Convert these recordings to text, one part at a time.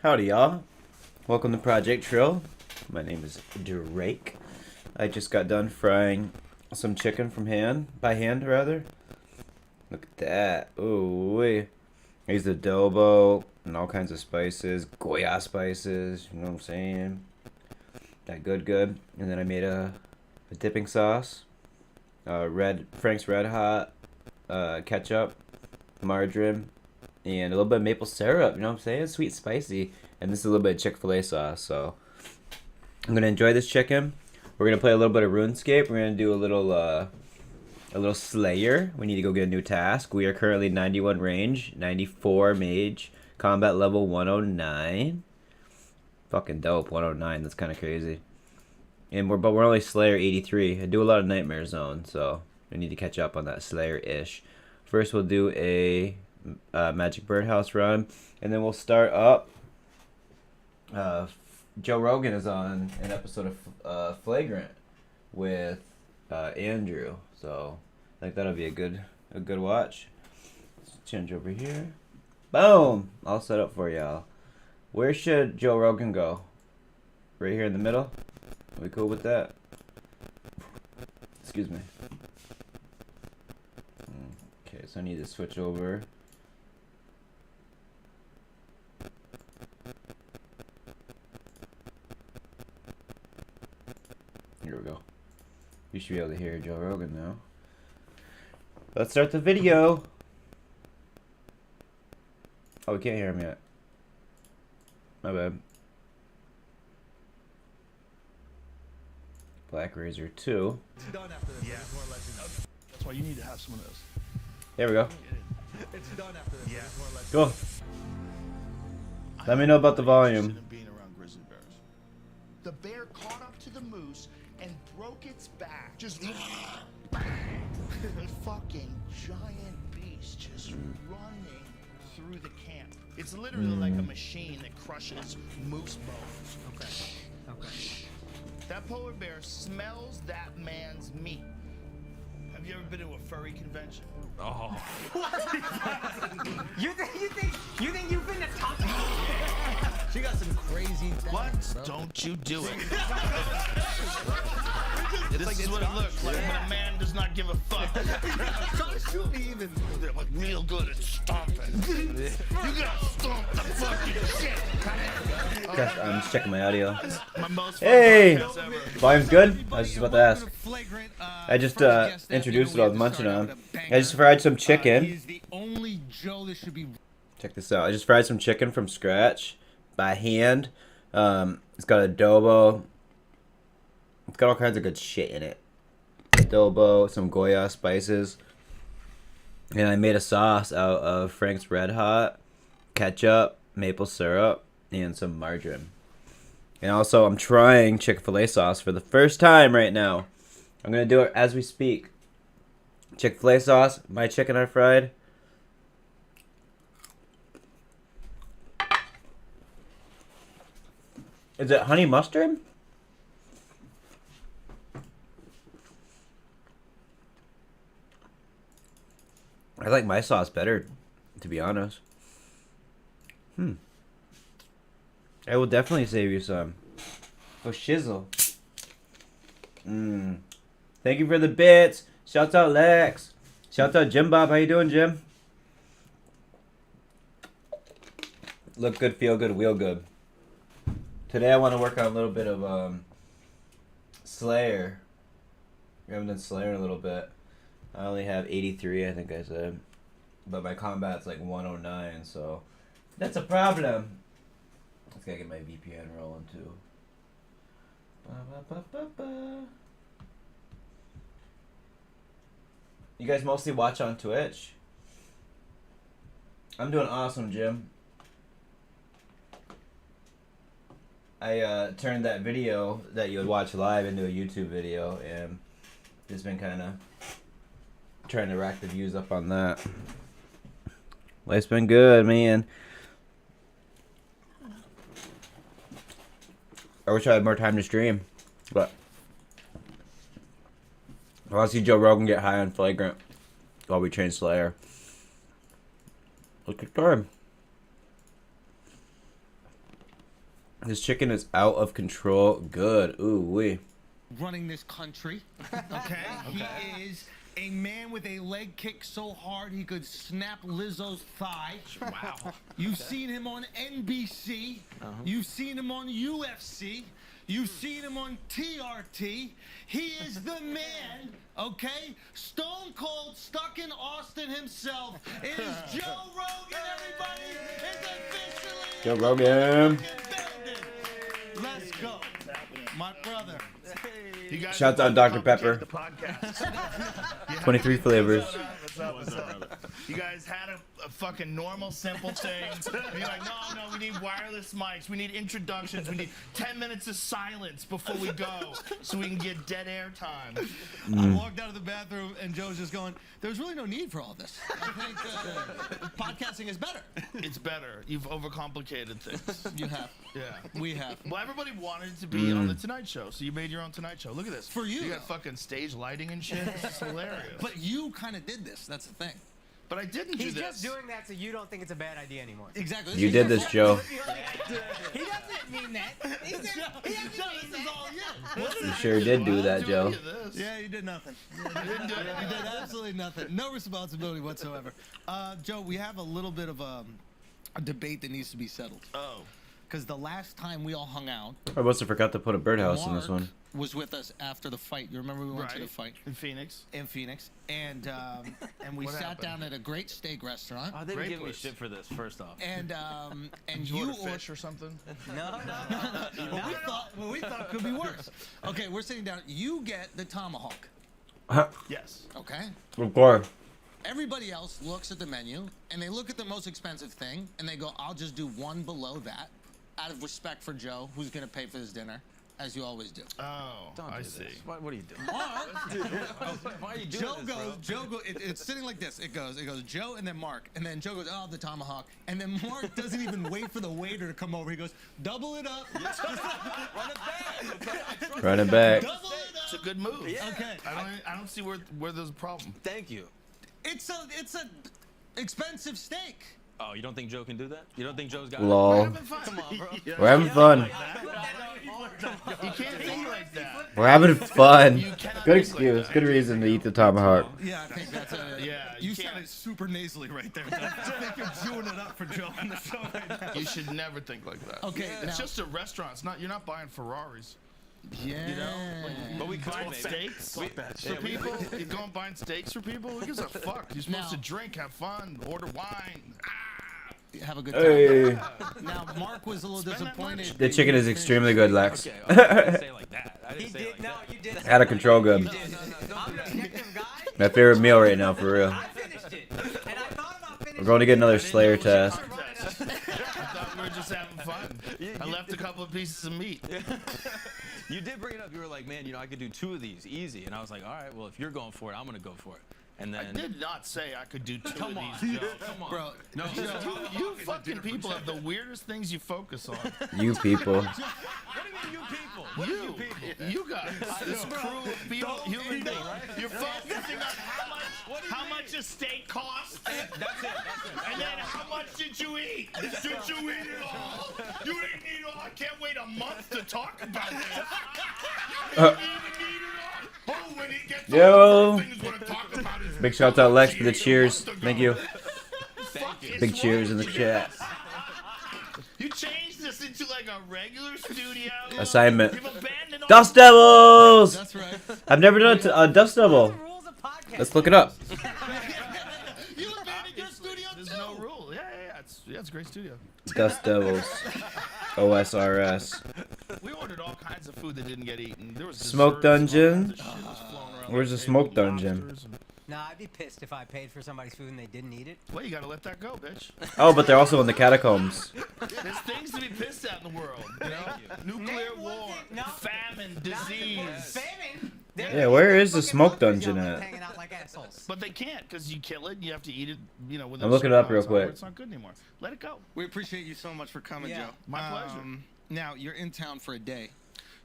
Howdy, y'all. Welcome to Project Trill. My name is Drake. I just got done frying some chicken by hand rather. Look at that. Ooh, wee. I used adobo and all kinds of spices, Goya spices, you know what I'm saying? That good. And then I made a dipping sauce, Frank's Red Hot, ketchup, margarine, and a little bit of maple syrup, you know what I'm saying? Sweet, spicy. And this is a little bit of Chick-fil-A sauce, so I'm gonna enjoy this chicken. We're gonna play a little bit of RuneScape. We're gonna do a little Slayer. We need to go get a new task. We are currently 91 range, 94 mage, combat level 109. Fucking dope, 109. That's kind of crazy. But we're only Slayer 83. I do a lot of Nightmare Zone, so I need to catch up on that Slayer-ish. First, we'll do a Magic Birdhouse run, and then we'll start up. Joe Rogan is on an episode of Flagrant with Andrew, so I think that'll be a good watch. Let's change over here. Boom! All set up for y'all. Where should Joe Rogan go? Right here in the middle? Are we cool with that? Excuse me. Okay, so I need to switch over. Here we go. You should be able to hear Joe Rogan now. Let's start the video. Oh, we can't hear him yet. My bad. Black Razor 2. It's done after this. Yeah. That's why you need to have some of those. There we go. It's done after this. Yeah. Cool. Let me know about the volume. Being around grizzly bears. The bear caught up to the moose and broke its back. Just a fucking giant beast just running through the camp. It's literally like a machine that crushes moose bones. Okay. That polar bear smells that man's meat. Have you ever been to a furry convention? Oh. You think you've been to top? She got some crazy things, What? bro. Don't you do it. This is what it looks like when a man does not give a fuck. Trying to shoot me even. They're like real good at stomping. You gotta stomp the fucking shit. Okay, I'm just checking my audio. My most fun Hey! podcast ever. Volume's good? I was just about to ask. I just introduced what I was munching on. I just fried some chicken. He's the only Joe that should be. Check this out. I just fried some chicken from scratch by hand. It's got adobo. It's got all kinds of good shit in it. Adobo, some Goya spices. And I made a sauce out of Frank's Red Hot, ketchup, maple syrup, and some margarine. And also, I'm trying Chick-fil-A sauce for the first time right now. I'm going to do it as we speak. Chick-fil-A sauce, my chicken I fried. Is it honey mustard? I like my sauce better, to be honest. I will definitely save you some. Oh, shizzle. Thank you for the bits. Shout out Lex. Shout out Jim Bob. How you doing, Jim? Look good, feel good, wheel good. Today I want to work on a little bit of Slayer. We haven't done Slayer in a little bit. I only have 83, I think I said. But my combat's like 109, so that's a problem. Let's gotta get my VPN rolling too. You guys mostly watch on Twitch? I'm doing awesome, Jim. I turned that video that you would watch live into a YouTube video, and just been kind of trying to rack the views up on that. Life's been good, man. I wish I had more time to stream, but I want to see Joe Rogan get high on Flagrant while we train Slayer. Look at time. This chicken is out of control. Good. Ooh wee. Running this country. Okay? He is a man with a leg kick so hard he could snap Lizzo's thigh. Wow. You've seen him on NBC. You've seen him on UFC. You've seen him on TRT. He is the man, okay? Stone Cold, stuck in Austin himself. It is Joe Rogan, everybody. It's officially Joe Rogan. Let's go. My brother. You guys Shouts out Dr. Pepper. the podcast. 23 flavors. What's up? You guys had a fucking normal, simple thing. And you're like, no, we need wireless mics. We need introductions. We need 10 minutes of silence before we go so we can get dead air time. I walked out of the bathroom and Joe's just going, there's really no need for all this. I think podcasting is better. It's better. You've overcomplicated things. You have. Yeah. We have. Well, everybody wanted to be on the Tonight Show, so you made your own Tonight Show. Look at this. For you, You got though. fucking stage lighting and shit. This is hilarious. But you kind of did this. That's the thing. But I didn't do He's this. just doing that so you don't think it's a bad idea anymore. Exactly. You did this, Joe. He doesn't mean that. He doesn't mean This is all you. You sure did do that, Joe. Yeah, you did nothing. You did absolutely nothing. No responsibility whatsoever. Joe, we have a little bit of a debate that needs to be settled. Oh. Because the last time we all hung out, I must have forgot to put a birdhouse in this Mark one. was with us after the fight. You remember we went to the fight in Phoenix. in Phoenix, and we What sat happened? down at a great steak restaurant. Oh, they Great were giving me place. shit for this, first off. And You you ordered fish or something? No. what we thought could be worse. Okay, we're sitting down. You get the tomahawk. Yes. Okay. Of course. Everybody else looks at the menu and they look at the most expensive thing and they go, "I'll just do one below that," out of respect for Joe, who's gonna pay for his dinner, as you always do. Oh, Don't I do see. this. What are you doing? Mark, Why are you doing Joe this, goes, bro? it's sitting like this. It goes Joe and then Mark, and then Joe goes, "Oh, the tomahawk," and then Mark doesn't even wait for the waiter to come over. He goes, "Double it up, Run it back. Run it back. double it It's a up." good move. Yeah. Okay, I don't see where there's a problem. Thank you. it's a expensive steak. Oh, you don't think Joe can do that? You don't think Joe's got Lol. Come on, bro. We're having fun. You can't think like that. We're having fun. You cannot Good think excuse. like that. Good reason to eat the tomahawk. Yeah, I think that's a. Yeah, you you said can't. it super nasally right there. I think you're chewing it up for Joe on the show right now. You should never think like that. Okay, It's now- just a restaurant. It's not. You're not buying Ferraris. Yeah. You know, But we could buying maybe. steaks for people. You going buying steaks for people? Who gives a fuck? You're supposed Now- to drink, have fun, order wine. Have a good time. Hey. Now, Mark was a little Spend that disappointed. much. The chicken is extremely good, Lex. Okay, I didn't say it like that. I He didn't say it did. like No, that. you did. Out of control good. I'm the detective guy. My favorite meal right now, for real. I finished it, and I thought about finishing. We're going to get another I didn't Slayer know it was a task. contest. I thought we were just having fun. I left a couple of pieces of meat. You did bring it up. You were like, man, I could do 2 of these easy. And I was like, all right, well, if you're going for it, I'm going to go for it. And I then. did not say I could do 2 Come of on, these, Joe. Come on. Bro, No, You fucking people have the weirdest things you focus on. You people. What do you mean, you people? What are you people? You guys, this crew of people, human beings, you're focusing on how much a steak costs, That's it. and then how much did you eat? Did you eat it all? You didn't eat it all. I can't wait a month to talk about this. You didn't even eat it all. Oh, when it gets Yo. all the things we're gonna talk about is Big shout out Lex for the cheers. Thank you. Fuck, it's Big cheers in the wrong. chat. You changed this into like a regular studio. Assignment. You've abandoned all Dust Devils! that's right. I've never done a Dust Devil. The rules of podcast. Let's look it up. You abandoned your studio There's too. no rule. Yeah. It's a great studio. Dust Devils. OSRS. We ordered all kinds of food that didn't get eaten. There was Smoke desserts and all dungeon? kinds of shit was flown around Where's the the table, smoke dungeon? lobsters and- Nah, I'd be pissed if I paid for somebody's food and they didn't eat it. Well, you gotta let that go, bitch. Oh, but they're also in the catacombs. There's things to be pissed at in the world. You know, nuclear Name one war, thing- no. famine, disease. Famine. Yeah, where is the smoke dungeon at? Hanging out like assholes. But they can't because you kill it. You have to eat it. You know, within I'm a looking it certain up real amount of time where quick. It's not good anymore. Let it go. We appreciate you so much for coming, Yeah. Joe. My pleasure. Now, you're in town for a day.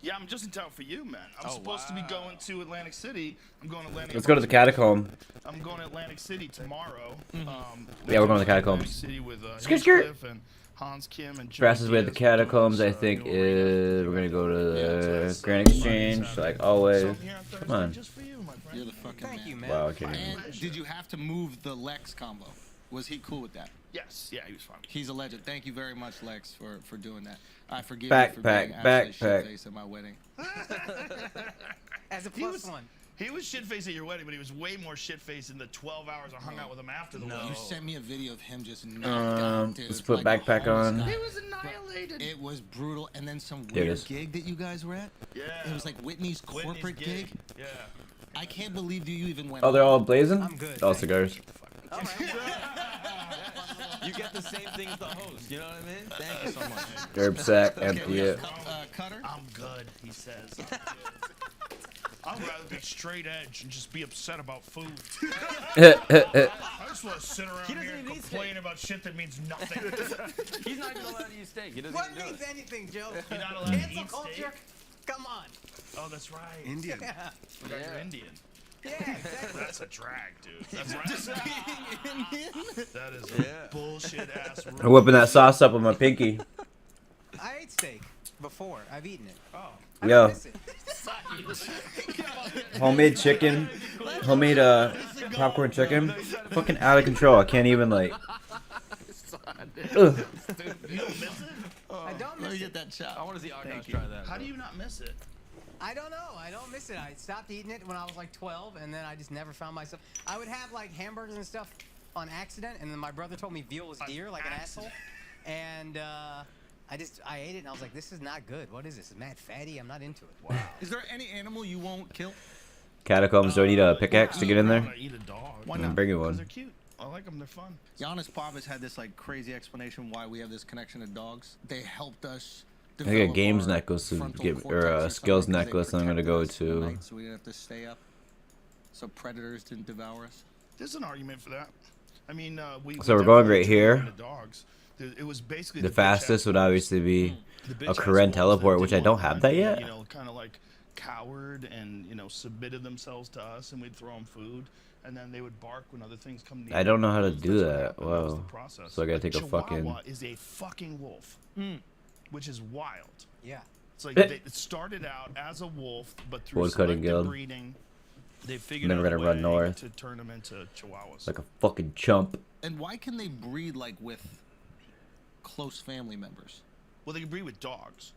Yeah, I'm just in town for you, man. I'm Oh, supposed to be wow. going to Atlantic City. I'm going to Atlantic. Let's go to the catacomb. I'm going to Atlantic City tomorrow. Yeah, we're going to the Atlantic catacombs. City with Skirt, skirt. Heathcliff and Hans Kim and Fastest way to the catacombs, I think, is we're gonna go to the Grand Exchange, like always. Come on. Just for you, my friend. You're the fucking Thank man. you, man. Wow, I can't And even. did you have to move the Lex combo? Was he cool with that? Yes, yeah, he was fine. He's a legend. Thank you very much, Lex, for doing that. I forgive you for Backpack, being absolutely backpack. shit-faced at my wedding. As a He plus was- one. He was shit-faced at your wedding, but he was way more shit-faced in the 12 hours I hung out with him after the You wedding. sent me a video of him just knocked out, dude. Let's put like a backpack homeless on. guy. He was annihilated. It was brutal. And then some There it weird is. gig that you guys were at. Yeah. It was like Whitney's corporate gig. Yeah. I can't believe you even went. Oh, they're on. all blazing? I'm good, All thanks. cigars. All right. You get the same thing as the host. You know what I mean? Thank you so much. Herb sack, Okay, empty we it. have, Cutter. I'm good, he says. I'd rather be straight edge and just be upset about food. I just want to sit around He doesn't here and even eat complain about shit that means nothing. He's not even allowed to use steak. He doesn't What even do means it. anything, Joe? You're not allowed to Cancel eat culture? steak? Come on. Oh, that's right. Indian. Yeah. Forgot you're Indian. Yeah, exactly. That's a drag, dude. That's right. Just being Indian. That is Yeah. a bullshit ass I'm rule. whipping that sauce up with my pinky. I ate steak before. I've eaten it. Oh. I Yo. don't miss it. Homemade chicken. Homemade popcorn chicken. Fucking out of control. I can't even like. Ugh. You don't miss it? I don't Let miss me it. get that shot. I want to see Argos Thank you. try that. How do you not miss it? I don't know. I don't miss it. I stopped eating it when I was like 12, and then I just never found myself. I would have like hamburgers and stuff on accident, and then my brother told me veal was deer, like an asshole. And I ate it, and I was like, this is not good. What is this? It's mad fatty. I'm not into it. Wow. Is there any animal you won't kill? Catacombs, do I need a pickaxe to get in I there? want to eat a dog. Why I'm not? bringing Because one. they're cute. I like them. They're fun. Giannis Papas had this like crazy explanation why we have this connection to dogs. They helped us. I got a develop games our necklace to frontal get, cortex or a something skills because they necklace I'm gonna protected go us in the to. night, so we didn't have to stay up. So predators didn't devour us. There's an argument for that. I mean, So we're going right definitely here. into Dogs. It was basically The bitch fastest ass would wolves. obviously be The bitch a ass Karen wolves that teleport, which I didn't don't want have to that hunt, yet. You know, kind of like cowered and submitted themselves to us, and we'd throw them food, and then they would bark when other things come near. I don't know how to That's do what that. happened. That was Whoa. the process. So I gotta take a Chihuahua fucking. is a fucking wolf, which is wild. Yeah. It's like it started out as a wolf, but through Woodcutting selective guild. breeding, they figured Never out a gonna run way north. to turn them into chihuahuas. Like a fucking chump. And why can they breed like with close family members? Well, they can breed with dogs.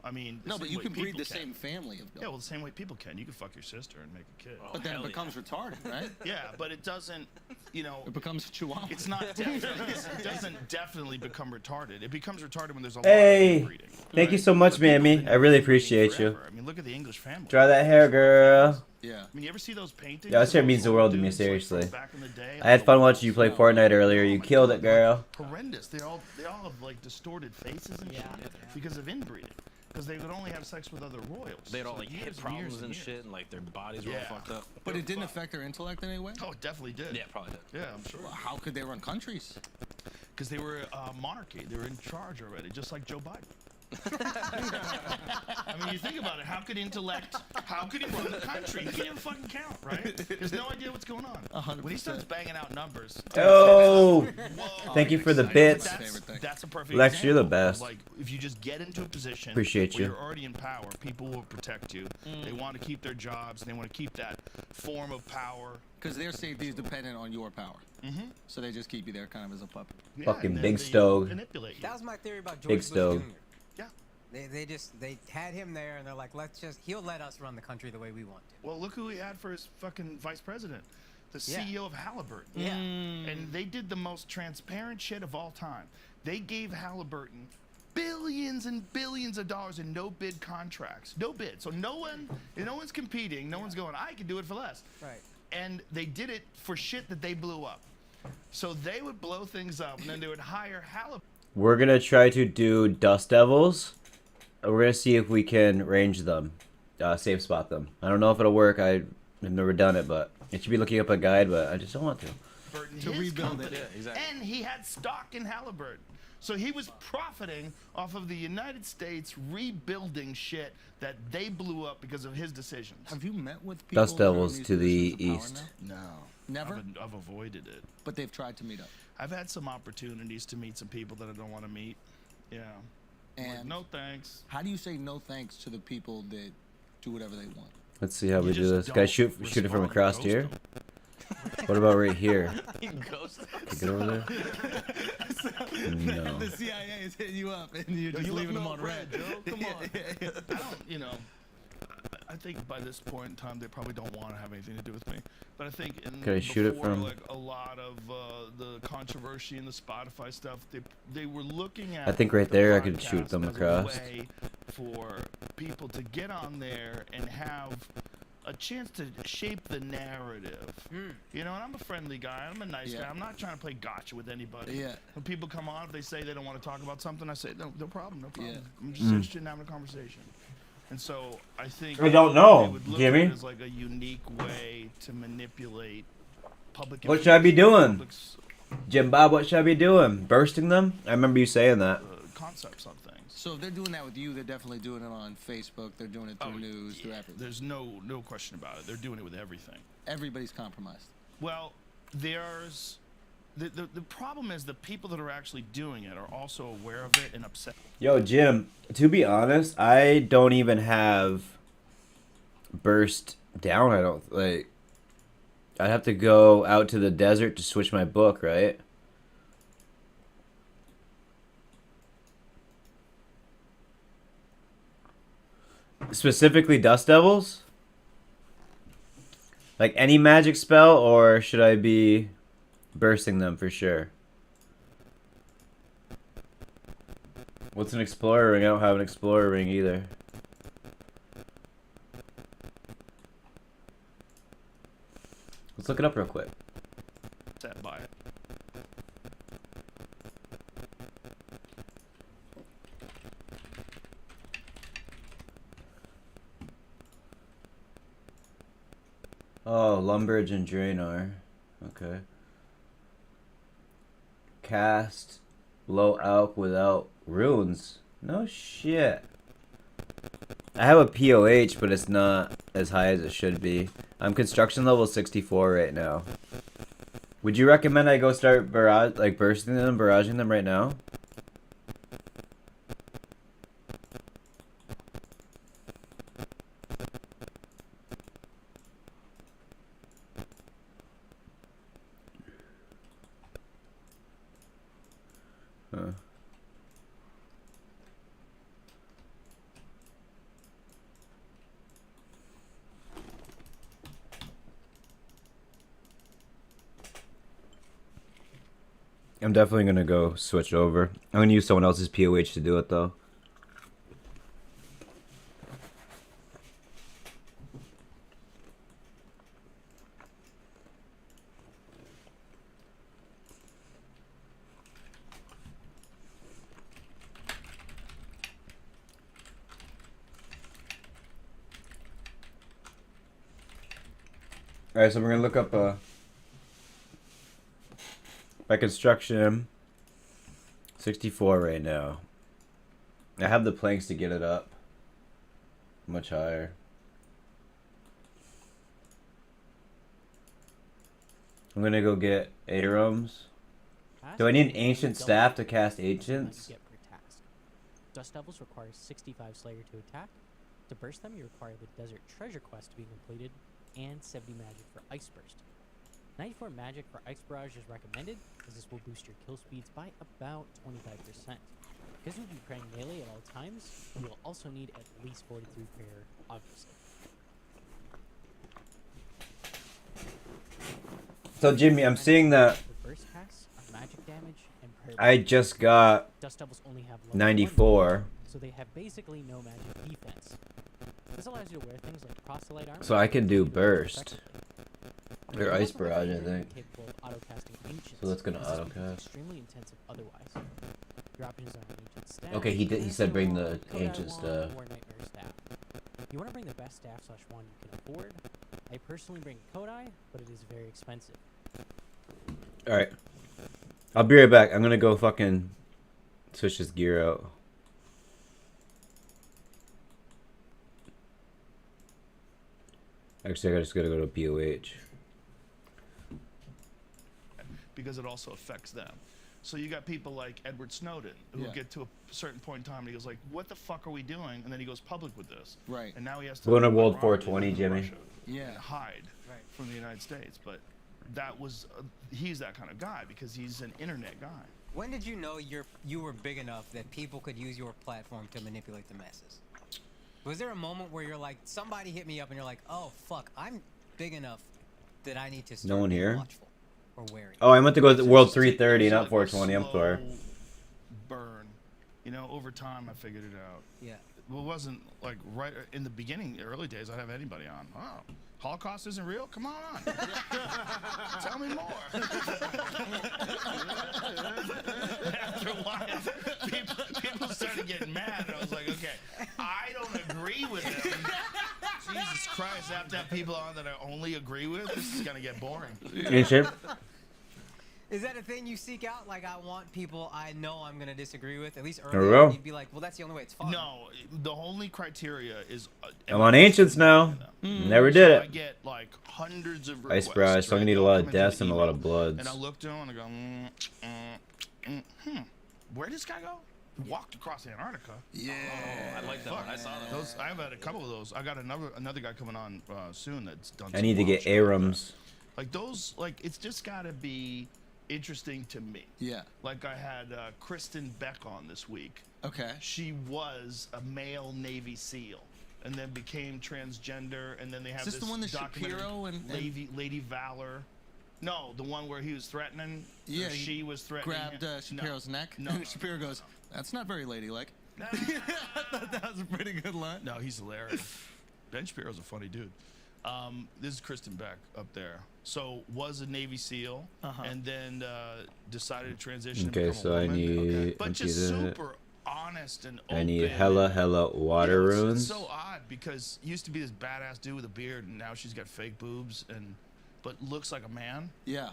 I mean. the No, but same you way can breed people the same family of dogs. Yeah, well, the same way people can. You can fuck your sister and make a kid. But then hell it becomes retarded, right? Yeah, but it doesn't. It becomes Chihuahua. It's not. It doesn't definitely become retarded. It becomes retarded when there's a lot Hey, of inbreeding. thank you so much, But people have Mammy. been I really inbreeding appreciate you. forever. I mean, look at the English family. Dry that hair, girl. Yeah. I mean, you ever see those paintings? Yeah, that of shit those means the old world to me, dudes, like, from seriously. back in the day? I had fun Like, watching you play Fortnite earlier. You killed it, girl. horrendous. They all have like distorted faces and shit because of inbreeding. Because they would only have sex with other royals. They had all So like years hip and problems years and years. shit, and like their bodies were all Yeah. fucked up. But it didn't affect their intellect in any way? Oh, it definitely did. Yeah, probably did. Yeah, I'm sure. Well, how could they run countries? Because they were monarchy. They were in charge already, just like Joe Biden. I mean, you think about it. How could he run the country? He can't even fucking count, right? There's no idea what's going on. 100%. When he starts banging out numbers. Oh, Whoa. thank you for the But bits. Favorite thing. That's a perfect Lex, you're the example of, best. Like, if you just get into a position Appreciate where you. you're already in power, people will protect you. They want to keep their jobs, and they want to keep that form of power. Because their safety is dependent on your power. So they just keep you there kind of as a puppet. Yeah, Fucking and then big they stove. manipulate you. That was my theory about George Big Bush stove. Jr. Yeah. They had him there, and they're like, he'll let us run the country the way we want to. Well, look who he had for his fucking vice president. The Yeah. CEO of Halliburton. Yeah. And they did the most transparent shit of all time. They gave Halliburton billions and billions of dollars in no bid contracts. No bid. So no one's competing. No one's going, I can do it for less. Right. And they did it for shit that they blew up. So they would blow things up, and then they would hire Halliburton. We're gonna try to do Dust Devils. We're gonna see if we can range them, safe spot them. I don't know if it'll work. I've never done it, but it should be looking up a guide. But I just don't want to. To rebuild it. Company, Yeah, exactly. And he had stock in Halliburton. So he was profiting off of the United States rebuilding shit that they blew up because of his decisions. Have you met with people Dust that are in Devils these to the positions of power east. No. Never? I've avoided it. But they've tried to meet up. I've had some opportunities to meet some people that I don't want to meet. Yeah. I'm like, And no thanks. how do you say no thanks to the people that do whatever they want? Let's see how You we do just this. Guys, don't shoot it from respond, across ghost here. them. What about right here? You ghost them. Get over there. No. The CIA is hitting you up and you're just You leaving them look on no red. red, Joe. Come on. I don't, you know, I think by this point in time they probably don't want to have anything to do with me. But I think Okay, shoot it before, from- like a lot of the controversy and the Spotify stuff, they were looking at. I think right the there I could shoot podcast them as across. A way for people to get on there and have a chance to shape the narrative. You know, and I'm a friendly guy. I'm a nice guy. I'm not trying to play gotcha with anybody. Yeah. When people come on, if they say they don't want to talk about something, I say, no problem, no problem. Yeah. I'm just interested in having a conversation. And so I think I don't know, they would look Jimmy. at it as like a unique way to manipulate public. What should I be information, doing? public's, Jim Bob, what should I be doing? Bursting them? I remember you saying that. concepts on things. So if they're doing that with you, they're definitely doing it on Facebook. They're doing it through news, through everything. There's no question about it. They're doing it with everything. Everybody's compromised. Well, there's the problem is the people that are actually doing it are also aware of it and upset. Yo, Jim, to be honest, I don't even have burst down. I don't, like, I'd have to go out to the desert to switch my book, right? Specifically Dust Devils? Like any magic spell, or should I be bursting them for sure? What's an explorer ring? I don't have an explorer ring either. Let's look it up real quick. Upset by it. Oh, Lumbridge and Draenor. Okay. Cast low alch without runes. No shit. I have a POH, but it's not as high as it should be. I'm construction level 64 right now. Would you recommend I go start bursting them, barraging them right now? Huh. I'm definitely gonna go switch over. I'm gonna use someone else's POH to do it though. Alright, so we're gonna look up my construction 64 right now. I have the planks to get it up much higher. I'm gonna go get Aerums. Do I need an ancient staff to cast ancients? Dust Devils require 65 Slayer to attack. To burst them, you require the Desert Treasure quest to be completed, and 70 magic for Ice Burst. 94 magic for Ice Barrage is recommended, as this will boost your kill speeds by about 25%. Because you'll be praying melee at all times, you will also need at least 43 prayer, obviously. So Jimmy, I'm seeing that The burst packs are magic damage and prayer. I just got Dust Devils only have level 94. 1, so they have basically no magic defense. This allows you to wear things like proselyte armor. So I can do burst. Effectively. Or You Ice also have Barrage, I Fury think. capable of auto-casting ancients, So that's gonna as this becomes auto-cast. extremely intensive otherwise. Your options are ancient staff. Okay, he said bring the Kodai ancient wand, staff. or nightmare staff. You want to bring the best staff / wand you can afford. I personally bring Kodai, but it is very expensive. Alright. I'll be right back. I'm gonna go fucking switch this gear out. Actually, I just gotta go to POH. because it also affects them. So you got people like Edward Snowden who get to a certain point in time and he goes like, what the fuck are we doing? And then he goes public with this. Right. And now he has to We're in a World Iran 420, and Jimmy. Russia Yeah. and hide from the United States. But that was, he's that kind of guy because he's an internet guy. When did you know you were big enough that people could use your platform to manipulate the masses? Was there a moment where you're like, somebody hit me up and you're like, oh fuck, I'm big enough that I need to start No one being here? watchful or wary? Oh, I meant to go to World It's 330, like not a 420. I'm sorry. slow burn. You know, over time I figured it out. Yeah. Well, it wasn't like right in the beginning, early days, I'd have anybody on. Oh, Holocaust isn't real? Come on. Tell me more. After a while, people started getting mad. And I was like, okay, I don't agree with them. Jesus Christ, I have to have people on that I only agree with? This is going to get boring. Ancient. Is that a thing you seek out? Like, I want people I know I'm going to disagree with. At least There we earlier, go. you'd be like, well, that's the only way it's fun. No, the only criteria is... I'm on Ancients now. Never did So I it. get like hundreds of Ice requests. Barrage, so I'm gonna need a They'll lot come of into deaths the and a lot of email, bloods. And I look to him and I go, where'd this guy go? He walked across Antarctica. Yeah. I like that one. I saw that. Those, I've had a couple of those. I got another guy coming on soon that's done. I some need to wild get shit like that. Arams. Like those, like it's just got to be interesting to me. Yeah. Like I had Kristen Beck on this week. Okay. She was a male Navy SEAL, and then became transgender, and then they have Is this the one that documentary, Shapiro and Lady Valor? No, the one where he was threatening. Yeah, or he she was threatening. grabbed him. Shapiro's neck. No. And Shapiro goes, "That's not very ladylike." I thought that was a pretty good line. No, he's hilarious. Ben Shapiro's a funny dude. This is Kristen Beck up there. So was a Navy SEAL, and then decided to transition. Okay, and become so a I woman. need. But empty just that. super honest and open. I need hella water It's runes. so odd because he used to be this badass dude with a beard, and now she's got fake boobs but looks like a man. Yeah.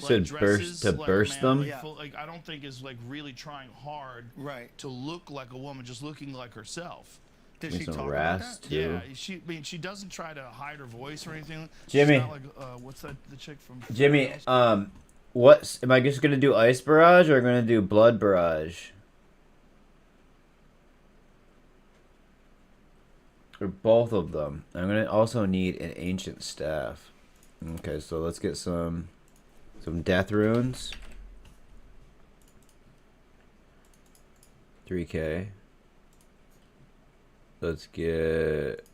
Said dresses burst to like a burst man, them. like, like I don't think is like really trying hard Right. to look like a woman, just looking like herself. Did Need she some talk about rast that? too. Yeah, she doesn't try to hide her voice or anything. Jimmy. She's not like what's that the chick from Jimmy, what am I just gonna do? Ice Barrage or gonna do Blood Barrage? Or both of them. I'm gonna also need an ancient staff. Okay, so let's get some death runes. 3K. Let's get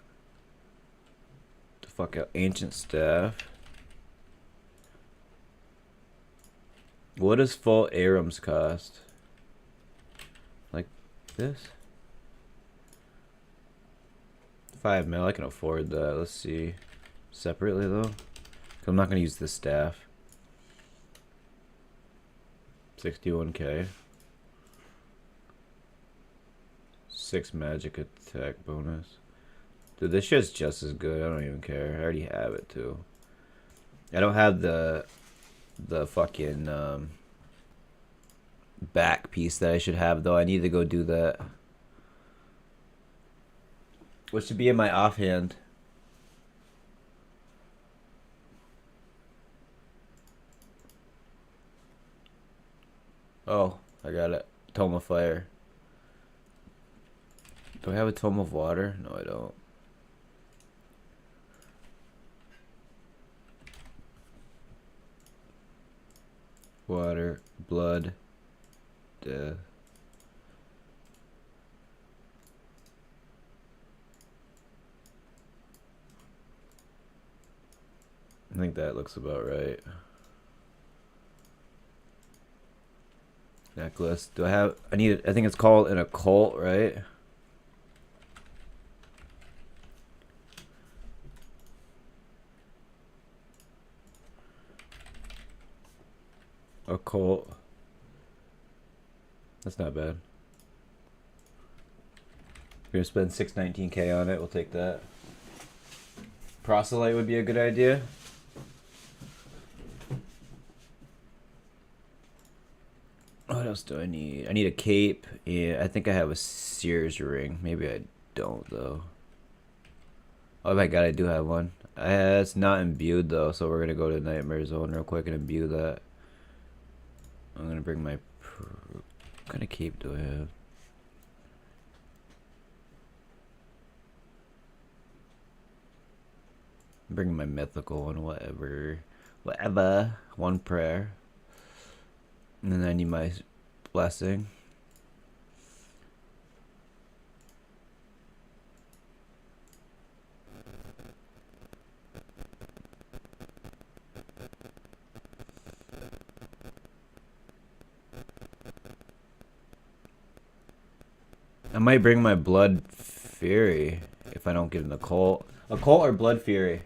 the fuck out ancient staff. What does full Arams cost? Like this? 5 mil, I can afford that. Let's see. Separately though. 'Cause I'm not gonna use this staff. 61K. 6 magic attack bonus. Dude, this shit's just as good. I don't even care. I already have it too. I don't have the fucking back piece that I should have though. I need to go do that. What should be in my offhand? Oh, I got it. Tome of Fire. Do I have a Tome of Water? No, I don't. Water, blood, death. I think that looks about right. Necklace. Do I have? I need it. I think it's called an occult, right? Occult. That's not bad. We're gonna spend 619K on it. We'll take that. Proselyte would be a good idea. What else do I need? I need a cape. Yeah, I think I have a Sears ring. Maybe I don't though. Oh my god, I do have one. It's not imbued though, so we're gonna go to Nightmare Zone real quick and imbue that. I'm gonna bring my. What kind of cape do I have? I'm bringing my mythical one, whatever. One prayer. And then I need my blessing. I might bring my Blood Fury if I don't get an occult. Occult or Blood Fury?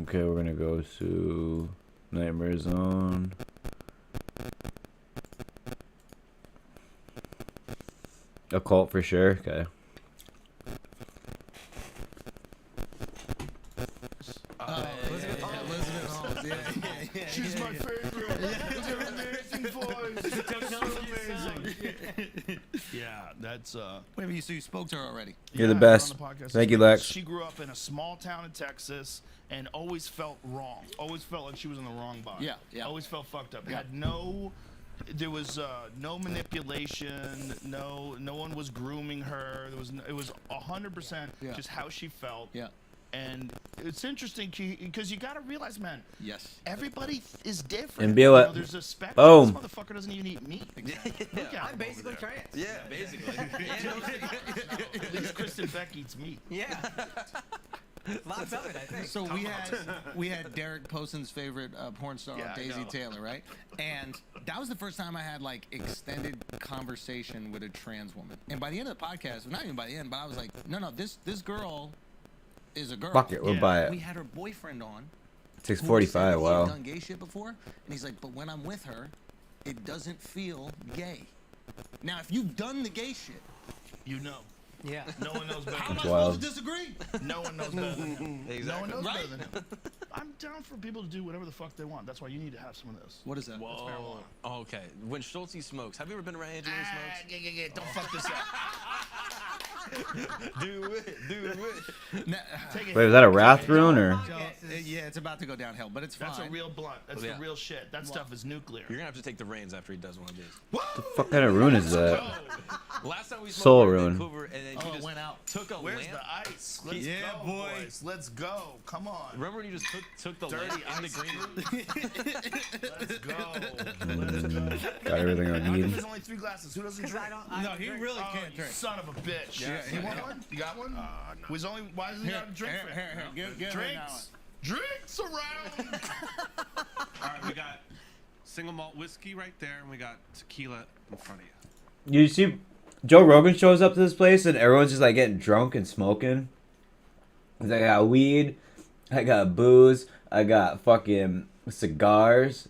Okay, we're gonna go to Nightmare Zone. Occult for sure. Okay. Elizabeth Holmes. Yeah. She's my favorite. It's her amazing voice. So amazing. Yeah, that's Wait, so you spoke to her already? You're the yeah, best. on the podcast. Thank you, Lex. She grew up in a small town in Texas and always felt wrong. Always felt like she was in the wrong body. Yeah. Always felt fucked up. Yeah. Had there was no manipulation. No one was grooming her. It was 100% Yeah. just how she felt. Yeah. And it's interesting because you got to realize, man, Yes. everybody is different. And be like, there's a spectrum. boom. This motherfucker doesn't even eat meat. Look at I'm him basically over there. trans. Yeah, basically. At least Kristen Beck eats meat. Yeah. Lots of it, I think. So we had Derek Poston's favorite porn star, Yeah, I Daisy know. Taylor, right? And that was the first time I had like extended conversation with a trans woman. And by the end of the podcast, not even by the end, but I was like, no, this girl is a girl. Fuck it, we'll Yeah. buy We it. had her boyfriend on. 6:45. He's Wow. done gay shit before, and he's like, but when I'm with her, it doesn't feel gay. Now, if you've done the gay shit, You know. Yeah. No one knows better how than am I him. Wild. supposed to disagree? No one knows better than him. No one Exactly. knows Right? better than him. I'm down for people to do whatever the fuck they want. That's why you need to have some of this. What is that? Whoa. marijuana. Oh, okay. When Schulte smokes, have you ever been around Andrew when he smokes? Don't fuck this up. Do it. Now, Take Wait, was that a wrath rune or? Joe, yeah, it's about to go downhill, but it's fine. That's a real blunt. That's Yeah. the real shit. That stuff is nuclear. You're gonna have to take the reins after he does one of these. The fuck kind of rune is that? Last time we smoked Soul we were in rune. Vancouver, and then you it just went out. took a Where's lamp. the ice? Let's Yeah, go, boy. boys. Let's go. Come on. Remember when you just took the Dirty lamp in the ice. green room? Let's go. Let's go. Got everything I How come need. there's only 3 glasses? Who doesn't Because drink? I No, don't he drink. really Oh, can't you drink. son of a bitch. Yeah, you yeah, want yeah. one? You got one? No. Why doesn't he have a drink for Here, get her now. Drinks. Drinks around. All right, we got single malt whiskey right there, and we got tequila in front of you. You see, Joe Rogan shows up to this place and everyone's just like getting drunk and smoking. He's like, I got weed, I got booze, I got fucking cigars.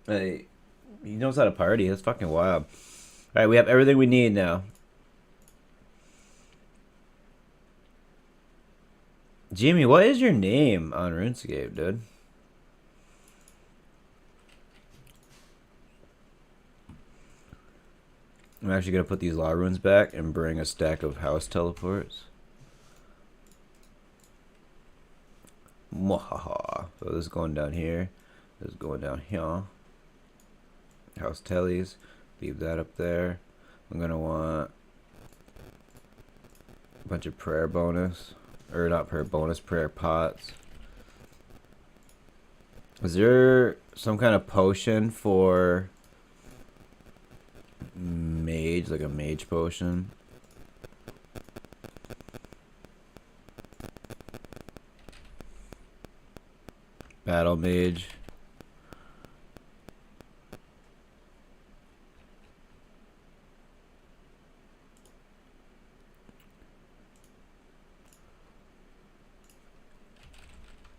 Like, he knows how to party. That's fucking wild. All right, we have everything we need now. Jimmy, what is your name on RuneScape, dude? I'm actually gonna put these law runes back and bring a stack of house teleports. Mwahaha. So this is going down here. This is going down here. House tellies. Leave that up there. I'm gonna want a bunch of prayer bonus. Or not prayer bonus, prayer pots. Is there some kind of potion for mage, like a mage potion? Battle mage.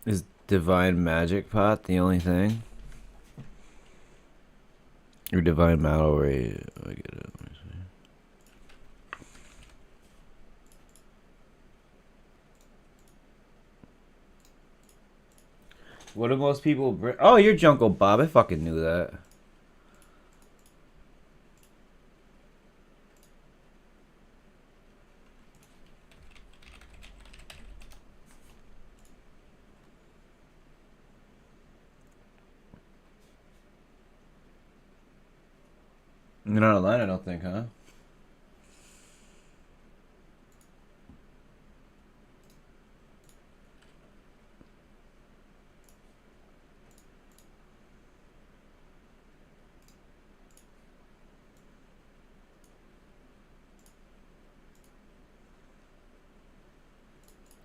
Is divine magic pot the only thing? Or divine battle rate? I get it. Let me see. What do most people bring? Oh, you're Jungle Bob. I fucking knew that. You're not online, I don't think, huh?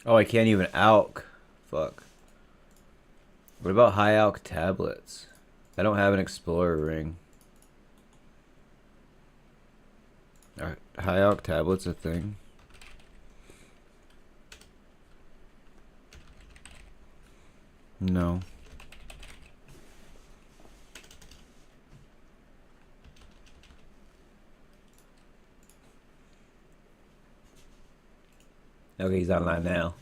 Oh, I can't even alk. Fuck. What about high alk tablets? I don't have an Explorer ring. Are high alk tablets a thing? No. Okay, he's online now.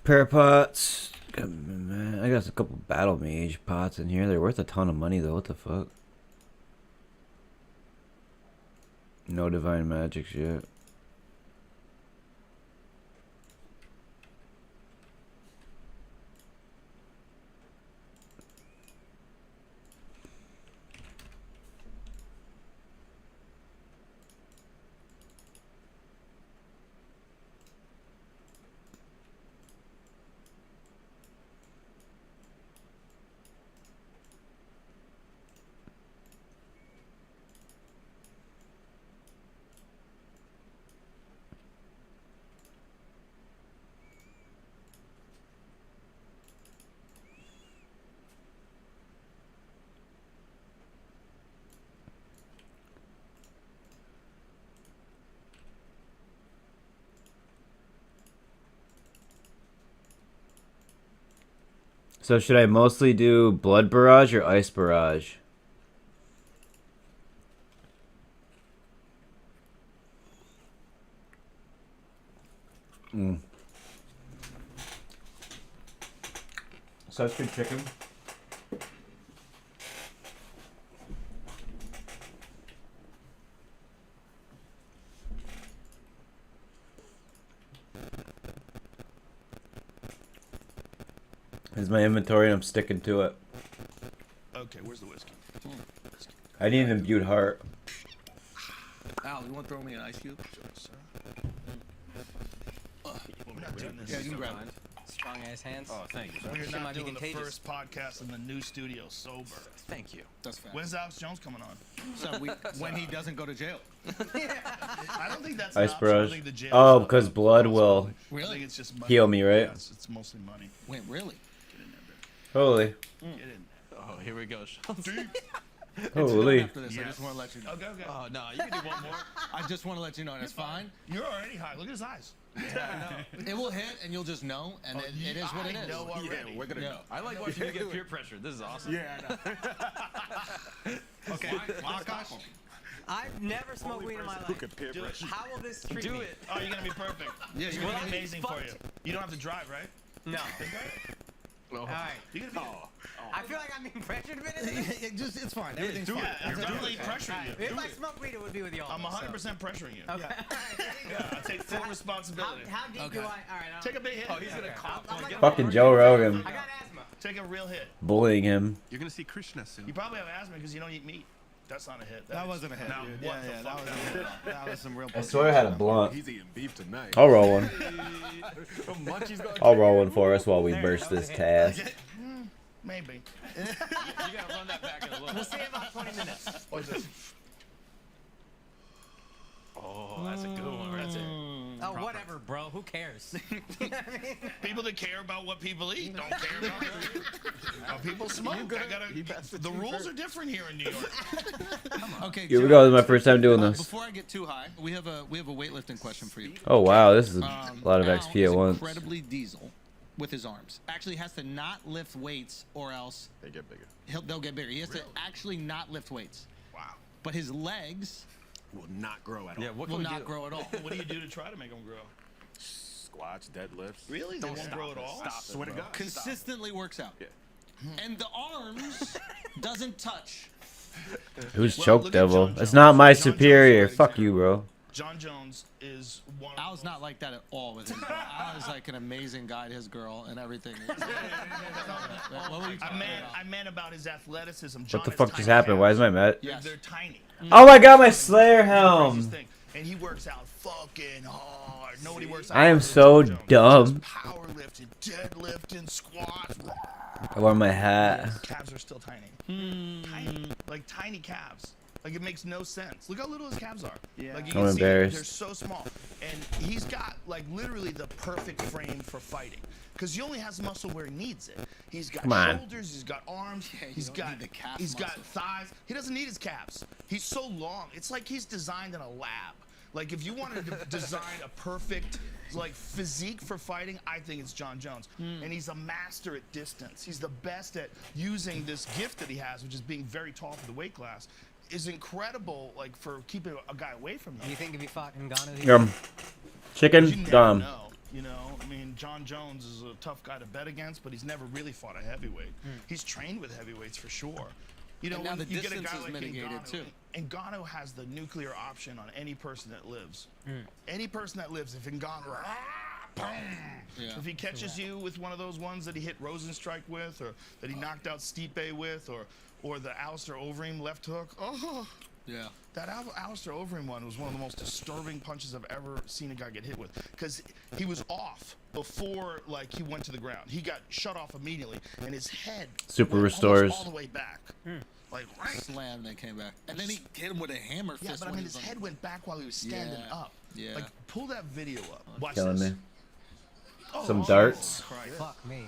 Parapots. I got a couple battle mage pots in here. They're worth a ton of money though. What the fuck? No divine magics yet. So should I mostly do blood barrage or ice barrage? Such good chicken. Is my inventory and I'm sticking to it. Okay, where's the whiskey? I need an imbued heart. Al, you want to throw me an ice cube? We're not doing this. Yeah, you can grab it. Strong ass hands. Oh, thank you. We're Shit not might be doing the contagious. first podcast in the new studio sober. Thank you. That's fair. When's Alex Jones coming on? So when he doesn't go to jail. I don't think that's Ice an option. I barrage. think the jail Oh, stuff because is blood mostly will money. I Really? think it's just money. heal me, right? Yes, it's mostly money. Wait, really? Get in there, Holy. baby. Get in Oh, here we go. there. Holy. After this, I Yes. just want to let you know. Okay, okay. Oh, no, you can do one more. I just want to let you know that's fine. You're already high. Look at his eyes. It will hit, and you'll just know, and it is what it I is. know already. Yeah, we're gonna Yeah. know. I like watching you get peer pressure. This is awesome. Yeah, I know. Okay, Akash. I've never smoked weed in my life. Do it. How will this treat Do me? it. Oh, you're gonna be perfect. Yeah, it's you're gonna gonna be be amazing for you. You don't have to drive, right? No. All right. You're gonna be. I feel like I'm being pressured a bit. in this. It's fine. Everything's do fine. it. Yeah, I'm You're definitely doing it. pressuring you. If I smoke weed, it would be with y'all. I'm so. 100% pressuring you. Okay. All right, there you go. Yeah, I take full responsibility. How deep do I? All right. Take a big hit. Oh, he's gonna cough. I'm like Fucking Joe Rogan. I got asthma. Take a real hit. Bullying him. You're gonna see Krishna soon. You probably have asthma because you don't eat meat. That's not a hit. That is- wasn't a hit, Now, dude. what Yeah, the yeah, fuck? that was a hit. That was some real. I swear I had a blunt. He's eating beef tonight. I'll roll one. Munchie's going I'll roll one for us while we burst this task. Maybe. You gotta run that back in a little. We'll see in about 20 minutes. What's this? Oh, that's a good one. That's it. Oh, whatever, bro. Who cares? People that care about what people eat don't care about how people smoke. The rules are different here in New York. Okay. Here we Joe, go. This is my first time doing this. Before I get too high, we have a weightlifting question for you. Oh, wow. This is a lot of Al XP is at once. incredibly diesel with his arms. Actually, has to not lift weights, or else They get bigger. they'll get bigger. He has to actually not lift weights. Wow. But his legs Will not grow at all. Yeah, what will can we not do? grow at all. What do you do to try to make them grow? squats, deadlifts. Really? They won't grow at all? Stop. Swear to God. Consistently works out. Yeah. And the arms doesn't touch. Who's Well, Choke look at Devil? John It's Jones. not my John Jones superior. is a Fuck great you, bro. John Jones is one of Al's not like that at all with his girl. Al is like an amazing guy to his girl and everything. What were you talking about? I meant about his athleticism. What John the has fuck just tiny happened? Why calves. is my mat? Yes. They're tiny. Oh my god, my Slayer Craziest helm! thing. And he works out fucking hard. Nobody works out. I am harder than so John Jones. dumb. Just powerlifting, deadlifting, squats. I wore my hat. Calves are still tiny. Tiny. Like tiny calves. Like it makes no sense. Look how little his calves are. Yeah. Like you I'm can see embarrassed. they're so small. And he's got like literally the perfect frame for fighting. Because he only has muscle where he needs it. He's got Come on. shoulders, he's got arms, Yeah, you he's don't got need the calf he's got muscle. thighs. He doesn't need his calves. He's so long. It's like he's designed in a lab. Like if you wanted to design a perfect like physique for fighting, I think it's John Jones. And he's a master at distance. He's the best at using this gift that he has, which is being very tall for the weight class, is incredible like for keeping a guy away from Do you. you think if he fought Ngannou, he You Chicken never dumb. know. You know, I mean, John Jones is a tough guy to bet against, but he's never really fought a heavyweight. He's trained with heavyweights for sure. You know, And now when the you get a distance guy is like mitigated, Ngannou, too. Ngannou has the nuclear option on any person that lives. Any person that lives, if Ngannou, boom. Yeah. If he catches you with one of those ones that he hit Rosenstrike with, or that he knocked out Stipe with, or the Alistair Overeem left hook, oh. Yeah. That Alistair Overeem one was one of the most disturbing punches I've ever seen a guy get hit with, because he was off before like he went to the ground. He got shut off immediately, and his head Super went restores. almost all the way back, like right. Slam, then came back. And then he hit him with a hammer Yeah, fist. but I when mean he his was on- head went back while he was standing Yeah, up. yeah. Like pull that video up. Watch Killing this. me. Some darts. fuck me.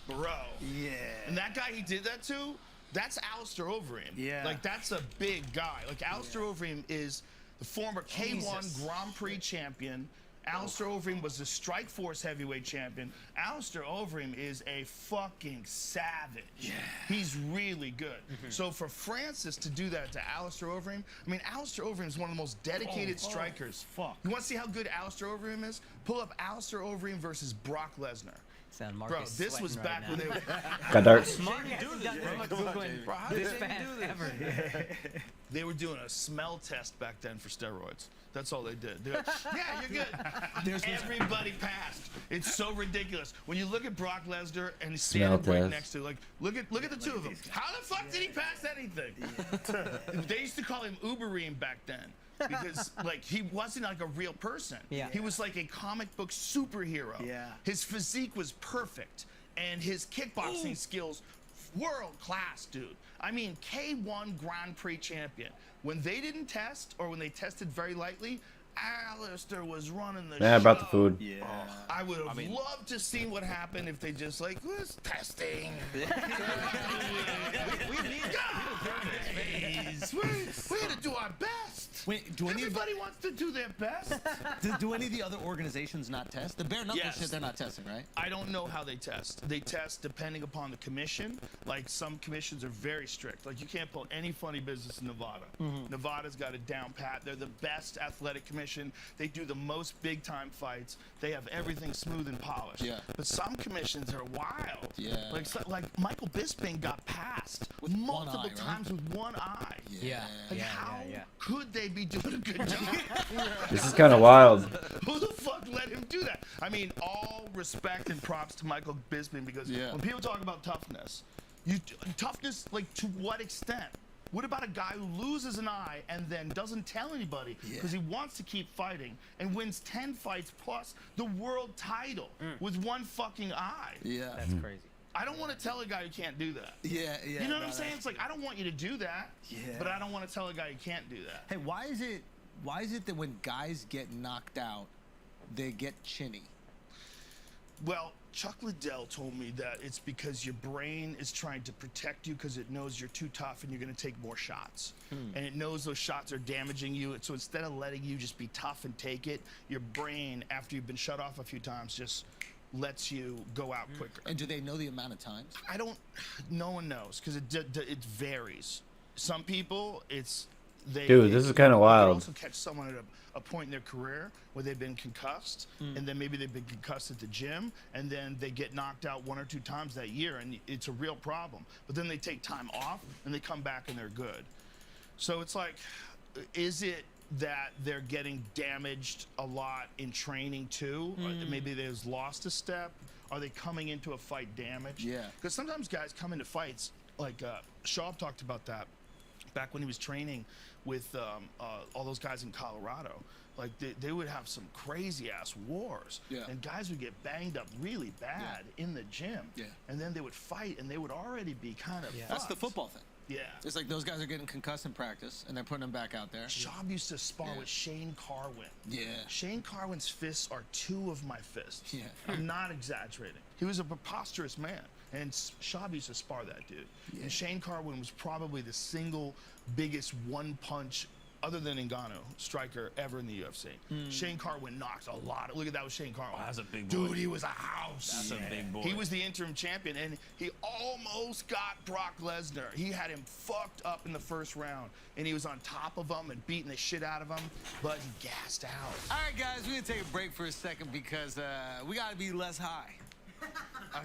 Bro. Yeah. And that guy he did that to, that's Alistair Overeem. Yeah. Like, that's a big guy. Like, Alistair Overeem is the former K1 Jesus. Grand Prix champion. Alistair Overeem was the Strikeforce heavyweight champion. Alistair Overeem is a fucking savage. Yeah. He's really good. So for Francis to do that to Alistair Overeem, I mean, Alistair Overeem is one of the most dedicated strikers. fuck. You want to see how good Alistair Overeem is? Pull up Alistair Overeem versus Brock Lesnar. Sound Bro, Marcus this was sweating back right when now. they were... Got darts. Mark hasn't done much Googling Bro, how did this they fast do this? ever. They were doing a smell test back then for steroids. That's all they did. They're like, yeah, you're good. Everybody passed. It's so ridiculous. When you look at Brock Lesnar and he's standing Smell right test. next to, like, look at the two of them. How the fuck did he pass anything? They used to call him Ubereem back then. Because like he wasn't like a real person. Yeah. He was like a comic book superhero. Yeah. His physique was perfect, and his kickboxing skills, world class, dude. I mean, K1 Grand Prix champion. When they didn't test, or when they tested very lightly, Alistair was running the show. Yeah, I brought the food. Yeah. I would have loved to see what happened if they just like was testing. We need Guys, we're gonna do our best. Wait, do any of Everybody wants to do their best. do any of the other organizations not test? The bare knuckle Yes. shit, they're not testing, right? I don't know how they test. They test depending upon the commission. Like some commissions are very strict. Like you can't pull any funny business in Nevada. Nevada's got it down pat. They're the best athletic commission. They do the most big time fights. They have everything smooth and polished. Yeah. But some commissions are wild. Yeah. Like Michael Bisping got passed With one multiple eye, right? times with one eye. Yeah, Like yeah, how yeah. could they be doing a good job? This is kind of wild. Who the fuck let him do that? I mean, all respect and props to Michael Bisping, because Yeah. when people talk about toughness, toughness, like to what extent? What about a guy who loses an eye and then doesn't tell anybody because he wants to keep fighting and wins 10 fights plus the world title with one fucking eye? Yeah. That's crazy. I don't want to tell a guy who can't do that. Yeah, yeah. You know what no, I'm saying? It's like, I don't want you to do that, Yeah. but I don't want to tell a guy you can't do that. Hey, why is it that when guys get knocked out, they get chinny? Well, Chuck Liddell told me that it's because your brain is trying to protect you because it knows you're too tough and you're going to take more shots. And it knows those shots are damaging you. So instead of letting you just be tough and take it, your brain, after you've been shut off a few times, just lets you go out quicker. And do they know the amount of times? No one knows because it varies. Some people, it's Dude, this is kinda you wild. could also catch someone at a point in their career where they've been concussed, and then maybe they've been concussed at the gym, and then they get knocked out 1 or 2 times that year, and it's a real problem. But then they take time off, and they come back, and they're good. So it's like, is it that they're getting damaged a lot in training too? Or maybe they've lost a step. Are they coming into a fight damaged? Yeah. Because sometimes guys come into fights, like Schaub talked about that back when he was training with all those guys in Colorado. Like they would have some crazy ass wars, and guys would get banged up really bad in the gym, and then they would fight, and they would already be kind of That's the fucked. football thing. Yeah. It's like those guys are getting concussed in practice, and they're putting them back out there. Schaub used to spar with Shane Carwin. Yeah. Shane Carwin's fists are 2 of my fists. Yeah. I'm not exaggerating. He was a preposterous man, and Schaub used to spar that dude. And Shane Carwin was probably the single biggest one-punch, other than Ngannou, striker ever in the UFC. Shane Carwin knocked a lot. Look at that with Shane Carwin. Wow, that's a big boy. Dude, he was a house. That's a big boy. He was the interim champion, and he almost got Brock Lesnar. He had him fucked up in the first round, and he was on top of him and beating the shit out of him, but he gassed out. All right, guys, we're going to take a break for a second because we got to be less high.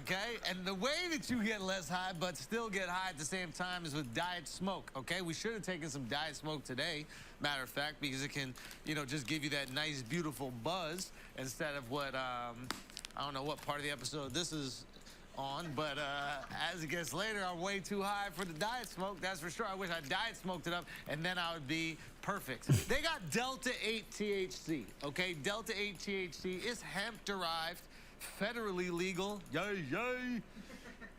Okay? And the way that you get less high but still get high at the same time is with Diet Smoke, okay? We should have taken some Diet Smoke today, matter of fact, because it can, you know, just give you that nice, beautiful buzz instead of what, I don't know what part of the episode this is on, but as it gets later, I'm way too high for the Diet Smoke, that's for sure. I wish I Diet Smoked it up, and then I would be perfect. They got Delta 8 THC, okay? Delta 8 THC is hemp-derived, federally legal, yay, yay,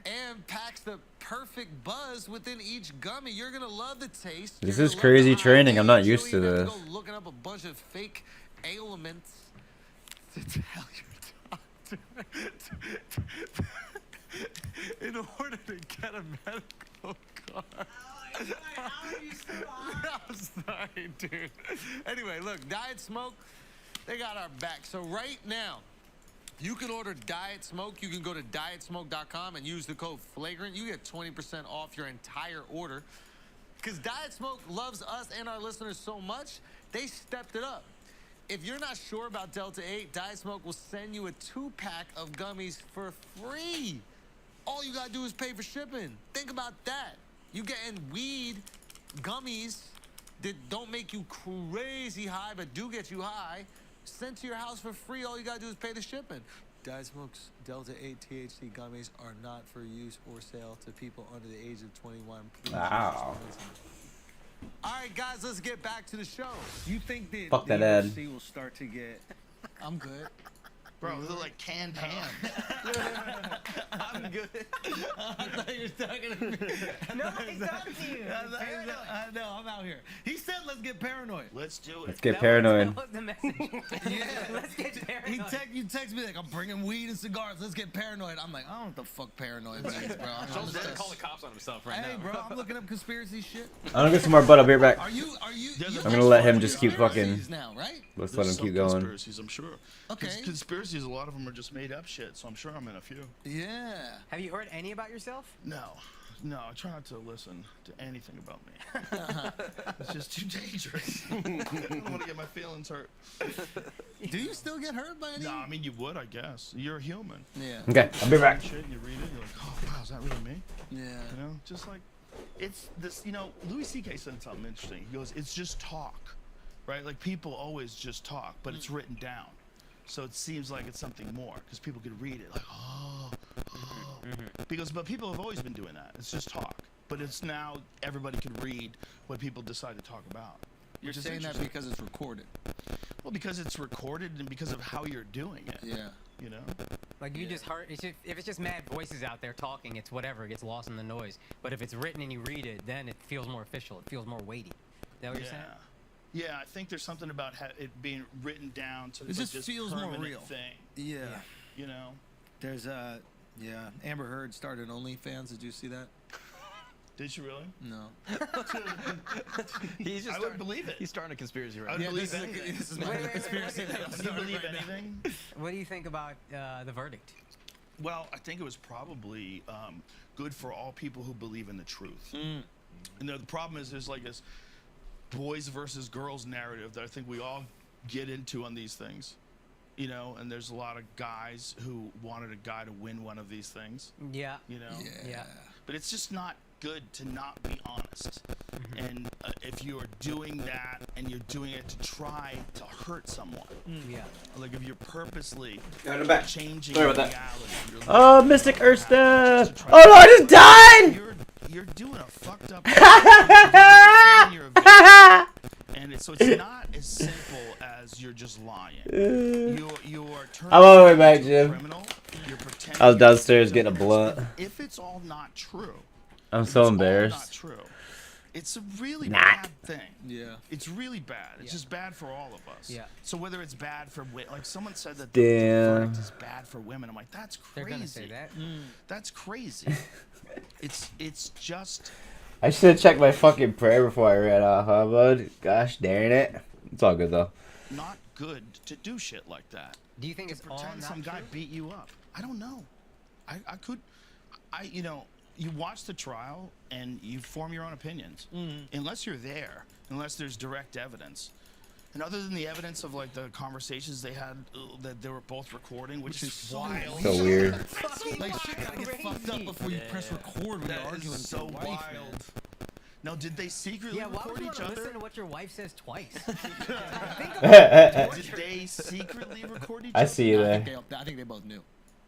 and packs the perfect buzz within each gummy. You're gonna love the taste. This You're is gonna love crazy the training. I'm not idea. used to You have this. Go looking up a bunch of fake ailments to tell your doctor in order to get a medical card. I'm sorry, dude. Anyway, look, Diet Smoke, they got our back. So right now, you can order Diet Smoke. You can go to dietsmoke.com and use the code FLAGRANT. You get 20% off your entire order. Because Diet Smoke loves us and our listeners so much, they stepped it up. If you're not sure about Delta 8, Diet Smoke will send you a 2-pack of gummies for free. All you got to do is pay for shipping. Think about that. You getting weed gummies that don't make you crazy high but do get you high, sent to your house for free. All you gotta do is pay the shipping. Diet Smoke's Delta 8 THC gummies are not for use or sale to people under the age of 21. Please Wow. use this. All right, guys, let's get back to the show. You think that Fuck the that ad. UFC will start to get? I'm good. Bro, they look like canned ham. I'm good. I thought you were talking to me. No, he's talking to you. I know, I'm out here. He said, "Let's get paranoid." Let's do it. Let's get paranoid. That was the message. Yeah. Let's get paranoid. You text me like, "I'm bringing weed and cigars. Let's get paranoid." I'm like, I don't know what the fuck paranoid means, bro. I'm Joel's just- ready to call the cops on himself right Hey, now. bro, I'm looking up conspiracy shit. I'm gonna get some more butt. I'll be right back. Are you? There's a I'm gonna let him just keep conspiracies fucking. now, right? Let's let him There's keep some going. Conspiracies, I'm sure. Okay. Conspiracies, a lot of them are just made up shit, so I'm sure I'm in a few. Yeah. Have you heard any about yourself? No, I try not to listen to anything about me. It's just too dangerous. I don't want to get my feelings hurt. Do you still get hurt by any? No, I mean, you would, I guess. You're a human. Yeah. Okay, I'll be back. Shit, you read it, you're like, oh, wow, is that really me? Yeah. You know, just like, it's this, you know, Louis C.K. said something interesting. He goes, it's just talk, right? Like, people always just talk, but it's written down. So it seems like it's something more, because people could read it, like, oh. But people have always been doing that. It's just talk. But it's now everybody can read what people decide to talk about. You're which is saying that interesting. because it's recorded. Well, because it's recorded and because of how you're doing it. Yeah. You know? Like you just heard, if it's just mad voices out there talking, it's whatever, it gets lost in the noise. But if it's written and you read it, then it feels more official. It feels more weighty. Is that what you're saying? Yeah, I think there's something about it being written down to It just this feels more permanent real. thing. Yeah. You know? There's Amber Heard started OnlyFans. Did you see that? Did she really? No. He's just I would believe it. He's starting a conspiracy I right would now. Yeah, believe this is, anything. this is my Wait, conspiracy that I'm Do you starting believe right now. anything? What do you think about the verdict? Well, I think it was probably good for all people who believe in the truth. And the problem is there's like this boys versus girls narrative that I think we all get into on these things. You know, and there's a lot of guys who wanted a guy to win one of these things. Yeah. You know? Yeah. But it's just not good to not be honest. And if you are doing that and you're doing it to try to hurt someone, Yeah. like if you're purposely Alright, I'm back. changing Sorry reality, about that. you're Oh, looking Mystic at that Ursta! just to try Oh to- no, I just died! You're doing a fucked up thing. You're a victim. And so it's not as simple as you're just lying. You are turning I'm on my way back, into a Jim. criminal. You're pretending I was you're downstairs a getting a victim. blunt. If it's all not true, I'm if so it's all embarrassed. not true, it's a really Nah. bad thing. Yeah. It's really bad. It's just bad for all of us. Yeah. So whether it's bad for like someone said that Damn. the verdict is bad for women, I'm like, that's They're crazy. gonna say that. That's crazy. it's just. I should have checked my fucking prayer before I ran off, huh, bud? Gosh darn it. It's all good though. Not good to do shit like that. Do you think it's all Pretend not some guy true? beat you up. I don't know. You know, you watch the trial and you form your own opinions. Unless you're there, unless there's direct evidence. And other than the evidence of like the conversations they had that they were both recording, which is wild. So weird. Like shit gotta get fucked up before you press record when you're That arguing is with so your wife, wild. man. Now, did they secretly Yeah, why record would you each want to other? listen to what your wife says twice? Think about Did they secretly record each I other? see you there. I think they both knew.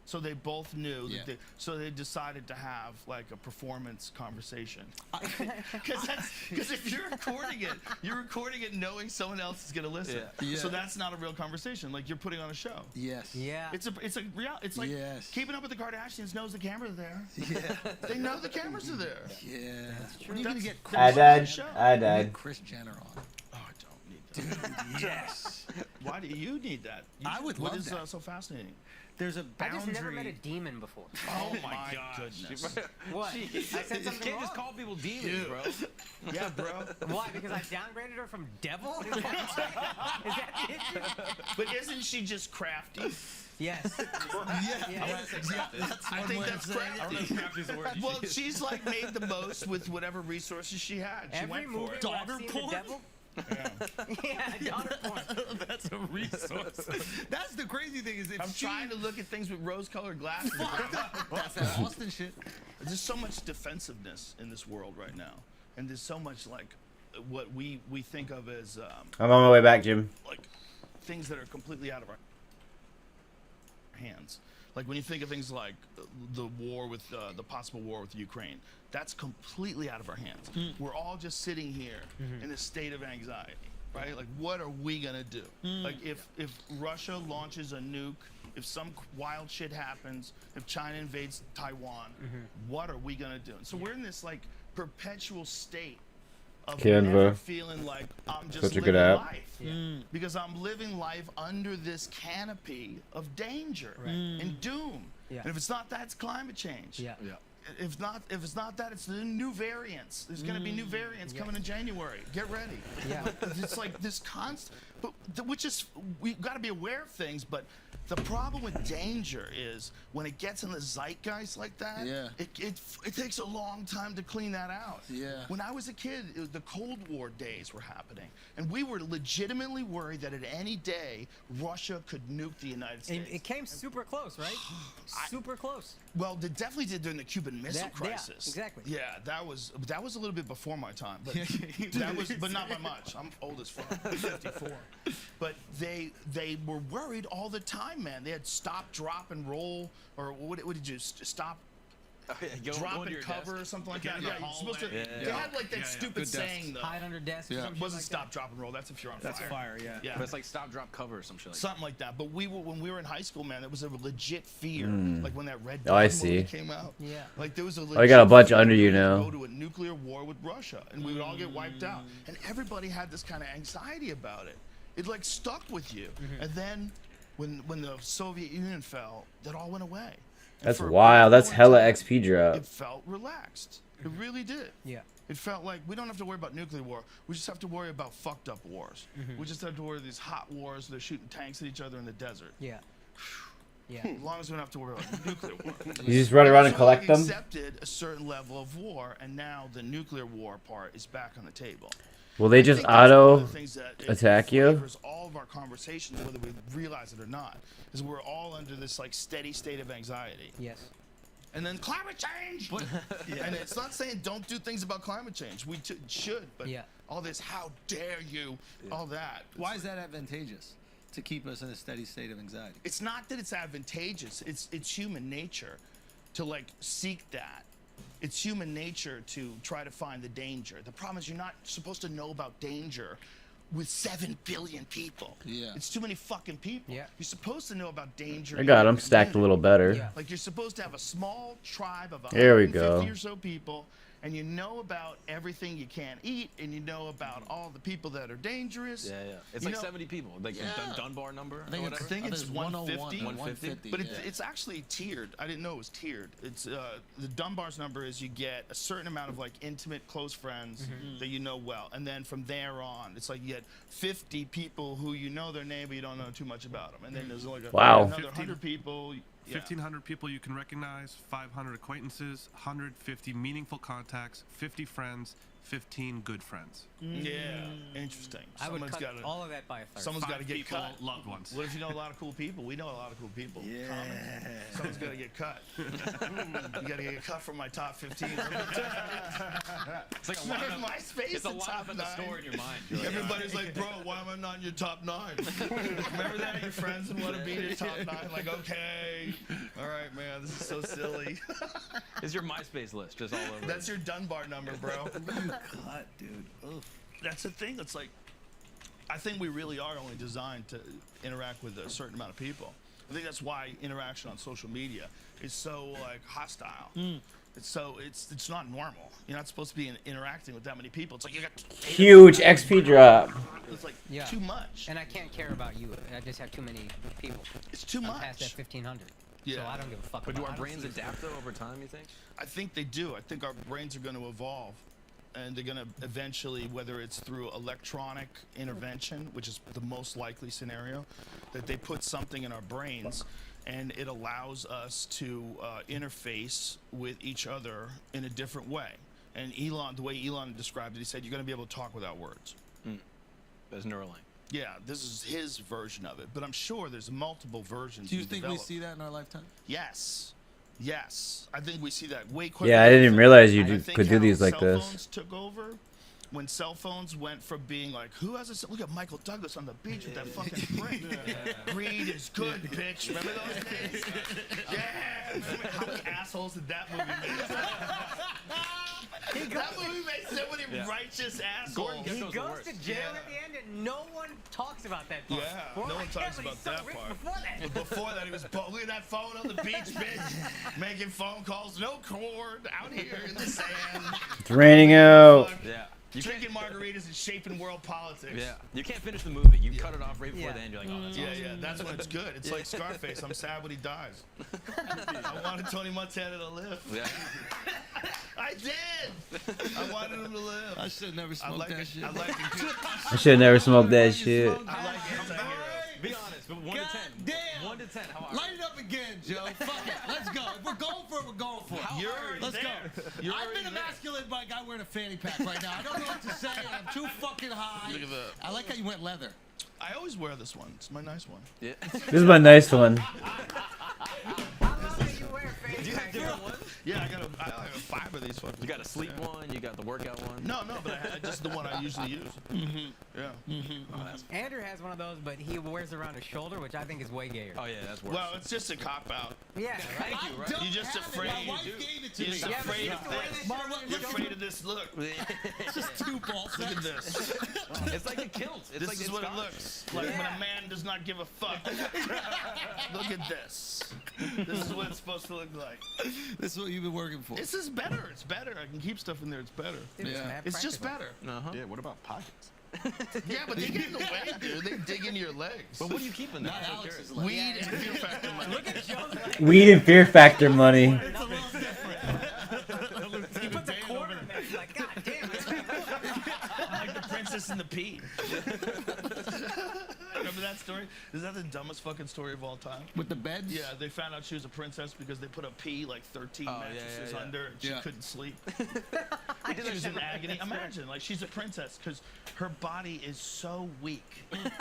So they both knew. Yeah. So they decided to have like a performance conversation. Because if you're recording it knowing someone else is gonna listen. Yeah. So that's not a real conversation. Like you're putting on a show. Yes. Yeah. It's like Yes. Keeping Up with the Kardashians knows the cameras are there. Yeah. They know the cameras are there. Yeah. When are you gonna get I Chris on the died. show? I died. Chris Jenner on. Oh, I don't need that. Yes. Why do you need that? I would What love is that. so fascinating? There's a I boundary. just never met a demon before. Oh my gosh. goodness. What? I said You something can't wrong? just call people demons, Dude. bro. Yeah, bro. Why? Because I downgraded her from devil? Is that why? Is that the issue? But isn't she just crafty? Yes. Yeah. I think that's crafty. I don't know if crafty's the word. Well, she's like made the most with whatever resources she had. She Every went movie for it. where I've Daughter seen porn? the devil. Yeah, daughter porn. That's a resource. That's the crazy thing is if I'm trying to look at things with rose-colored glasses. That's that Austin shit. There's so much defensiveness in this world right now, and there's so much like what we think of as I'm on my way back, Jim. like things that are completely out of our hands. Like when you think of things like the war with the possible war with Ukraine, that's completely out of our hands. We're all just sitting here in a state of anxiety, right? Like, what are we gonna do? Like, if Russia launches a nuke, if some wild shit happens, if China invades Taiwan, what are we gonna do? So we're in this like perpetual state of Canva. never feeling like I'm just Such a living good app. life because I'm living life under this canopy of danger and doom. Yeah. And if it's not that, it's climate change. Yeah. If it's not that, it's the new variants. There's gonna be new variants coming in January. Get ready. Yeah. It's like this constant, but which is we've got to be aware of things. But the problem with danger is when it gets in the zeitgeist like that. Yeah. It takes a long time to clean that out. Yeah. When I was a kid, the Cold War days were happening, and we were legitimately worried that at any day Russia could nuke the United States. It came super close, right? Super close. Well, they definitely did during the Cuban Missile Yeah, Crisis. exactly. Yeah, that was a little bit before my time, but but not by much. I'm old as fuck, 54. But they were worried all the time, man. They had stop, drop, and roll, or what did you stop? Drop and cover or something like that. in the Yeah, you're supposed to. hallway. They had like that stupid Good desk. saying though. Hide under desks. Yeah. Or It something wasn't like stop, drop, and roll. That's if you're on That's fire. fire, yeah. Yeah. But it's like stop, drop, cover or some shit like that. Something like that. But when we were in high school, man, it was a legit fear. Like when that Red Oh, I Dawn see. movie came out. Yeah. Like there was a I got a bunch fear under you we would now. Go to a nuclear war with Russia, and we would all get wiped out. And everybody had this kind of anxiety about it. It like stuck with you. And then when the Soviet Union fell, that all went away. And That's for a wild. That's long hella time, XP drop. It felt relaxed. It really did. Yeah. It felt like we don't have to worry about nuclear war. We just have to worry about fucked up wars. We just have to worry these hot wars. They're shooting tanks at each other in the desert. Yeah. Yeah. As long as we don't have to worry about nuclear war. You just run around and So collect we them? accepted a certain level of war, and now the nuclear war part is back on the table. Will they I just think that's one of auto the things that it attack you? flavors all of our conversations, whether we realize it or not, is we're all under this like steady state of anxiety. Yes. And then climate change. But, and it's not saying don't do things about climate change. We should, but Yeah. all this, how dare you, all that. Why is that advantageous? To keep us in a steady state of anxiety. It's not that it's advantageous. It's human nature to like seek that. It's human nature to try to find the danger. The problem is you're not supposed to know about danger with 7 billion people. Yeah. It's too many fucking people. Yeah. You're supposed to know about danger. I in got your them stacked a community. little better. Yeah. Like you're supposed to have a small tribe of There we 150 go. or so people, and you know about everything you can't eat, and you know about all the people that are dangerous. Yeah, yeah. It's You like know- 70 people. Like the Dunbar number I think or it's, whatever. I think it's 150. 150? But yeah. it's actually tiered. I didn't know it was tiered. It's the Dunbar's number is you get a certain amount of like intimate, close friends that you know well, and then from there on, it's like you get 50 people who you know their name, but you don't know too much about them, and then there's like Wow. another 15 100 people. Yeah. 1,500 people you can recognize, 500 acquaintances, 150 meaningful contacts, 50 friends, 15 good friends. Yeah, interesting. I would Someone's got gotta- all of that by a third. Someone's got to 5 get people, cut. loved ones. What if you know a lot of cool people? We know a lot of cool people. Yeah. Someone's got to get cut. You got to get cut from my top 15. It's like a Remember lineup. MySpace, It's a the top lineup at the 9? store in your mind. You're like, Everybody's like, bro, why am I not in your top 9? Remember that? Your friends and want to be in your top 9? Like, okay. All right, man, this is so silly. it's your MySpace list, just all over. That's your Dunbar number, bro. Cut, dude. Oof. That's the thing. It's like, I think we really are only designed to interact with a certain amount of people. I think that's why interaction on social media is so like hostile. It's not normal. You're not supposed to be interacting with that many people. It's like you got Huge XP drop. It's like Yeah. too much. And I can't care about you. I just have too many people. It's too I'm much. past that 1,500. So Yeah. I don't give a fuck But do about our it. brains adapt though over time, you think? I think they do. I think our brains are going to evolve, and they're going to eventually, whether it's through electronic intervention, which is the most likely scenario, that they put something in our brains, and it allows us to interface with each other in a different way. And Elon, the way Elon described it, he said you're going to be able to talk without words. There's Neuralink. Yeah, this is his version of it, but I'm sure there's multiple versions. Do you being think we developed. see that in our lifetime? Yes. Yes. I think we see that way quicker. Yeah, I than didn't we even think. realize you And I do- think could do how these like cell this. phones took over, when cell phones went from being like, who has a cell? Look at Michael Douglas on the beach with that fucking prick. Greed is good, bitch. Remember those days? Yeah. How many assholes did that movie make? That movie made so many righteous Gordon assholes. Gekko's He the goes worst. to jail at the end, and no one talks about that part. Yeah, We're no one like, talks but about he's so that rich part. Before that. But before that, he was look at that phone on the beach, bitch, making phone calls, no cord, out here in the sand. It's raining out. Yeah. You can't, Drinking margaritas and shaping world politics. yeah. You can't finish the movie. You cut it off right before Yeah. the end. You're like, oh, that's Yeah, awesome. yeah, that's when it's good. It's like Scarface. I'm sad when he dies. I wanted Tony Montana to live. Yeah. I did. I wanted him to live. I should have never I smoked like that it. shit. I like it. I should have never smoked that shit. I like anti-heroes. Be honest, but 1 to 10. damn. 1 to 10. How are Light it up again, Joe. Fuck it. Let's go. If we're going for it, we're going for it. You're already Let's there. go. You're I've already been there. emasculated by a guy wearing a fanny pack right now. I don't know what to say. I'm too fucking high. Look at that. I like how you went leather. I always wear this one. It's my nice one. Yeah. This is my nice one. How long do you wear fanny Do you have packs? different ones? Yeah, I have 5 of these fucking. You got a sleep one. You got the workout one. No, but just the one I usually use. Yeah. Andrew has one of those, but he wears it around his shoulder, which I think is way gayer. Oh yeah, that's worse. Well, it's just a cop out. Yeah, right? Thank you, right? Don't You're just have it. afraid. My wife gave it to You're me. just Yeah, but afraid you of have to wear this. that My shit wife- on You're your afraid of this look. It's just two balls. Look at this. It's like a kilt. It's This like is it's what it Scottish. looks like when a man does not give a fuck. Look at this. This is what it's supposed to look like. This is what you've been working for. This is better. It's better. I can keep stuff in there. It's better. Dude, Yeah. mad It's just practical. better. Uh-huh. Yeah, what about pockets? Yeah, but they get in the way, dude. They dig into your legs. But what are you keeping there? Not I'm Alex's curious. leg. Weed and Fear Factor money. Look at Joe's leg. Weed and Fear Factor money. It's a little different. He puts a quarter in there. He's like, God damn it. Like the Princess and the Pea. The remember that story? Is that the dumbest fucking story of all time? With the beds? Yeah, they found out she was a princess because they put a pea like 13 mattresses under, and she couldn't sleep. She was in agony. Imagine, like, she's a princess because her body is so weak that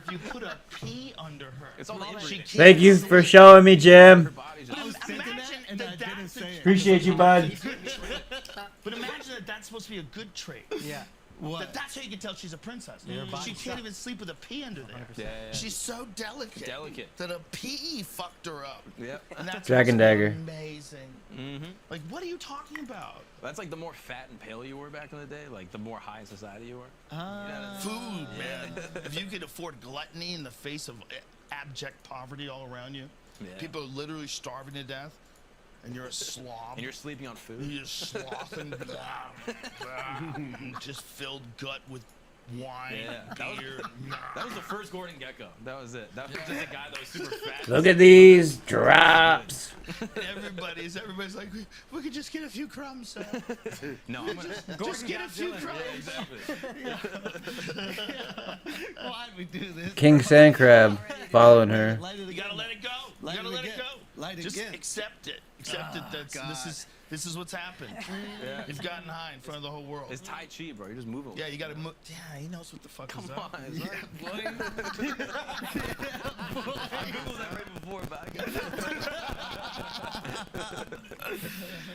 if you put a pea under her, It's all she inbreeding. can't Thank you for sleep. showing me, Jim. Her body's just I was thinking that, and I didn't say it. Appreciate you, bud. But imagine that that's supposed to be a good trait. Yeah. That that's how you can tell she's a princess. She can't even sleep with a pea under there. Yeah. She's so delicate. That a pea fucked her up. Yep. And that's Dragon what's dagger. Amazing. Mm-hmm. Like, what are you talking about? That's like the more fat and pale you were back in the day, like the more high in society you were. Food, man. If you could afford gluttony in the face of abject poverty all around you, people are literally starving to death, and you're a slob. And you're sleeping on food. You're just sloughing, just filled gut with wine, beer. That was the first Gordon Gekko. That was it. That was just a guy that was super fat. Look at these drops. Everybody's like, we could just get a few crumbs, sir. No, I'm gonna just get a few crumbs. Yeah, exactly. Why'd we do this? King Sand Crab following her. You gotta let it go. You gotta let it go. Just accept it. Accept it. This is what's happened. You've gotten high in front of the whole world. It's Tai Chi, bro. You're just moving. Yeah, you gotta move. Yeah, he knows what the fuck is up. Come on, son. I googled that right before, but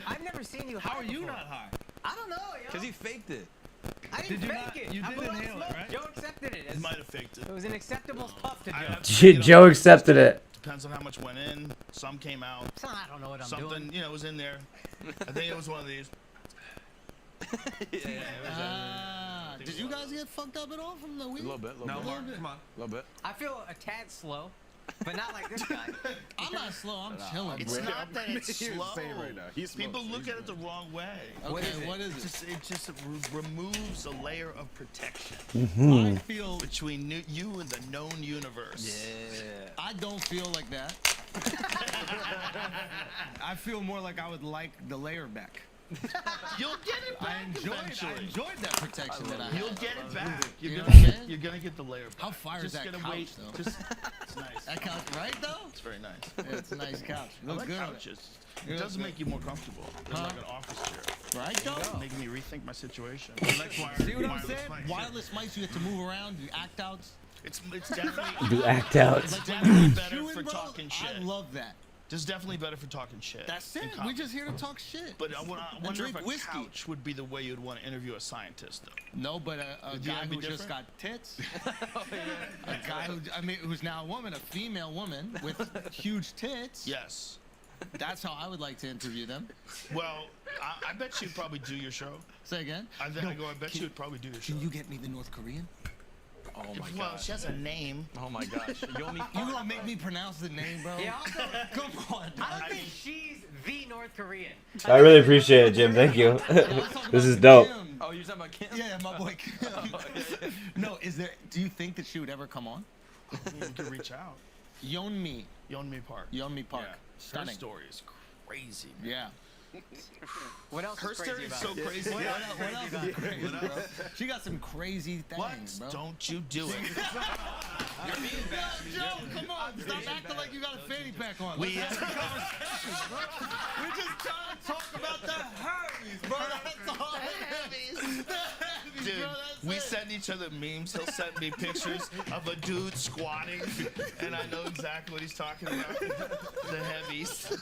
I've never seen you. How are you before. not high? I don't know. Yo. because he faked it. I didn't Did you fake not? it. You I did blew out inhale it, smoke. right? Joe accepted it. He might have faked it. It was an acceptable puff to Joe. Joe accepted it. Depends on how much went in. Some came out. So I don't know what I'm Something, doing. you know, was in there. I think it was one of these. Did you guys get fucked up at all from the weed? A little bit. No, Mark, come on. A little bit. I feel a tad slow, but not like this guy. I'm not slow. I'm chilling. It's bro. not that it's He was slow. saying right now, he People smokes, look he's at it the wrong way. Okay, what is it? It just removes a layer of protection I feel. between you and the known universe. Yeah. I don't feel like that. I feel more like I would like the layer back. You'll get it back I eventually. enjoyed that protection that I had. You'll get it back. You know what I'm saying? You're gonna get the layer back. How fire is Just that gonna couch, wait. though? Just, it's nice. That couch, right though? It's very nice. Yeah, it's a nice couch. I Looks like good on it. couches. You It know, does make you more comfortable. It's like an office chair. Right though? Making me rethink my situation. See what I'm saying? Wireless mics, you get to move around, do act outs. It's definitely Do act out. it's definitely better Chewing, for bro, talking shit. I love that. It's definitely better for talking shit. That's in it. comedy. We're just here to talk shit. But I wonder drink if a whiskey. couch would be the way you'd want to interview a scientist, though. No, but a Would you guy wanna be who just got different? tits, a guy who, I mean, who's now a woman, a female woman with huge tits. Yes. That's how I would like to interview them. Well, I bet she'd probably do your show. Say again. I bet she would probably do your show. Can you get me the North Korean? Oh my Well, gosh. she has a name. Oh my gosh. You gonna make me pronounce the name, bro? Yeah, also, Come on. I don't think she's the North Korean. I really appreciate it, Jim. Thank you. This is dope. Kim. Oh, you're talking about Kim? Yeah, my boy Kim. No, do you think that she would ever come on? You could reach out. Yeonmi Park. Park. Yeah. Her Stunning. story is crazy, man. Yeah. What else Her is story crazy is about so it? crazy. What else is crazy, bro? She got some crazy What? things, bro. Don't you do it. Joe, come on. Stop acting like you got a fanny pack on. We, Let's have a conversation, bro. We're just trying to talk about the Hermes, bro. That's all. Dude, bro, we that's it. send each other memes. He'll send me pictures of a dude squatting, and I know exactly what he's talking about. The heavies.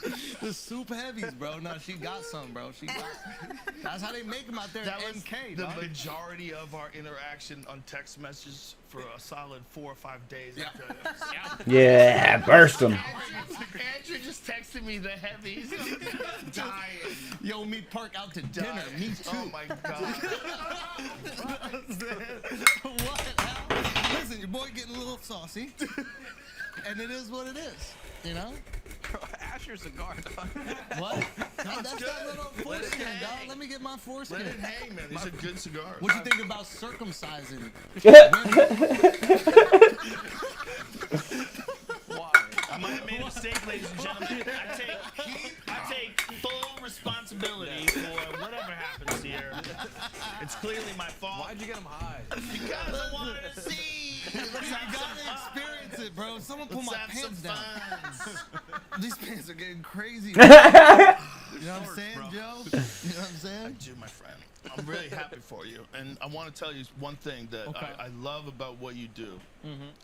The soup heavies, bro. No, she got some, bro. She got some. That's how they make them out there That in was NK, the dog. majority of our interaction on text messages for a solid 4 or 5 days. Yeah. After Yeah, burst them. Andrew just texted me the heavies. Dying. Yo, meet Park out to dinner. Dying. Me too. Oh my god. What? Al? Listen, your boy getting a little saucy. And it is what it is. You know? Ash your cigar, dog. What? That's good. that little foreskin, dog. hang. Let me get my foreskin. Let it hang, man. These are good cigars. What you think about circumcising? Why? I might have made a mistake, ladies and gentlemen. I take full responsibility for whatever happens here. It's clearly my fault. Why'd you get him high? Because I wanted to see. Looks like gotta experience it, bro. Someone pull Let's my have some pants down. fun. These pants are getting crazy. You know what I'm saying, Joe? You know what I'm saying? I do, my friend. I'm really happy for you, and I want to tell you one thing that I love about what you do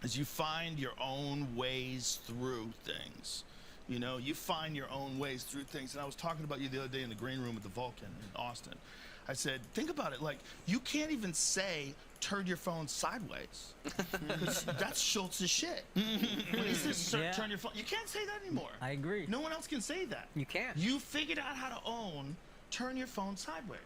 is you find your own ways through things. You know, you find your own ways through things. And I was talking about you the other day in the green room at the Vulcan in Austin. I said, think about it. Like, you can't even say, turn your phone sideways. Because that's Schultz's shit. When he says, turn your phone, you can't say that anymore. I agree. No one else can say that. You can't. You figured out how to own, turn your phone sideways.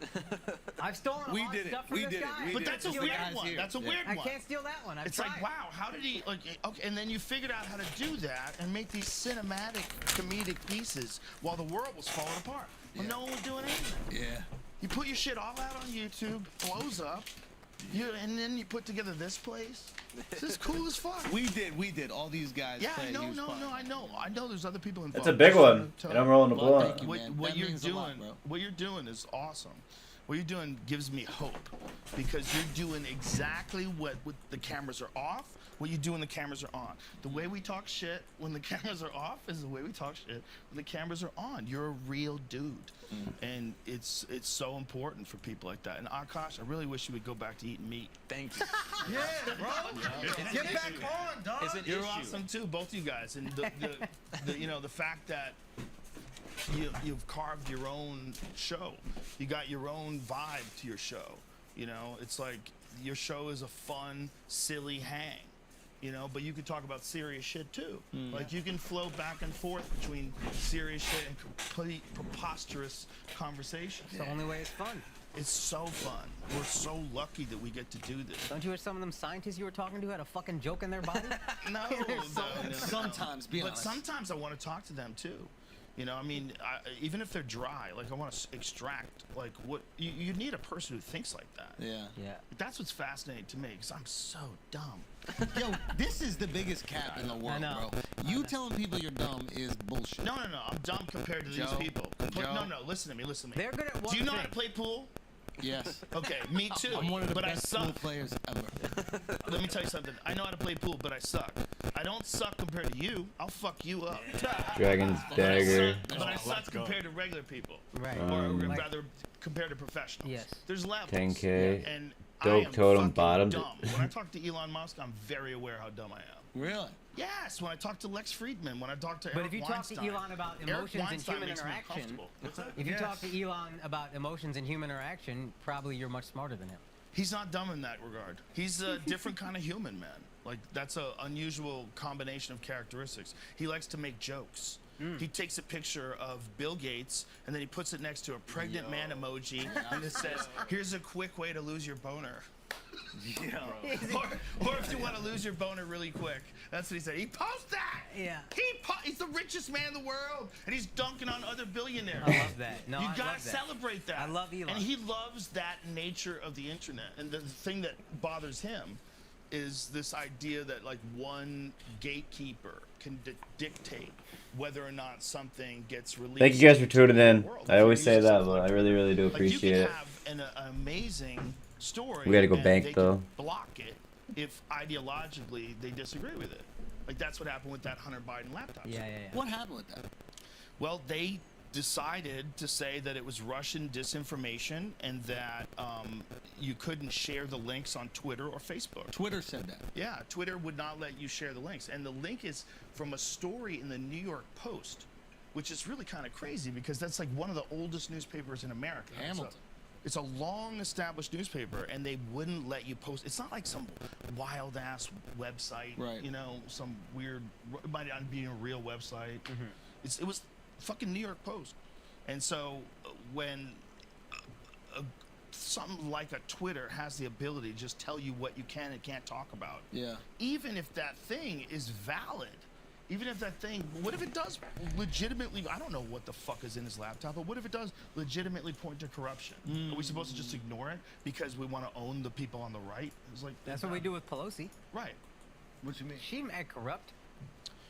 I've stolen a lot of stuff from this guy. But that's a weird one. That's a weird one. I can't steal that one. It's like, wow, how did he, like, okay, and then you figured out how to do that and make these cinematic, comedic pieces while the world was falling apart. Well, no one was doing anything. Yeah. You put your shit all out on YouTube, blows up, and then you put together this place. This is cool as fuck. We did. All these guys. Yeah, played. I know there's other people involved. That's a big one, and I'm rolling a blunt. What you're doing is awesome. What you're doing gives me hope because you're doing exactly what the cameras are off, what you do when the cameras are on. The way we talk shit when the cameras are off is the way we talk shit when the cameras are on. You're a real dude. And it's so important for people like that. And Akash, I really wish you would go back to eating meat. Thank you. Yeah, bro. Get back on, dog. It's an You're issue. awesome too, both you guys. And the fact that you've carved your own show. You got your own vibe to your show. You know, it's like your show is a fun, silly hang. You know, but you could talk about serious shit too. Like you can flow back and forth between serious shit and complete preposterous conversations. It's the only way it's fun. It's so fun. We're so lucky that we get to do this. Don't you wish some of them scientists you were talking to had a fucking joke in their body? No, Sometimes, be honest. sometimes I want to talk to them too. You know, I mean, even if they're dry, like I want to extract, like what you need a person who thinks like that. Yeah. That's what's fascinating to me because I'm so dumb. Yo, this is the biggest cap in the world, bro. You telling people you're dumb is bullshit. No, I'm dumb compared to these people. No, listen to me. They're good at one Do you know thing. how to play pool? Yes. Okay, me too. I'm one of the but best I pool suck. players ever. Let me tell you something. I know how to play pool, but I suck. I don't suck compared to you. I'll fuck you up. Dragon's Dagger. But I suck compared to regular people. Right. Or rather, compared to professionals. Yes. There's levels. 10K. And Dope I am totem fucking bottom. dumb. When I talk to Elon Musk, I'm very aware how dumb I am. Really? Yes, when I talk to Lex Friedman, when I talk to But Eric if you Weinstein, talk to Elon about Eric emotions and Weinstein human makes me interaction, uncomfortable. What's that? if you talk to Elon about emotions and human interaction, probably you're much smarter than him. He's not dumb in that regard. He's a different kind of human, man. Like, that's an unusual combination of characteristics. He likes to make jokes. He takes a picture of Bill Gates, and then he puts it next to a pregnant man emoji, and it says, here's a quick way to lose your boner. Or if you want to lose your boner really quick, that's what he said. He posts that. Yeah. He's the richest man in the world, and he's dunking on other billionaires. I love that. No, You I gotta love that. celebrate that. I love Elon. And he loves that nature of the internet. And the thing that bothers him is this idea that like one gatekeeper can dictate whether or not something gets released. Thank you guys for tuning in. World. I always say Use that, something but like I really, really do Like, appreciate you it. can have an amazing story. We gotta go and bank, they though. can block it if ideologically they disagree with it. Like that's what happened with that Hunter Biden laptop. Yeah. What happened with that? Well, they decided to say that it was Russian disinformation and that you couldn't share the links on Twitter or Facebook. Twitter said that. Yeah, Twitter would not let you share the links. And the link is from a story in the New York Post, which is really kind of crazy because that's like one of the oldest newspapers in America. Hamilton. It's a long established newspaper and they wouldn't let you post. It's not like some wild ass website, Right. you know, some weird, it might not be a real website. It was fucking New York Post. And so when something like a Twitter has the ability to just tell you what you can and can't talk about, Yeah. even if that thing is valid, even if that thing, what if it does legitimately, I don't know what the fuck is in his laptop, but what if it does legitimately point to corruption? Are we supposed to just ignore it because we want to own the people on the right? It's like That's what we do with Pelosi. Right. What you mean? She mad corrupt.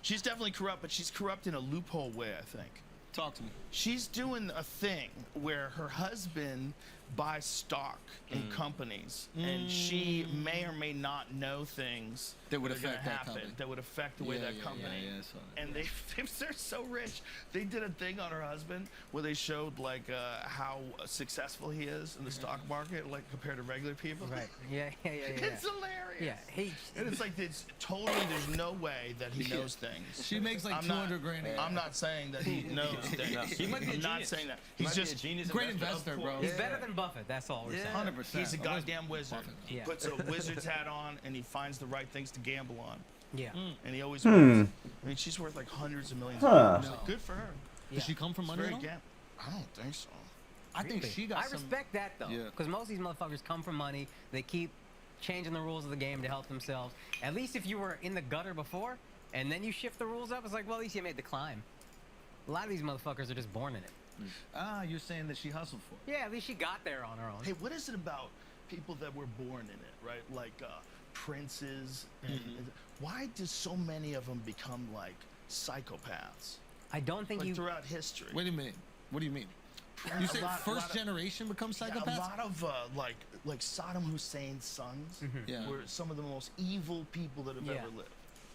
She's definitely corrupt, but she's corrupt in a loophole way, I think. Talk to me. She's doing a thing where her husband buy stock in companies, and she may or may not know things That would are gonna affect that happen company. that would affect the way that company. I saw that. And they're so rich. They did a thing on her husband where they showed like how successful he is in the stock market, like compared to regular people. Right. Yeah. It's hilarious. Yeah. He. And it's like it's totally. There's no way that he knows things. She makes like I'm 200 grand a year. I'm not saying that he knows things. He might be a I'm not genius. saying that. He He's might be just a genius Great investor. investor, bro. He's better than Buffett. That's all we're saying. 100%. He's a goddamn wizard. Yeah. Puts a wizard's hat on and he finds the right things to gamble on. Yeah. And he always wins. I mean, she's worth like hundreds of millions of dollars. Like, good for her. Yeah. Does she come from It's money? very at all? gam- I don't think so. I think Really? she got I some. respect that though, Yeah. because most of these motherfuckers come from money. They keep changing the rules of the game to help themselves. At least if you were in the gutter before, and then you shift the rules up, it's like, well, at least you made the climb. A lot of these motherfuckers are just born in it. Ah, you're saying that she hustled for it. Yeah, at least she got there on her own. Hey, what is it about people that were born in it, right? Like princes. And why do so many of them become like psychopaths? I don't think Like you. throughout history. What do you mean? What do you mean? You say A first lot of- generation becomes Yeah, psychopaths? a lot of like Saddam Hussein's sons Yeah. were some of the most evil people that have Yeah. ever lived.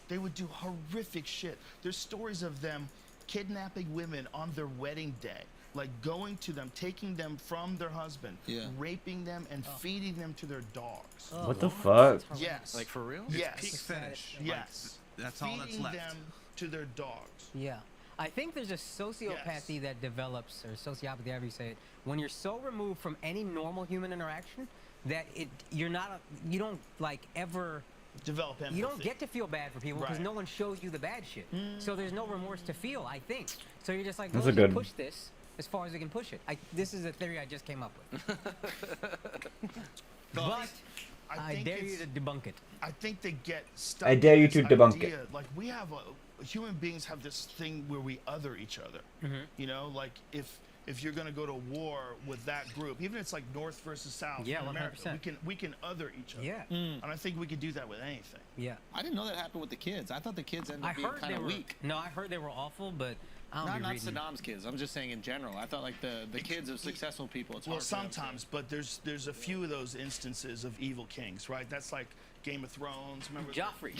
They would do horrific shit. There's stories of them kidnapping women on their wedding day, like going to them, taking them from their husband, Yeah. raping them, and feeding them to their dogs. Oh, What the Lord, fuck? that's Yes. Like for real? Yes. Peak finish. Yes. That's all that's Feeding left. them to their dogs. Yeah. I think there's a sociopathy that develops, or sociopathy, however you say it, when you're so removed from any normal human interaction that you don't like ever, Develop empathy. you don't get to feel bad for people because Right. no one shows you the bad shit. So there's no remorse to feel, I think. So you're just like, That's let's a just good- push this as far as we can push it. This is a theory I just came up with. But I think dare you it's- to debunk it. I think they get stuck. I dare in you this to debunk idea, Like we have human beings have this thing where we other each other. You know, like if you're gonna go to war with that group, even if it's like North versus South Yeah, in America, 100%. we can other each other. Yeah. And I think we could do that with anything. Yeah. I didn't know that happened with the kids. I thought the kids ended I up being heard kind they of were weak. No, I heard they were awful, but I don't be Not reading. Saddam's kids. I'm just saying in general. I thought like the kids of successful people. It's Well, hard for them to- sometimes, but there's a few of those instances of evil kings, right? That's like Game of Thrones. Remember Joffrey.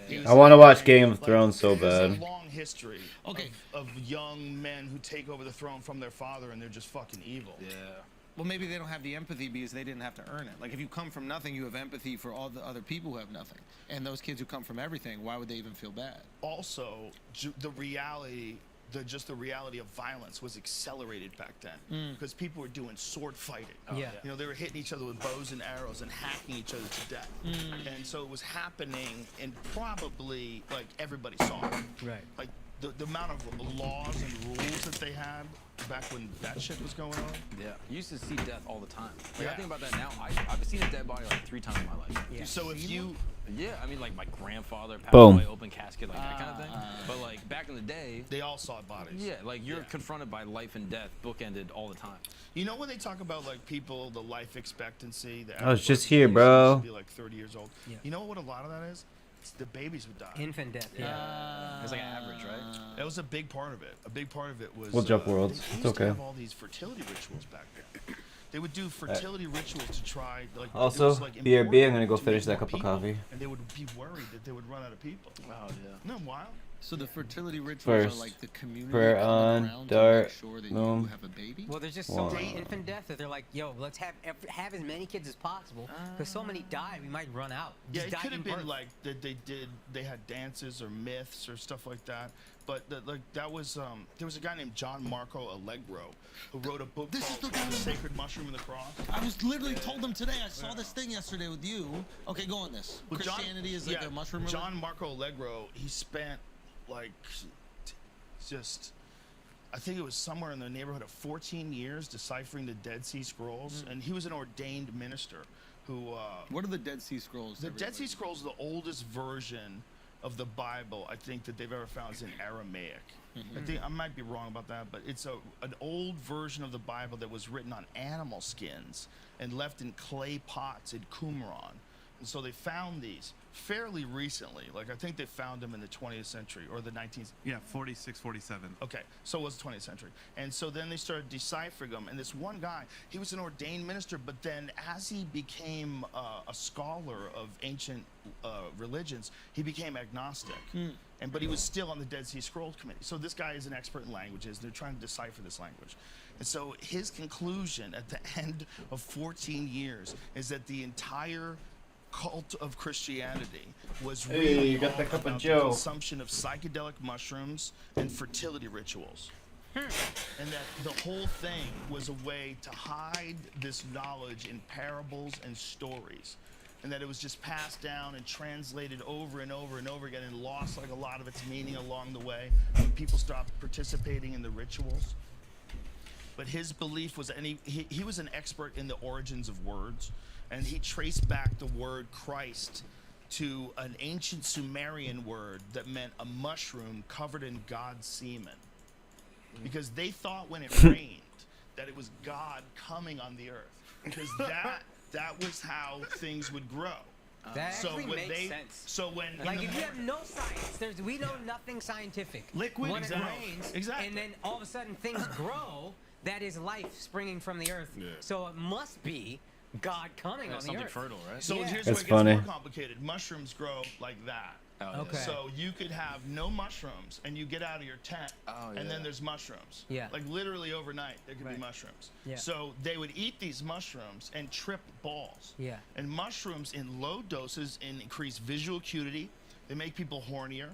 He was I want to watch like- Game of like, Thrones so there's bad. a long history Okay. of young men who take over the throne from their father and they're just fucking evil. Yeah. Well, maybe they don't have the empathy because they didn't have to earn it. Like if you come from nothing, you have empathy for all the other people who have nothing. And those kids who come from everything, why would they even feel bad? Also, the reality of violence was accelerated back then because people were doing sword fighting. Yeah. You know, they were hitting each other with bows and arrows and hacking each other to death. And so it was happening, and probably like everybody saw it. Right. Like the amount of laws and rules that they had back when that shit was going on. Yeah. You used to see death all the time. Like, Yeah. I think about that now. I've seen a dead body like 3 times in my life. Yeah. So if you Yeah, I mean, like my grandfather passed Boom. away, open casket, like that kind of thing. But like back in the day, they all saw bodies. yeah, like you're Yeah. confronted by life and death, bookended all the time. You know when they talk about like people, the life expectancy. The I was average just life here, expectancy bro. should be like 30 years old. Yeah. You know what a lot of that is? It's the babies would die. Infant death. Yeah. It's like an average, right? That was a big part of it. A big part of it was. We'll jump worlds. They It's used to okay. have all these fertility rituals back then. They would do fertility rituals to try. Like, it Also, was, like, BRB, I'm important gonna go to finish make that more cup of people, coffee. And they would be worried that they would run out of people. Oh yeah. Isn't that wild? So the fertility rituals First, are like the community prayer coming on, around to dart, make sure that boom. you have a baby. Well, there's just so Wow. many infant deaths that they're like, yo, let's have as many kids as possible because so many die, we might run out. Yeah, Just it die could have in been birth. like that they had dances or myths or stuff like that. But like that was there was a guy named John Marco Allegro who wrote a book This is called the guy- The Sacred Mushroom and the Cross. I was literally told them today. I saw this thing yesterday with you. Okay, go on this. Well, Christianity is like a mushroom religion? John Marco Allegro, he spent like just I think it was somewhere in the neighborhood of 14 years deciphering the Dead Sea Scrolls, and he was an ordained minister who What are the Dead Sea Scrolls? the Dead Sea Scrolls are the oldest version of the Bible I think that they've ever found is in Aramaic. I might be wrong about that, but it's an old version of the Bible that was written on animal skins and left in clay pots in Qumran. And so they found these fairly recently. Like, I think they found them in the 20th century or the 19th. Yeah, 46, 47. Okay, so it was the 20th century. And so then they started deciphering them. And this one guy, he was an ordained minister, but then as he became a scholar of ancient religions, he became agnostic. But he was still on the Dead Sea Scrolls Committee. So this guy is an expert in languages. They're trying to decipher this language. And so his conclusion at the end of 14 years is that the entire cult of Christianity was really you got all that cup of about the Joe. consumption of psychedelic mushrooms and fertility rituals. And that the whole thing was a way to hide this knowledge in parables and stories. And that it was just passed down and translated over and over and over again and lost like a lot of its meaning along the way when people stopped participating in the rituals. But his belief was, and he was an expert in the origins of words, and he traced back the word Christ to an ancient Sumerian word that meant a mushroom covered in God's semen. Because they thought when it rained that it was God coming on the earth. Because that was how things would grow. That So actually when makes they- sense. So when in Like the if you mor- have no science, we know nothing scientific. Liquid, when exactly. it rains, Exactly. and then all of a sudden things grow. That is life springing from the earth. Yeah. So it must be God coming on the Something earth. fertile, right? So Yeah. here's That's where it gets funny. more complicated. Mushrooms grow like that. Oh, Okay. So you could have no mushrooms and you get out of your tent Oh, and yeah. then there's mushrooms. Yeah. Like literally overnight there could Right. be mushrooms. Yeah. So they would eat these mushrooms and trip balls. Yeah. And mushrooms in low doses increase visual acuity. They make people hornier.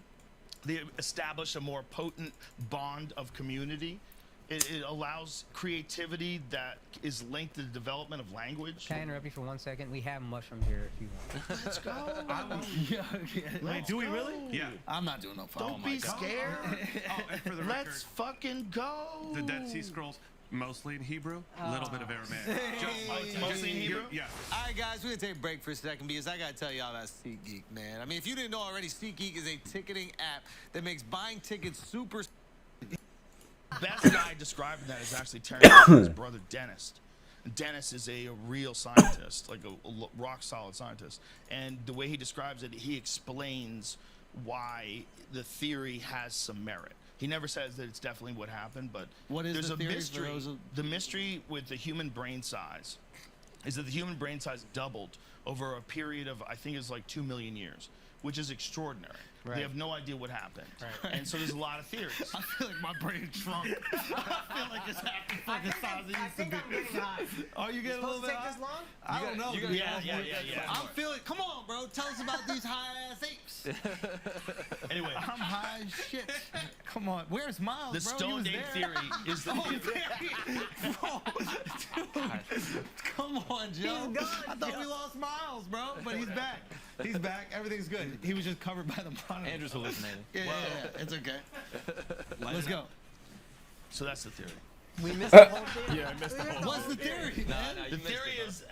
They establish a more potent bond of community. It allows creativity that is linked to the development of language. Can I interrupt you for 1 second? We have mushrooms here if you want. Let's go. Wait, Let's do we go. really? Yeah. I'm not doing no fun. Don't be scared. Oh, and for the record, Let's fucking go. the Dead Sea Scrolls, mostly in Hebrew, a little bit of Aramaic. Oh, it's mostly in Hebrew? Yeah. All right, guys, we're gonna take a break for a second because I gotta tell y'all about SeatGeek, man. I mean, if you didn't know already, SeatGeek is a ticketing app that makes buying tickets super. Best guy describing that is actually Terrence Hill's brother Dennis. And Dennis is a real scientist, like a rock solid scientist. And the way he describes it, he explains why the theory has some merit. He never says that it's definitely what happened, but What is there's the a theory for mystery. those who- The mystery with the human brain size is that the human brain size doubled over a period of, I think it's like 2 million years, which is extraordinary. Right. They have no idea what happened. Right. And so there's a lot of theories. I feel like my brain shrunk. I feel like it's half the fucking size it I used to think be. I'm getting high. Are you getting a little Supposed to bit take this high? long? I don't know. you dude. gotta- I'm feeling. Come on, bro. Tell us about these high ass apes. Anyway, I'm high as shit. Come on. Where's Miles, the bro? He was stoned ape there. theory is the Bro, dude, come on, Joe. He's gone, I thought Joe. we lost Miles, bro, but he's back. He's back. Everything's good. He was just covered by the monitor. Andrew's hallucinating. Yeah. It's okay. Let's go. So that's the theory. We missed the whole thing. Yeah, I missed the whole What's the theory, man? No, you The missed theory it, is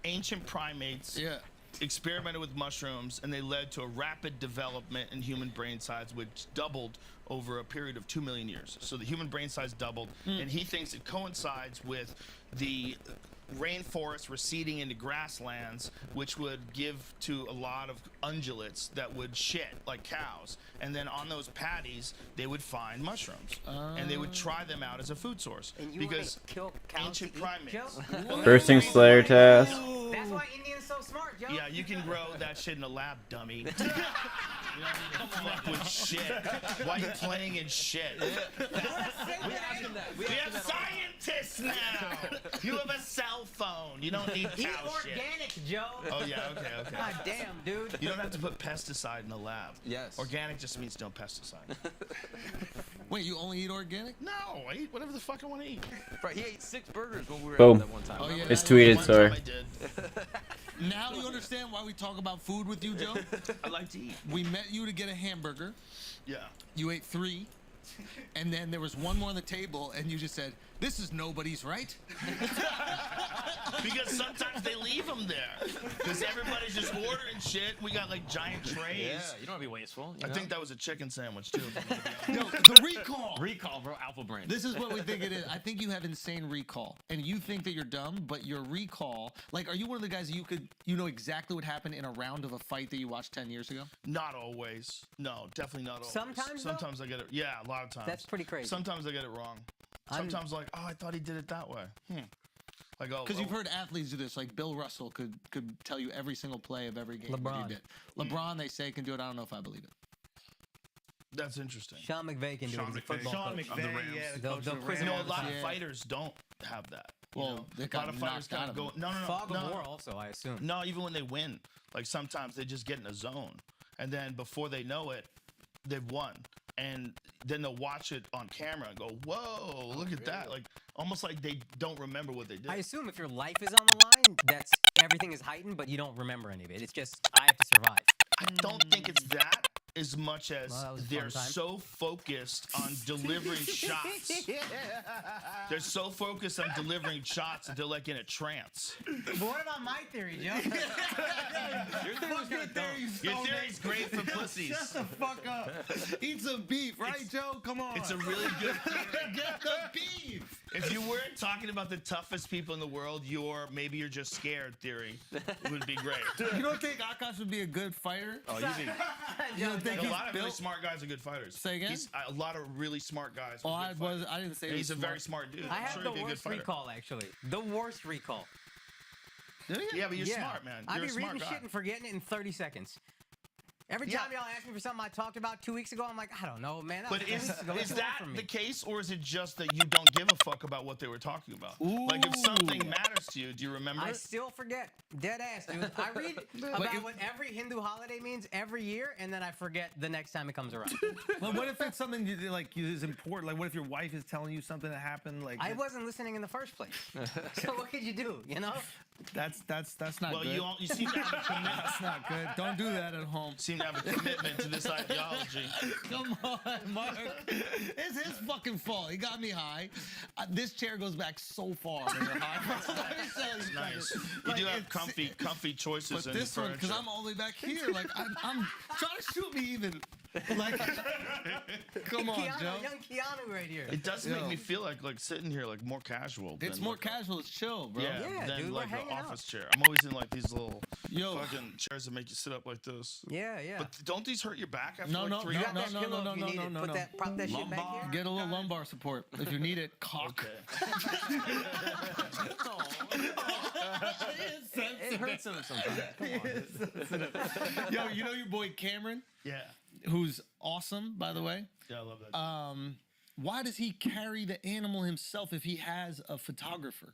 ancient primates Yeah. experimented with mushrooms and they led to a rapid development in human brain size, which doubled over a period of 2 million years. So the human brain size doubled, and he thinks it coincides with the rainforest receding into grasslands, which would give to a lot of ungulates that would shit like cows. And then on those patties, they would find mushrooms. And they would try them out as a food source. And you Because want to kill cows ancient to eat, primates. Joe? Bursting Slayer task. That's why Indians so smart, Joe. Yeah, you can grow that shit in a lab, dummy. You don't need to fuck with shit. Why are you playing in shit? We asked him that. We have scientists now. You have a cell phone. You don't need Eat cow shit. organic, Joe. Oh yeah, okay. God damn, dude. You don't have to put pesticide in a lab. Yes. Organic just means no pesticide. Wait, you only eat organic? No, I eat whatever the fuck I want to eat. Right, he ate 6 burgers when we were Boom. out that one time. Oh, yeah. remember? It's tweeted, One sorry. time I did. Now you understand why we talk about food with you, Joe? I like to eat. We met you to get a hamburger. Yeah. You ate 3. and then there was one more on the table, and you just said, "This is nobody's, right?" Because sometimes they leave them there. Because everybody's just ordering shit. We got like giant trays. Yeah, you don't want to be wasteful. I think that was a chicken sandwich too. Yo, the recall. Recall, bro. Alpha brain. This is what we think it is. I think you have insane recall, and you think that you're dumb, but your recall, like, are you one of the guys that you know exactly what happened in a round of a fight that you watched 10 years ago? Not always. No, definitely not always. Sometimes, though? Sometimes I get it. Yeah, a lot of times. That's pretty crazy. Sometimes I get it wrong. Sometimes like, oh, I thought he did it that way. Like, oh, Because you've heard athletes do this. Like Bill Russell could tell you every single play of every game. LeBron. That he did. LeBron, they say, can do it. I don't know if I believe it. That's interesting. Sean McVay can do it. He's a football Sean coach. McVay, yeah. They'll quiz You him know, all a the lot time. of fighters don't have that. You Well, know? they a got lot of fighters knocked out kind of of go. them. No. Fog of no. war also, I assume. No, even when they win, like sometimes they just get in a zone, and then before they know it, they've won, and then they'll watch it on camera and go, "Whoa, look at that!" Like almost like they don't remember what they did. I assume if your life is on the line, that's everything is heightened, but you don't remember any of it. It's just I have to survive. I don't think it's that as much as Well, that was a they're fun time. so focused on delivering shots. They're so focused on delivering shots that they're like in a trance. But what about my theory, Joe? Your theory was kind of dumb. Your theory's great for pussies. Shut the fuck up. Eat some beef, right, Joe? Come on. It's a really good theory. Get the beef. If you weren't talking about the toughest people in the world, maybe you're just scared theory would be great. You don't think Akash would be a good fighter? Oh, you think? You don't think A he's lot of really built? smart guys are good fighters. Say again? A lot of really smart guys. Oh, are I good fighters. didn't say And he he's was a very smart dude. I I'm have sure the he'd be a good worst fighter. recall, actually. The worst recall. Yeah, but you're smart, man. I'd You're be a smart reading guy. shit and forgetting it in 30 seconds. Every Yeah. time y'all ask me for something I talked about 2 weeks ago, I'm like, I don't know, man. That But was 2 is weeks ago. It's away that from me. the case, or is it just that you don't give a fuck about what they were talking about? Like, if something matters to you, do you remember I it? still forget. Dead ass, dude. I read about what every Hindu holiday means every year, and then I forget the next time it comes around. Well, what if it's something like is important? Like, what if your wife is telling you something that happened? Like, I wasn't listening in the first place. So what could you do, you know? that's not Well, good. you seem to have a commitment. That's not good. Don't do that at home. Seem to have a commitment to this ideology. Come on, Mark. It's his fucking fault. He got me high. This chair goes back so far. When you're high. Nice. You do have comfy choices But in this your one, because furniture. I'm all the way back here. Like, I'm trying to shoot me even. Like, come on, Keanu, Joe. young Keanu right here. It does make Yo. me feel like sitting here like more casual. It's than more like casual. It's chill, bro. Yeah, Yeah, than dude, we're like an hanging office out. chair. I'm always in like these little Yo. fucking chairs that make you sit up like this. Yeah, yeah. But don't these hurt your back after No, like no, 3 you hours? got that pillow if you need it. Put that, prop that shit back here. Get a little lumbar support if you need it. Cock. It hurts him sometimes. Come on. Yo, you know your boy Cameron, Yeah. who's awesome, by the way. Yeah, I love that. Why does he carry the animal himself if he has a photographer?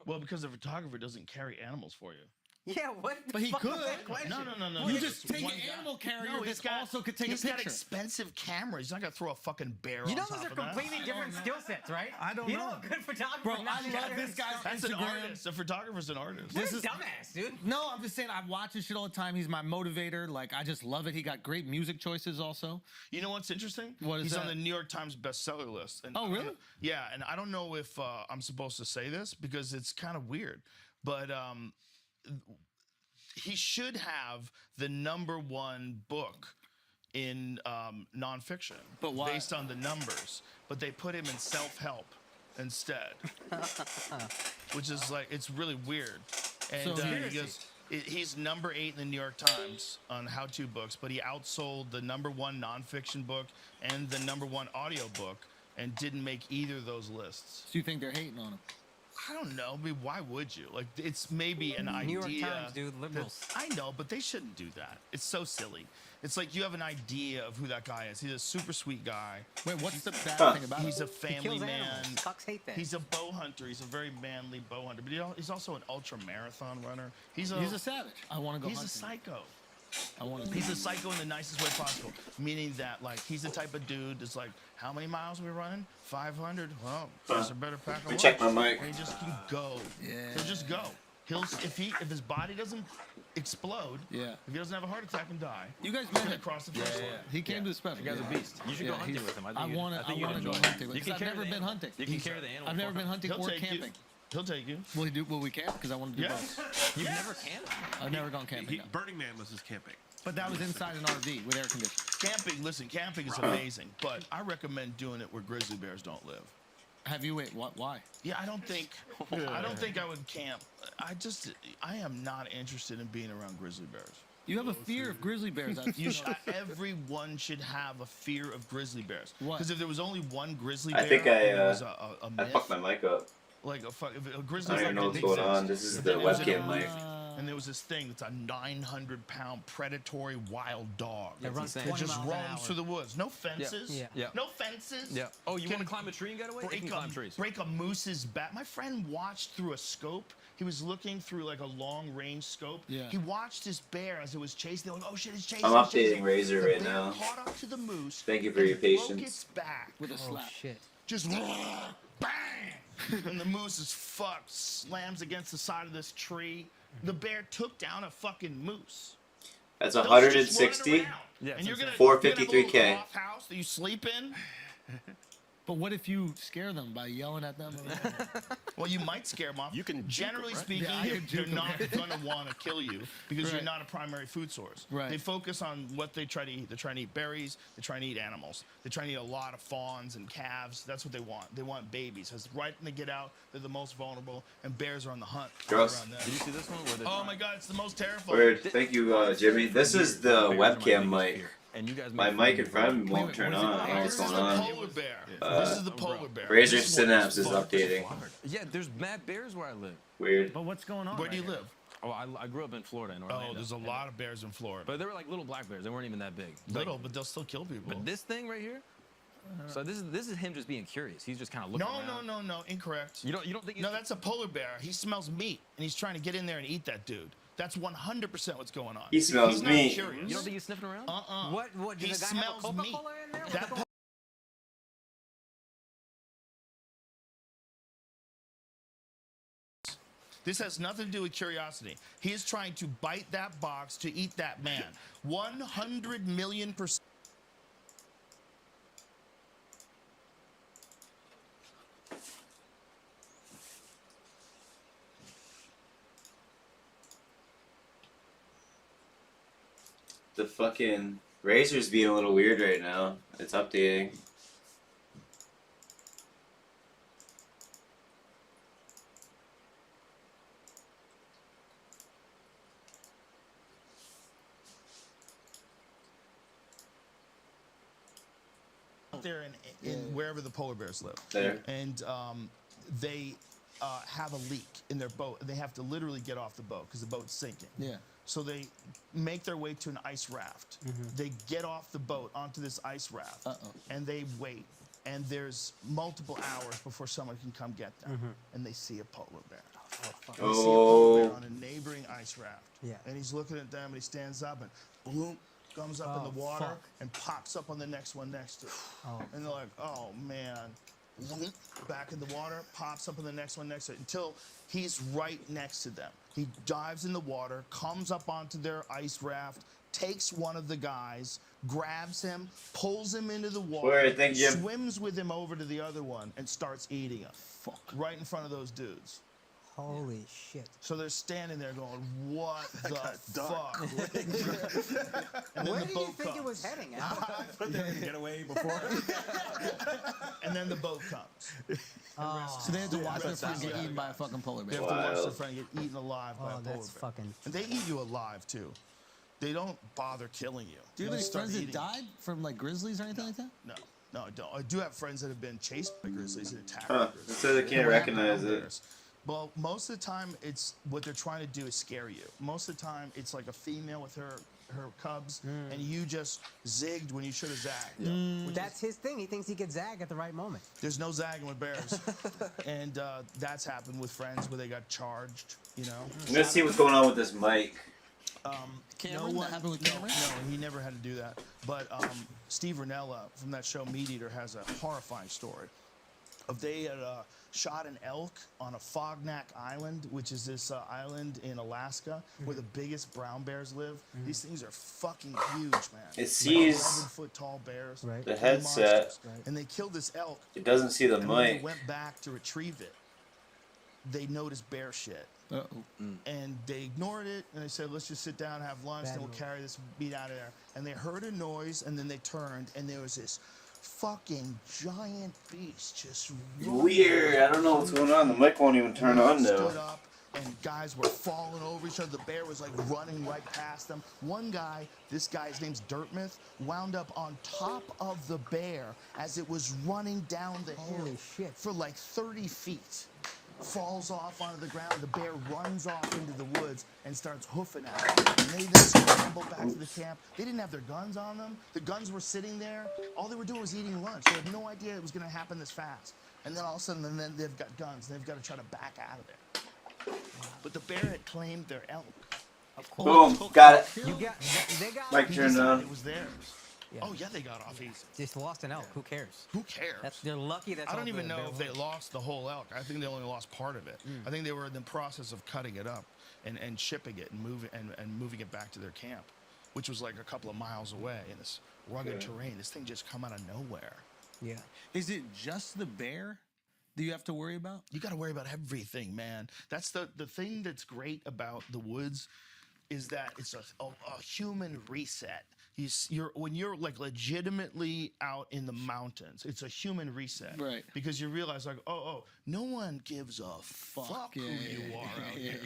Well, because the photographer doesn't carry animals for you. Yeah, what? the But he fuck was could. that question? No. You It's just take one an guy. animal carrier No, that also could take a He's got picture. expensive cameras. He's not gonna throw a fucking bear You know on top those are of that. completely different skill sets, right? I don't you know. know a good photographer. Bro, not I the love other this guy's That's an Instagram. artist. A photographer's an artist. What This a is- dumbass, dude. No, I'm just saying I watch his shit all the time. He's my motivator. Like, I just love it. He got great music choices also. You know what's interesting? What is He's on that? the New York Times bestseller list. And Oh, really? Yeah, and I don't know if I'm supposed to say this because it's kind of weird, but he should have the #1 book in nonfiction, But why? based on the numbers. But they put him in self-help instead, which is like it's really weird. And So he goes. He's #8 in the New York Times on how-to books, but he outsold the #1 nonfiction book and the #1 audio book, and didn't make either of those lists. So you think they're hating on him? I don't know. I mean, why would you? Like, it's maybe an idea. New York Times, dude, liberals. I know, but they shouldn't do that. It's so silly. It's like you have an idea of who that guy is. He's a super sweet guy. Wait, what's the bad thing about He's him? a family kills man. animals. Cucks hate that. He's a bow hunter. He's a very manly bow hunter. But he's also an ultra marathon runner. He's a savage. I want to go he's a hunting. psycho. I want to. He's a psycho in the nicest way possible. Meaning that, like, he's the type of dude that's like, how many miles are we running? 500? Well, guess I better pack a lunch. check my mic. And he just can go. Yeah. So just go. if his body doesn't explode, Yeah. if he doesn't have a heart attack and die, You guys he's met gonna him. cross the finish line. He came to the special. You guys are beast. You should go hunting with him. I want to you'd go enjoy it. hunting with You him. can I've carry never the been animal. hunting. You can carry the animal. I've never been hunting He'll or take you. camping. He'll take you. Will we camp? Because I want to do Yes. both. You've never camped? I've never gone camping. no. Burning Man was his camping. But that was inside an RV with air conditioning. Camping is amazing, but I recommend doing it where grizzly bears don't live. Have you? Wait, what? Why? Yeah, I don't think I would camp. I am not interested in being around grizzly bears. You have a fear of grizzly bears. Everyone should have a fear of grizzly bears. What? Because if there was only one grizzly I bear, think and it was a I myth, fucked my mic up. like if a I grizzly don't even know bear what's didn't going exist, on. This is if the there was webcam a- mic. And there was this thing that's a 900-pound predatory wild dog That runs that 20 just miles an roams hour. through the woods. No fences. Yeah. Yeah. No fences. Yeah. Oh, you Can want to climb a tree and get away? You Break can climb trees. break a moose's back. My friend watched through a scope. He was looking through like a long-range scope. Yeah. He watched this bear as it was chasing. They're like, "Oh shit, it's chasing!" I'm it's updating chasing." Razor The right bear now. Caught up to the moose. Thank you for and your broke patience. its back. With a Oh slap. shit. Just bang, and the moose is fucked. Slams against the side of this tree. The bear took down a fucking moose. That's Those are just 160. running around. Yeah, and you're gonna 453K. you're gonna have a little loft house that you sleep in. But what if you scare them by yelling at them? Well, you might scare them off. You can juke Generally 'em, right? speaking, Yeah, I can they're juke 'em. not going to want to kill you because you're Right. not a primary food source. Right. They focus on what they try to eat. They're trying to eat berries. They're trying to eat animals. They're trying to eat a lot of fawns and calves. That's what they want. They want babies. Because right when they get out, they're the most vulnerable, and bears are on the hunt Gross. around them. Did you see this one? Where they're Oh trying- my God, it's the most terrifying. Weird. Thank you, Jimmy. This is the Bears are my webcam biggest mic. fear. And you guys My make mic fun in front of me won't wait, turn what is it? on. I don't know what's This is going the on. polar bear. This is the polar bear. Razor This one Synapse is fucked. updating. Yeah, there's mad bears where I live. Weird. But what's going on? Where do you live? Oh, I grew up in Florida, in Orlando. Oh, there's a lot of bears in Florida. But they were like little black bears. They weren't even that big. Little, but they'll still kill people. But this thing right here. So this is him just being curious. He's just kind of looking around. No, incorrect. You don't think he's No, that's a polar bear. He smells meat, and he's trying to get in there and eat that dude. That's 100% what's going on. He smells he's meat. Not curious. You don't think he's sniffing around? What? Does He the guy smells have a meat. Coca-Cola in there? What's That going- This has nothing to do with curiosity. He is trying to bite that box to eat that man. 100 million%. The fucking Razor's being a little weird right now. It's updating. Out there in wherever the polar bears live. There. And they have a leak in their boat. And they have to literally get off the boat because the boat's sinking. Yeah. So they make their way to an ice raft. They get off the boat onto this ice raft, and they wait. And there's multiple hours before someone can come get them. And they see a polar bear. They see a polar bear on a neighboring ice raft. Yeah. And he's looking at them, and he stands up, and boom, comes up in the water fuck. and pops up on the next one next to it. Oh. And they're like, oh, man. Back in the water, pops up on the next one next to it until he's right next to them. He dives in the water, comes up onto their ice raft, takes one of the guys, grabs him, pulls him into the water, Word, thank you. swims with him over to the other one, and starts eating him. Right in front of those dudes. Holy shit. So they're standing there going, what the dark. fuck? And then Where the do you boat think it comes. was heading, Al? Get away before. And then the boat comes. So they had to watch their Rest friend of get the- eaten by a fucking polar They bear. have to watch Wild. their friend get eaten alive by a Oh, polar that's bear. fucking. And they eat you alive too. They don't bother killing you. Do you have They any start friends that eating. died from like grizzlies or anything like that? No, I don't. I do have friends that have been chased by grizzlies and attacked Huh. by grizzlies. So they can't What happened to recognize brown it. bears? Well, most of the time, it's what they're trying to do is scare you. Most of the time, it's like a female with her cubs, and you just zigged when you should have zagged. That's his thing. He thinks he could zag at the right moment. There's no zagging with bears, and that's happened with friends where they got charged. You know. I'm gonna see what's going on with this mic. Cameron, that happened with Cameron? No, he never had to do that. But Steve Ranella from that show Meat Eater has a horrifying story. They had shot an elk on a Fognak Island, which is this island in Alaska where the biggest brown bears live. These things are fucking huge, man. It sees 11-foot tall bears. Right. the They're headset. monsters. And they killed this elk. It doesn't see the And when they mic. went back to retrieve it, they noticed bear shit. And they ignored it, and they said, let's just sit down and have lunch, Bad then we'll move. carry this beat out of there. And they heard a noise, and then they turned, and there was this fucking giant beast just running Weird. I don't know what's going on. The mic won't even turn they on stood now. up, and guys were falling over each other. The bear was like running right past them. One guy, this guy's name's Dirtmouth, wound up on top of the bear as it was running down the hill Holy shit. for like 30 feet. Falls off onto the ground. The bear runs off into the woods and starts hoofing at it. And they then scramble back to the camp. They didn't have their guns on them. The guns were sitting there. All they were doing was eating lunch. They had no idea it was going to happen this fast. And then all of a sudden, then they've got guns. And they've got to try to back out of there. But the bear had claimed their elk. Of course. Boom. Got it. You got. They got. Mic He turned decided on. it was theirs. Yeah. Oh yeah, they got off easy. Just lost an elk. Who cares? Who cares? They're lucky. That's I all don't even the know bear if they was. lost the whole elk. I think they only lost part of it. I think they were in the process of cutting it up and shipping it and moving it back to their camp, which was like a couple of miles away in this rugged terrain. This thing just come out of nowhere. Yeah. Is it just the bear that you have to worry about? You got to worry about everything, man. That's the thing that's great about the woods is that it's a human reset. When you're like legitimately out in the mountains, it's a human reset. Right. Because you realize like, no one gives a fuck who you are out here.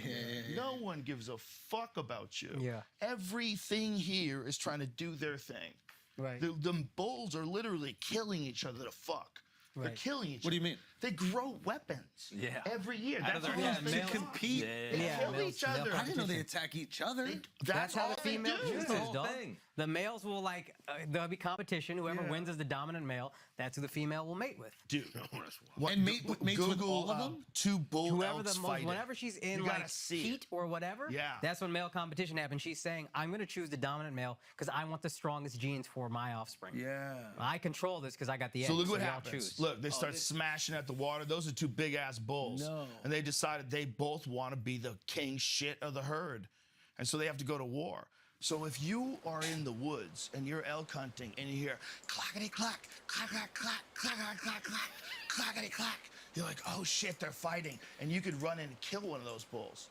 No one gives a fuck about you. Yeah. Everything here is trying to do their thing. Right. The bulls are literally killing each other to fuck. They're Right. killing each other. What do you mean? They grow weapons. Yeah. Every year. Out of That's their what head, those things males are. compete. Yeah. They Yeah, kill males- each male other. I didn't know they competition. attack each other. That's how all the they female do. chooses, the whole dog. thing. The males will like there'll be competition. Whoever wins as the dominant male, that's who the female will mate with. Dude. And mates with all of them? Two bull Whoever elks the most, fighting. whenever she's in You gotta like see it. heat or whatever, Yeah. that's when male competition happens. She's saying, "I'm going to choose the dominant male because I want the strongest genes for my offspring. Yeah. I control this because I got the eggs. So look what y'all happens. choose." Look, they start smashing at the water. Those are two big ass bulls. No. And they decided they both want to be the king shit of the herd. And so they have to go to war. So if you are in the woods and you're elk hunting and you hear clackety clack, clack clack clack, clack clack clack clack, clackety clack, you're like, oh shit, they're fighting. And you could run in and kill one of those bulls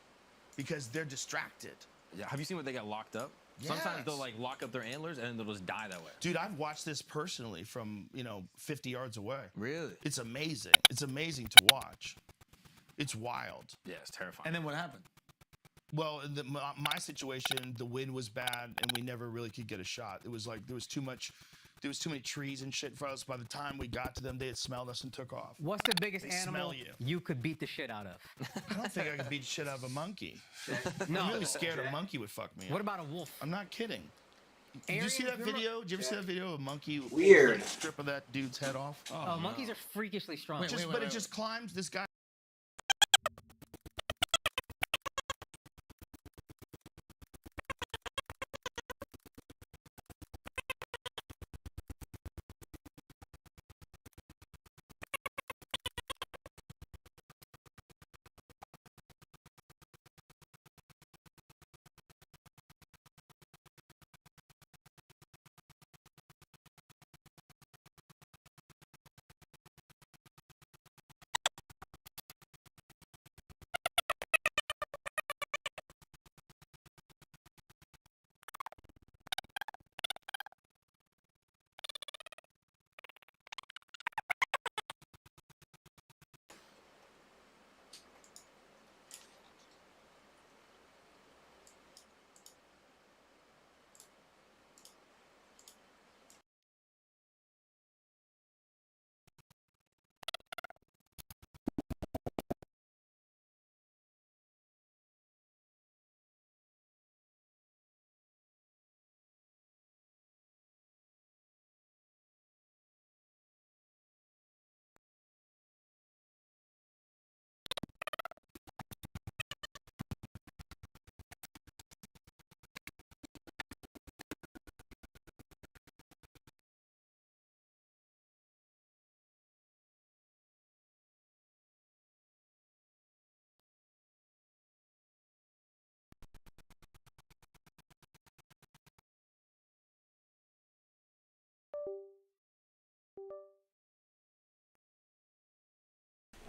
because they're distracted. Yeah. Have you seen when they get locked up? Sometimes they'll Yes. like lock up their antlers and they'll just die that way. Dude, I've watched this personally from, 50 yards away. Really? It's amazing. It's amazing to watch. It's wild. Yeah, it's terrifying. And then what happened? Well, in my situation, the wind was bad, and we never really could get a shot. It was like there was too many trees and shit for us. By the time we got to them, they had smelled us and took off. What's the biggest They animal smell you. you could beat the shit out of? I don't think I could beat the shit out of a monkey. No. I'm really scared a monkey would fuck me What up. about a wolf? I'm not kidding. Did you see Arians, that remember- video? Did you ever see that video of a monkey Weird. pulling a strip of that dude's head off? Oh, monkeys are freakishly strong. Wait, But it just climbs. This guy.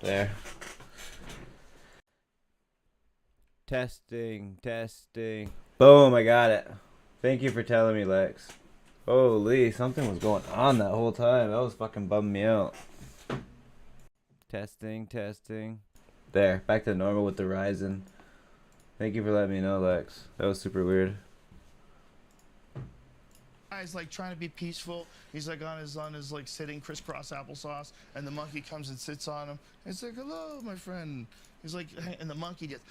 There. Testing, testing. Boom, I got it. Thank you for telling me, Lex. Holy, something was going on that whole time. That was fucking bumming me out. Testing, testing. There, back to normal with the Ryzen. Thank you for letting me know, Lex. That was super weird. Guy's like trying to be peaceful. He's like on his like sitting crisscross applesauce, and the monkey comes and sits on him. It's like, hello, my friend. He's like, and the monkey just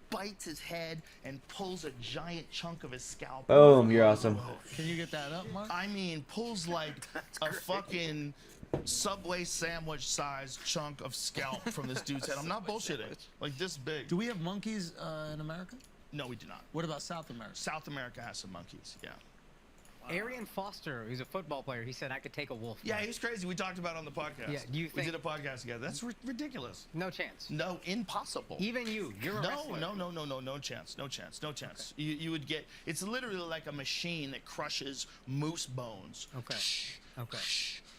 bites his head and pulls a giant chunk of his scalp. Boom, you're awesome. Can you get that up, Mark? I mean, pulls like a fucking Subway sandwich sized chunk of scalp from this dude's head. I'm not bullshitting. Like this big. Do we have monkeys in America? No, we do not. What about South America? South America has some monkeys. Yeah. Arian Foster, who's a football player, he said I could take a wolf. Yeah, he was crazy. We talked about it on the podcast. Yeah, do you we think did a podcast together? That's ridiculous. No chance. No, impossible. Even you're a wrestler. No chance. No chance. Okay. You would get. It's literally like a machine that crushes moose bones. Okay. Okay.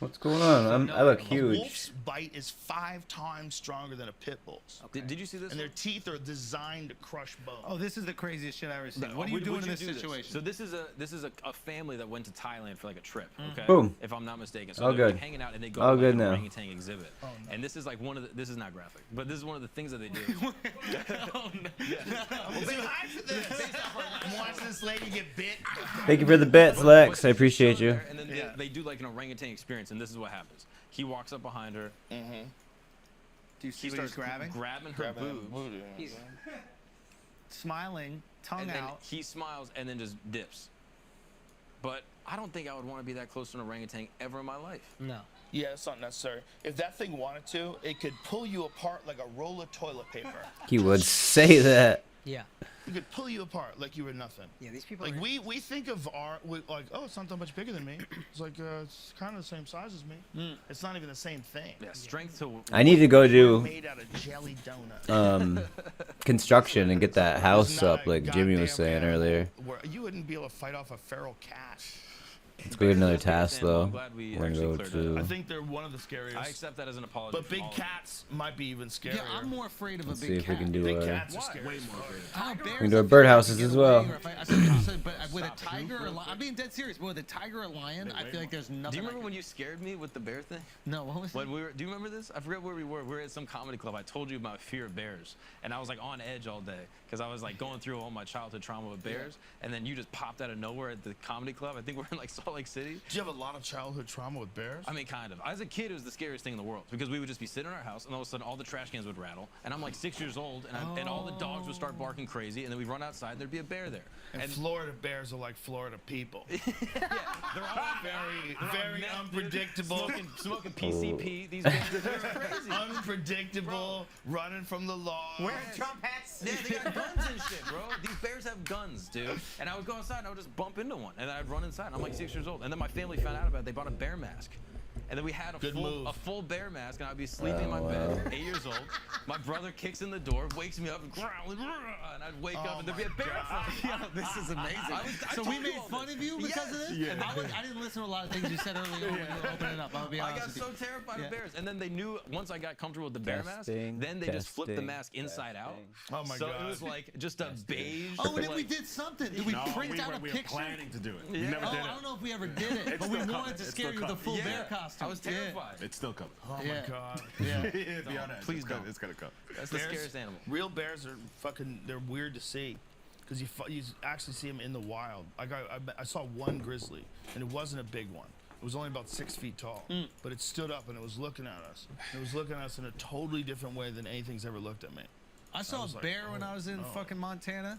What's going on? I look A huge. wolf's bite is 5 times stronger than a pit bull's. Okay. Did you see this? And their teeth are designed to crush bone. Oh, this is the craziest shit I ever seen. What are you doing in this situation? So this is a family that went to Thailand for like a trip. Okay. Boom. If I'm not mistaken. So All they're good. like hanging out and they go All to good like an now. orangutan exhibit. Oh, no. And this is like one of the. This is not graphic, but this is one of the things that they do. Oh, no. I'm too high for this. I'm watching this lady get bit. Thank you for the bits, Lex. I appreciate you. And then they do like an orangutan experience, and this is what happens. He walks up behind her. Mm-hmm. Do you see He what he's starts grabbing? grabbing her boobs. He's Smiling, tongue And then out. he smiles and then just dips. But I don't think I would want to be that close to an orangutan ever in my life. no. Yeah, it's not necessary. If that thing wanted to, it could pull you apart like a roll of toilet paper. He would say that. Yeah. It could pull you apart like you were nothing. Yeah. These people. Like are, we think of like, oh, it's not that much bigger than me. It's like it's kind of the same size as me. It's not even the same thing. Yeah, strength to. I need to go do Made out of jelly donut. construction and get that There's house not up a like Jimmy was goddamn saying animal earlier. where you wouldn't be able to fight off a feral cat. Let's go get another task I'm though. glad we We're actually gonna go cleared that to. I think they're one of the scariest. I accept that as an apology. But from big all of you. cats might be even scarier. Yeah, I'm more afraid of a Let's big see if we cat. can do Big a. cats are scary. Way more afraid. We can do our birdhouses as well. But with a tiger or lion, I'm being dead serious. But with a tiger or lion, I feel like there's nothing. Do you remember when you scared me with the bear thing? No, what was it? When we were, do you remember this? I forget where we were. We were at some comedy club. I told you about fear of bears, and I was like on edge all day because I was like going through all my childhood trauma with bears, and then you just popped out of nowhere at the comedy club. I think we're in like Salt Lake City. Do you have a lot of childhood trauma with bears? I mean, kind of. As a kid, it was the scariest thing in the world because we would just be sitting in our house, and all of a sudden, all the trash cans would rattle, and I'm like 6 years old, and all the dogs would start barking crazy, and then we'd run outside, and there'd be a bear there. And Florida bears are like Florida people. They're all Very unpredictable. smoking PCP. These bears are crazy. Unpredictable, running from the law. wearing Trump hats. Yeah, they got guns and shit, bro. These bears have guns, dude. And I would go outside and I would just bump into one. And then I'd run inside. And I'm like 6 years old. And then my family found out about it. They bought a bear mask. And then we had a full bear mask, and I'd be sleeping in my bed, 8 years old. My brother kicks in the door, wakes me up, and growling, and I'd wake up, and there'd be a bear. This is amazing. So we made fun of you because of this? Yeah. I didn't listen to a lot of things you said earlier when you were opening up. I'll be I honest got with so you. terrified of bears. And then they knew, once I got comfortable with the bear mask, Testing, then they just flipped the testing, mask inside out. Oh my so God. it was like just a beige. Oh, and then we like, did something. Did we print out a we picture? were planning to do it. Yeah. We never Oh, did I it. don't know if we ever did it, but we wanted to scare you with a full bear costume. I was terrified. It's still coming. Oh my Yeah. God. Yeah. Be honest. Please don't. It's gonna come. That's the scariest animal. Real bears are fucking. They're weird to see, because you actually see them in the wild. I saw one grizzly, and it wasn't a big one. It was only about 6 feet tall, but it stood up and it was looking at us. It was looking at us in a totally different way than anything's ever looked at me. I saw a was like, bear when I was in fucking Montana,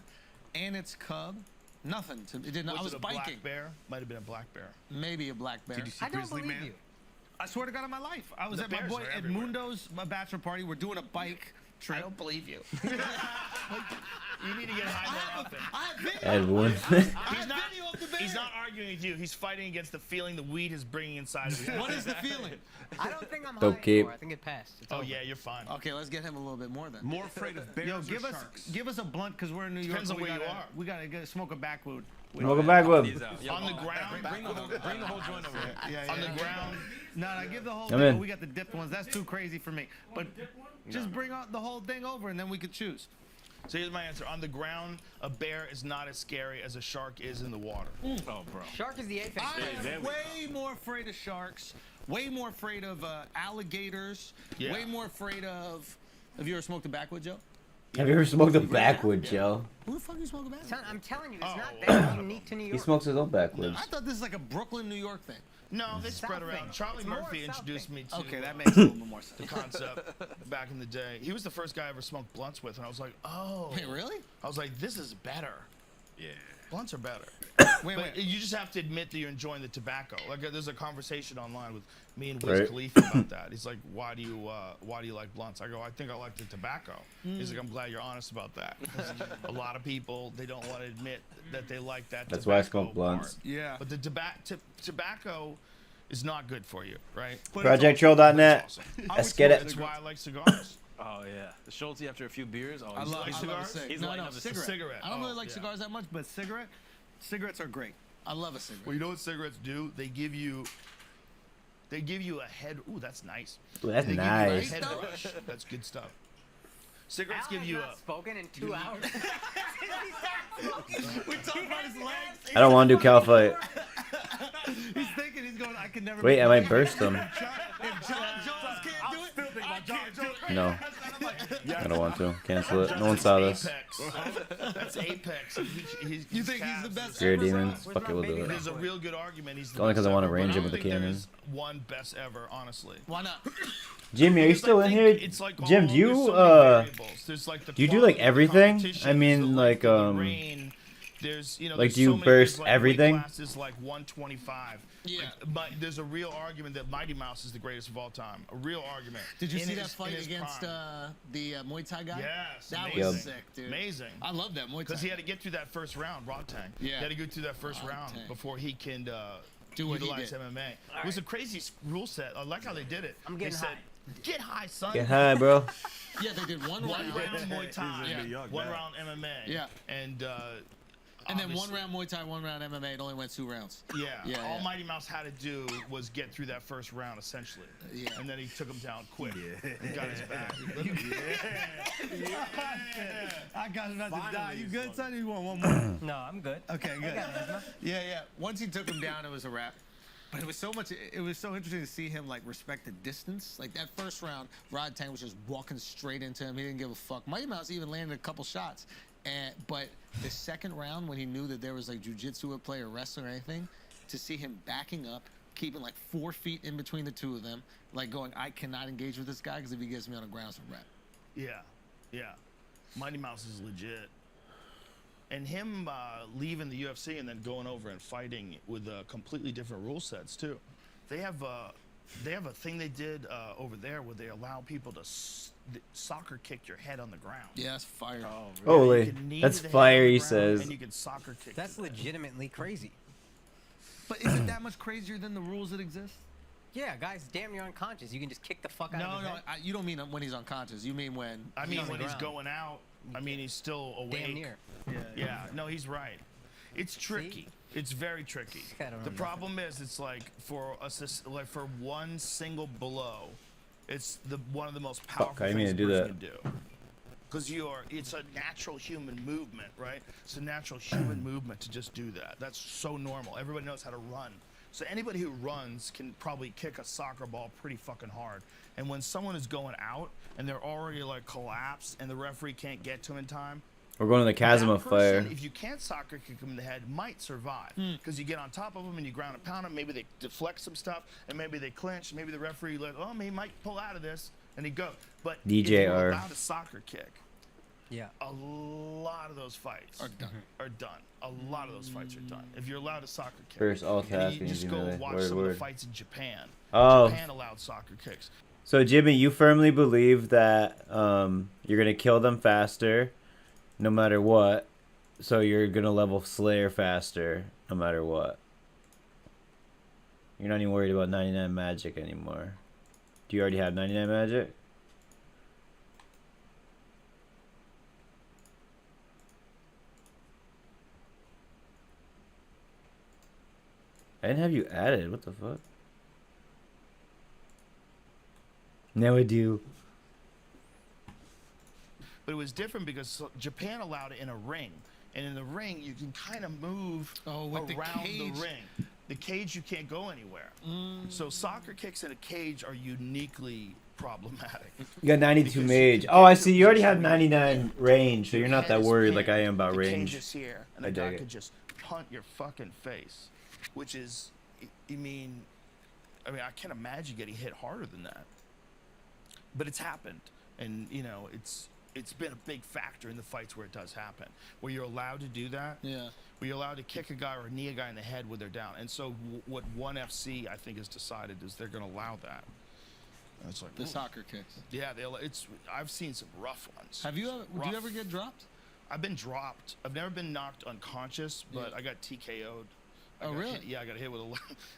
and its cub. Nothing. It didn't. I was it a biking. black bear? Might have been a black bear. Maybe a black bear. Did you see I don't Grizzly believe Man? you. I swear to God, in my life, I was The at my bears boy are everywhere. Edmundo's bachelor party. We're doing a bike trip. I don't believe you. You need to get high more often. I have video. Edwin. He's not arguing with you. He's fighting against the feeling the weed is bringing inside of him. What is the feeling? I don't think I'm Don't high keep- anymore. I think it passed. It's Oh over. yeah, you're fine. Okay, let's get him a little bit more then. More afraid of bears Yo, or give us sharks? a blunt because we're in New York. Depends on we where you gotta, are. We gotta smoke a backwood. Welcome back, Wub. These out. Yo, On the ground. Bring the whole joint over here. Yeah, On the ground. No, give the whole I'm thing. in. We got the dipped ones. That's too crazy for me. But Just bring out the whole thing over, and then we could choose. So here's my answer. On the ground, a bear is not as scary as a shark is in the water. Oh, bro. Shark is the apex. I am way more afraid of sharks. Way more afraid of alligators. Yeah. Way more afraid of. Have you ever smoked a backwood, Joe? Have you ever smoked a backwood, Joe? Who the fuck you smoke a backwood? I'm telling you, it's not that unique to New York. He smokes his own backwoods. I thought this is like a Brooklyn, New York thing. No, they spread South around. thing. Charlie It's more Murphy South introduced thing. me to Okay, that makes a little bit more sense. the concept back in the day. He was the first guy I ever smoked blunts with, and I was like, oh. Wait, really? I was like, this is better. Yeah. Blunts are better. Wait, But wait. you just have to admit that you're enjoying the tobacco. Like there's a conversation online with me and Wiz Right. Khalifa about that. He's like, why do you like blunts? I go, I think I like the tobacco. He's like, I'm glad you're honest about that. 'Cause a lot of people, they don't want to admit that they like that. That's why I tobacco smoke blunts. part. Yeah. But the tobacco is not good for you, right? ProjectTrill.net. Awesome. Let's get it. That's why I like cigars. Oh, yeah. The Schulte after a few beers. Oh, I love he's a cigars? cig. He's No, lighting no, up the cigarette. I don't really like yeah. cigars that much, but cigarettes are great. I love a cigarette. Well, you know what cigarettes do? They give you a head. Ooh, that's nice. Ooh, that's They nice. give you a head rush. That's good stuff. Cigarettes Alan give you has a. not spoken in 2 hours. We talked about his legs. I don't want to do Cal fight. He's thinking he's going. I can never. Wait, be I might like burst him. If John Jones can't do it, I can't do it. No. I don't want to. Cancel it. No one saw this. Apex. That's Apex. You think he's the best? Spirit ever, demons. Where's Fuck it, my we'll do baby it. There's a real good argument. He's the Only 'cause best I wanna ever, range but him I with the don't think cannon. there's one best ever, honestly. Why not? Jimmy, are you Because I still in think here? it's like Jim, all- do you there's so many variables. There's like the do you do like quality of the everything? competition, I there's mean, the like length of the reign. There's like, there's do you so many, burst there's, like, weight everything? Classes like 125. Yeah. But there's a real argument that Mighty Mouse is the greatest of all time. A real argument. Did you In see his- that fight in his against prime. the Muay Thai guy? Yes, that amazing. was sick, dude. Amazing. I love that Muay Thai. Because he had to get through that first round, Rod Tang. Yeah. He had to go through that first Rod round Tang. before he can Do what he utilize did. MMA. It was a crazy rule set. I like how they did it. I'm getting they said, high. Get high, son. Get high, bro. Yeah, they did one One round. round Muay Thai, Yeah. young, one man. round MMA. Yeah. And And then one obviously- round Muay Thai, one round MMA. It only went 2 rounds. Yeah. Yeah, All yeah. Mighty Mouse had to do was get through that first round, essentially. Yeah. And then he took him down quick. And got his back. I got him about to die. You good, son? You want one more? No, I'm good. Okay, good. Yeah. Once he took him down, it was a wrap. But it was so much. It was so interesting to see him like respect the distance. Like that first round, Rod Tang was just walking straight into him. He didn't give a fuck. Mighty Mouse even landed a couple shots. But the second round, when he knew that there was like jujitsu at play or wrestling or anything, to see him backing up, keeping like 4 feet in between the two of them, like going, I cannot engage with this guy because if he gets me on the ground, it's a wrap. Yeah. Mighty Mouse is legit. And him leaving the UFC and then going over and fighting with completely different rule sets too. They have a thing they did over there where they allow people to soccer kick your head on the ground. Yeah, that's fire. Holy, You can knee that's to the head fire, on the he ground, says. And you can soccer kick. That's to the head. legitimately crazy. But is it that much crazier than the rules that exist? Yeah, guys, damn near unconscious. You can just kick the fuck out of his No, head. you don't mean when he's unconscious. You mean when? I mean, on the when he's ground. going out, I mean, he's still awake. Damn near. Yeah, no, he's right. It's tricky. It's very tricky. I don't know The problem is, it's like for for one single blow, it's one of the most powerful I didn't mean things to a do person can do. Because it's a natural human movement, right? It's a natural human movement to just do that. That's so normal. Everybody knows how to run. So anybody who runs can probably kick a soccer ball pretty fucking hard. And when someone is going out and they're already like collapsed and the referee can't get to him in time, We're going to the chasm that of fire. person, if you can't soccer kick them in the head, might survive because you get on top of them and you ground and pound them. Maybe they deflect some stuff, and maybe they clinch. Maybe the referee like, oh, he might pull out of this, and he go. But if you're DJR. allowed a soccer kick, Yeah. a lot of those fights Are done. Are done. A lot of those fights are done. If you're allowed a soccer kick, First all and task you just easy go melee. watch Word, some of word. the fights in Japan. Oh. Japan allowed soccer kicks. So Jimmy, you firmly believe that you're gonna kill them faster, no matter what. So you're gonna level Slayer faster, no matter what. You're not even worried about 99 magic anymore. Do you already have 99 magic? I didn't have you added. What the fuck? Now I do. But it was different because Japan allowed it in a ring. And in the ring, you can kind of move with the around cage. the ring. The cage, you can't go anywhere. So soccer kicks in a cage are uniquely problematic. You got 92 Because mage. you Oh, I get see. to You already a have position where 99 range, so you're not head that is worried like pinned, I am about the range. cage is here, and I the guy dig could it. just punt your fucking face, which is, I mean, I can't imagine getting hit harder than that. But it's happened, and you know, it's been a big factor in the fights where it does happen, where you're allowed to do that. Yeah. Where you're allowed to kick a guy or knee a guy in the head when they're down. And so what ONE FC I think has decided is they're going to allow that. And it's like The ooh. soccer kicks. Yeah, I've seen some rough ones. Have you ever? Would you Rough. ever get dropped? I've been dropped. I've never been knocked unconscious, but Yeah. I got TKO'd. I Oh, got really? hit- yeah, I got hit with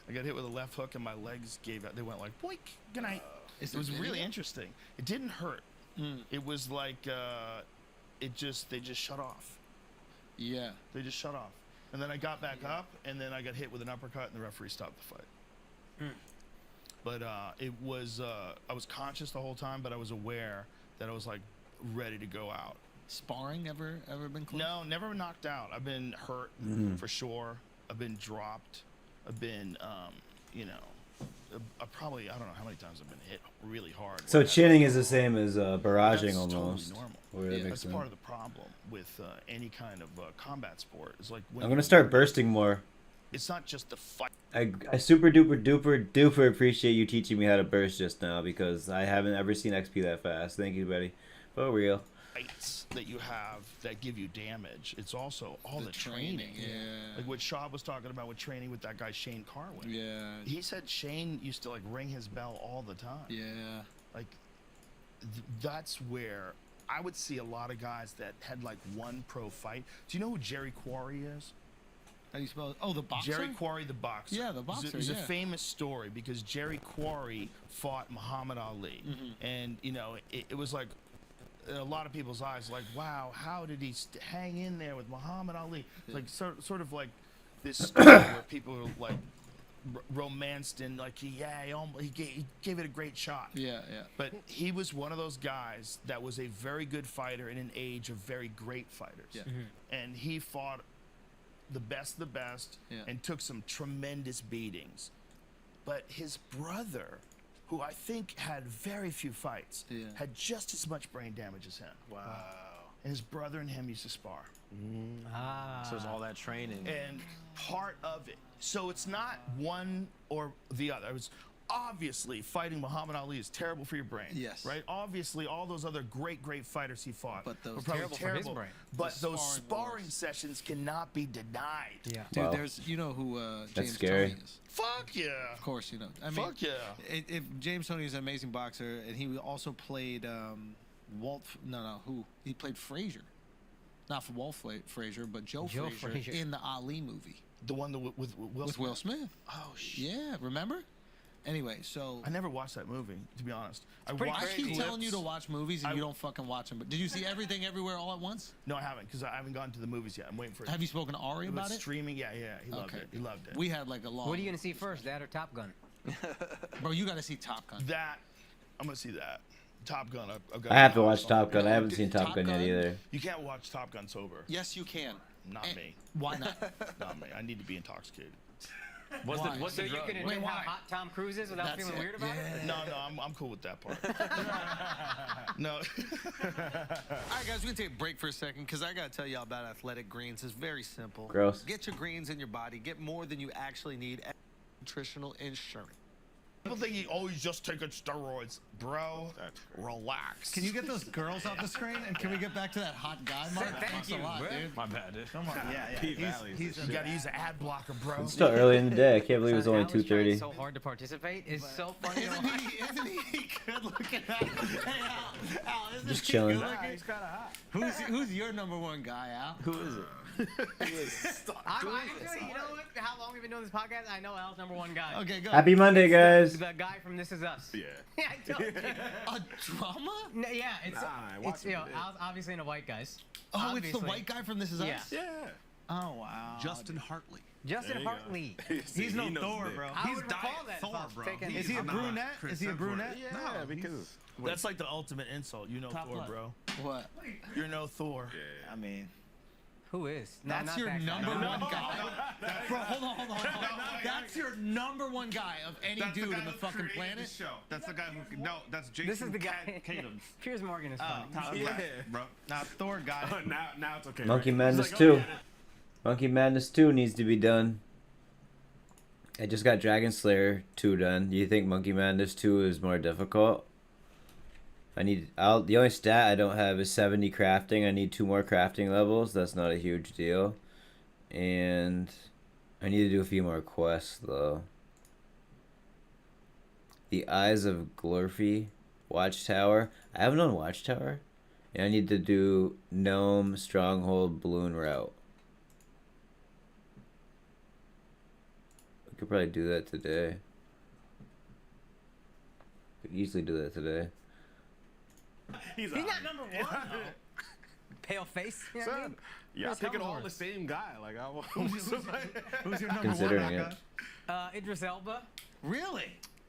I got hit with a left hook, and my legs gave out. They went like boink. Good night. Is It was there really video? interesting. It didn't hurt. It was like they just shut off. Yeah. They just shut off. And then I got back up, and then I got hit with an uppercut, and the referee stopped the fight. But it was I was conscious the whole time, but I was aware that I was like ready to go out. Sparring ever been close? No, never been knocked out. I've been hurt for sure. I've been dropped. I've been, you know, I don't know how many times I've been hit really hard. So where I- chinning is the same as barraging That's almost. Totally normal. Where that makes That's sense. part of the problem with any kind of combat sport. It's like when I'm gonna start bursting more. It's not just the fight. I super duper appreciate you teaching me how to burst just now because I haven't ever seen XP that fast. Thank you, buddy. For real. Fights that you have that give you damage. It's also all the training. Yeah. Like what Shaw was talking about with training with that guy Shane Carwin. Yeah. He said Shane used to like ring his bell all the time. Yeah. Like that's where I would see a lot of guys that had like one pro fight. Do you know who Jerry Quarry is? How do you spell it? Oh, the boxer? Jerry Quarry, the boxer. Yeah, the boxer, It's a yeah. famous story because Jerry Quarry fought Muhammad Ali, and you know it was like in a lot of people's eyes, like, wow, how did he hang in there with Muhammad Ali? Like sort of like this story where people are like romanced and like he gave it a great shot. Yeah, yeah. But he was one of those guys that was a very good fighter in an age of very great fighters. Yeah. And he fought the best of the best and took some tremendous beatings. But his brother, who I think had very few fights, had just as much brain damage as him. Wow. And his brother and him used to spar. So it's all that training. And part of it. So it's not one or the other. It was obviously fighting Muhammad Ali is terrible for your brain. Yes. Right? Obviously, all those other great fighters he fought But those were probably terrible for his brain. But The those sparring sparring sessions cannot be denied. Yeah. Dude, Wow. there's you know who James scary. Toney is. Fuck yeah. Of course, you know. I mean, Fuck yeah. If James Toney is an amazing boxer, and he also played he played Frazier, not for Walt Frazier, but Joe Frazier in the Ali movie The one that with Will with Smith. Will Smith. Oh shit. Yeah, remember? Anyway, so I never watched that movie, to be honest. I pretty watched I keep crazy. telling you to clips. watch movies and you don't fucking watch them. But did you see Everything Everywhere All at Once? No, I haven't, because I haven't gotten to the movies yet. I'm waiting for it. Have you spoken to Ari But about it? streaming? Yeah, he loved it. He loved it. We had like a long. What are you gonna see first, that or Top Gun? Bro, you got to see Top Gun. That I'm gonna see that. Top Gun. I've got I have to watch on Top Gun. I it. haven't seen Top Top Gun yet Gun? either. You can't watch Top Gun sober. Yes, you can. Not And- me. Why not? Not me. I need to be intoxicated. What's Why? what's So the you drug? can admit how hot Tom Cruise is without That's feeling it. weird about it? No, I'm cool with that part. No. All right, guys, we're going to take a break for a second because I got to tell y'all about Athletic Greens. It's very simple. Gross. Get your greens in your body. Get more than you actually need. Nutritional insurance. People think you always just taking steroids, bro. Relax. Can you get those girls off the screen? And can we get back to that hot guy, Mark? Thank Thanks you, a lot, bro. dude. My bad, dude. Come on. Yeah. He's You gotta use an ad blocker, bro. It's still early in the day. I can't believe it's Son, only Al is trying 2:30. so hard to participate. It's so funny. to Isn't watch. isn't he good looking? Hey, Al, isn't Just he chilling. good looking? Who's your number one guy, Al? Who is it? I'm actually, you know what? How long we've been doing this podcast? I know Al's number one guy. Okay, go. Happy Monday, guys. The guy from This Is Us. Yeah. Yeah, I told you. A drama? No, yeah, it's I watched it's you know it. Al's obviously into white guys. Oh, it's the Obviously. white guy from This Is Us? Yeah. Yeah. Oh, wow. Justin Hartley. Justin Hartley. He's no Thor, bro. I He's would recall diet that if Thor, I was bro. taking- Is he a brunette? Is he a brunette? Yeah, because That's like the ultimate insult. You know Thor, bro. What? You're no Thor. Yeah. I mean, Who is? No, That's not your that guy. number one guy. Bro, hold on. That's your number one guy of any That's dude the guy in the who fucking created planet. The show. That's the guy who. No, that's Jason. This is the guy. Cadams. Piers Morgan is funny. Yeah, bro. Nah, Thor got it. Now it's okay. Monkey right? Madness He's like, 2. oh, yeah. Monkey Madness 2 needs to be done. I just got Dragon Slayer 2 done. Do you think Monkey Madness 2 is more difficult? The only stat I don't have is 70 crafting. I need 2 more crafting levels. That's not a huge deal. And I need to do a few more quests though. The Eyes of Glorfy Watchtower. I haven't done Watchtower. And I need to do Gnome Stronghold Balloon Route. I could probably do that today. Could easily do that today. He's He's not number one, though. Pale face. You know what I mean? Yeah, Chris picking all Hemsworth. the same guy. Like I Who's your number Considering one? it. Aka? Idris Elba. Really?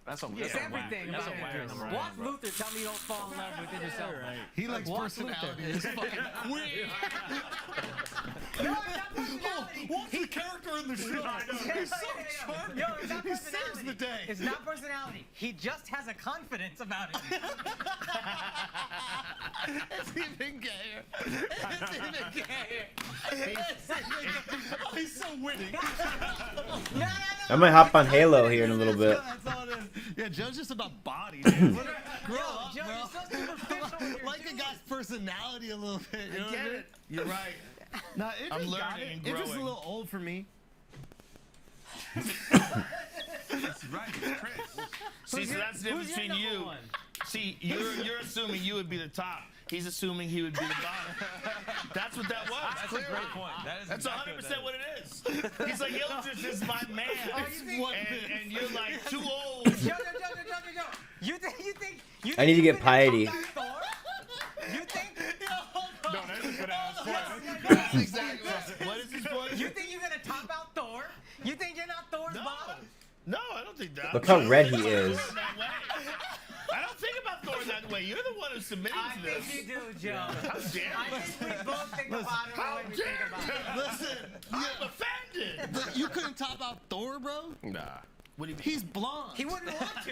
That's a It's everything That's a about whack Idris. number Watch one, bro. Luther tell me you don't fall in love with Idris Elba. He likes Watch personality. Luther. It's fucking weird. No, it's not personality. What's the character in the show? He's so charming. Yo, it's not He saves personality. the day. It's not personality. He just has a confidence about him. It's even gayer. It's even gayer. Oh, he's so witty. No. I might hop on Halo here in a little bit. That's all it is. Yeah, Joe's just about body, dude. Grow up, Joe, bro. you're so superficial with your Like a dude. guy's personality a little bit. You know what I mean? You're right. Nah, it I'm just got learning it. and It's just a growing. little old for me. That's right, it's Chris. see, so that's the difference Who's your between number you. one? See, you're assuming you would be the top. He's assuming he would be the bottom. That's what that was. That's a great point. That is That's exactly 100% what it is. He's like, Ildris is my man. Oh, you think- and you're like too old. Joe. You think I need to you're get gonna piety. top out Thor? You think? No, that's a good ass point. That's exactly right. What is his point? You think you're gonna top out Thor? You think you're not Thor's bottom? No, I don't think that. Look how red he is. I don't think about Thor that way. You're the one who's submitting I to this. think you do, Joe. How dare I you? think we both think about it the way we think about it. Listen, I'm offended. but you couldn't top out Thor, bro? Nah. What do you mean? He's blonde. He wouldn't want to.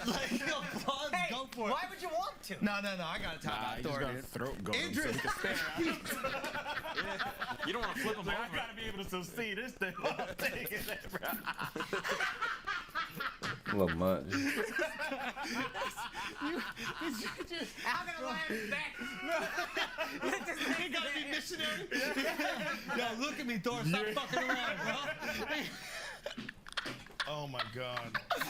Like, yo, blondes Hey, go for it. why would you want to? No, I gotta top Nah, out he's Thor, got dude. throat going so Idris. he can stare You don't want to flip him Like, I over. gotta be able to see this thing while I'm taking it, bro. A little much. How can I lie on his back? You gotta be missionary. Yo, look at me, Thor. Stop fucking around, bro. Oh my God.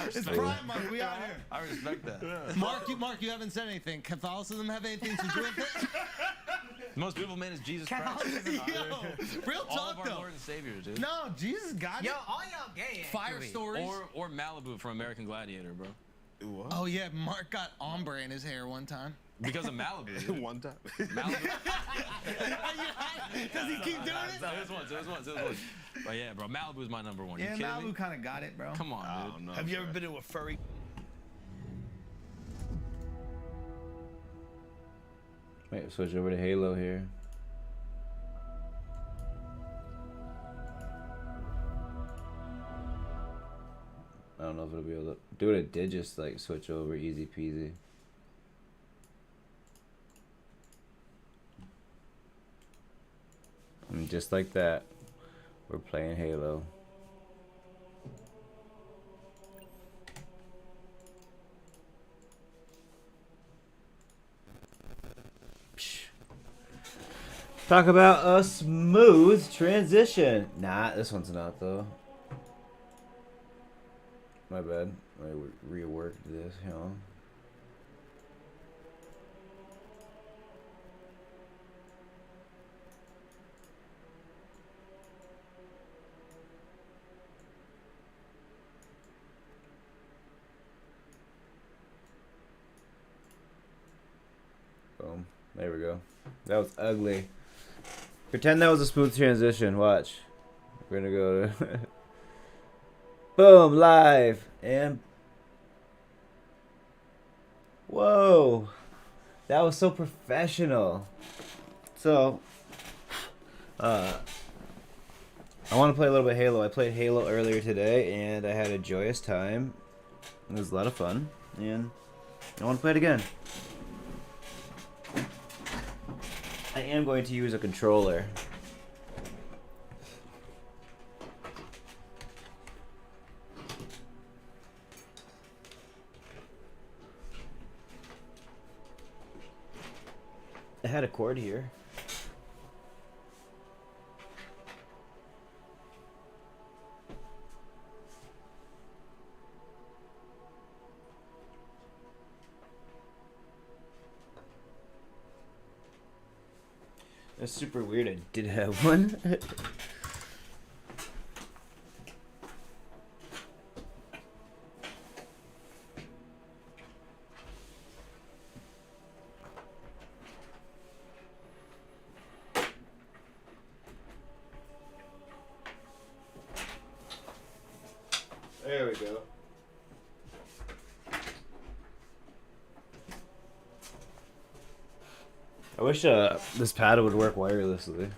It's Pride Month. We out here. I respect that. Mark, you haven't said anything. Catholicism have anything to do with it? The most beautiful man is Jesus Christ. Catholicism. Yo, real All talk of our though. Lord and Savior, dude. No, Jesus got Yo, it. all y'all gay. Fire actually. stories. Or Malibu from American Gladiator, bro. What? Oh yeah, Mark got ombre in his hair one time. Because of Malibu. Dude. One time. Malibu. Does he keep doing it? It was once. But yeah, bro, Malibu is my number one. Yeah, you kidding me? Malibu kind of got it, bro. Come on, I dude. don't know. Have you ever been to a furry? Wait, switch over to Halo here. I don't know if it'll be able to do it. It did just like switch over, easy peasy. And just like that, we're playing Halo. Talk about a smooth transition. Nah, this one's not though. My bad. I reworked this, you know. Boom. There we go. That was ugly. Pretend that was a smooth transition. Watch. We're gonna go to Boom, live. And whoa, that was so professional. So, I want to play a little bit of Halo. I played Halo earlier today, and I had a joyous time. It was a lot of fun, and I want to play it again. I am going to use a controller. I had a cord here. That's super weird. I did have one. There we go. I wish this pad would work wirelessly.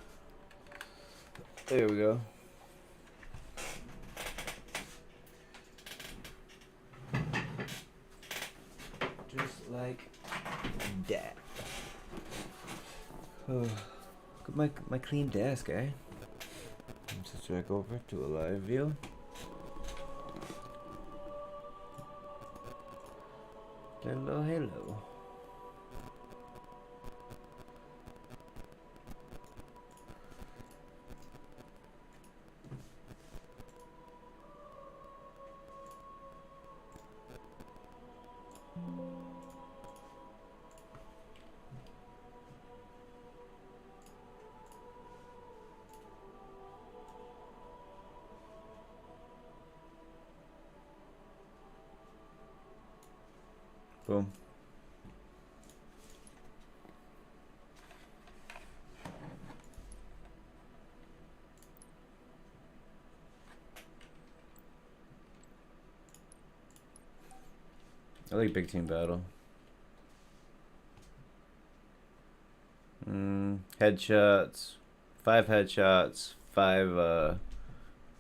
There we go. Just like that. Oh, look at my clean desk, eh? Let's check over to a live view. Hello, hello. Boom. I like big team battle. Headshots, 5 headshots, 5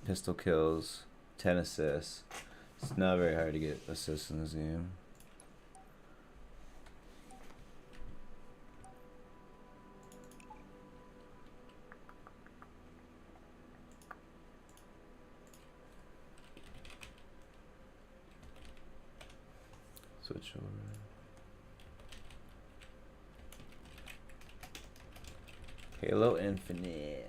pistol kills, 10 assists. It's not very hard to get assists in this game. Switch over. Halo Infinite.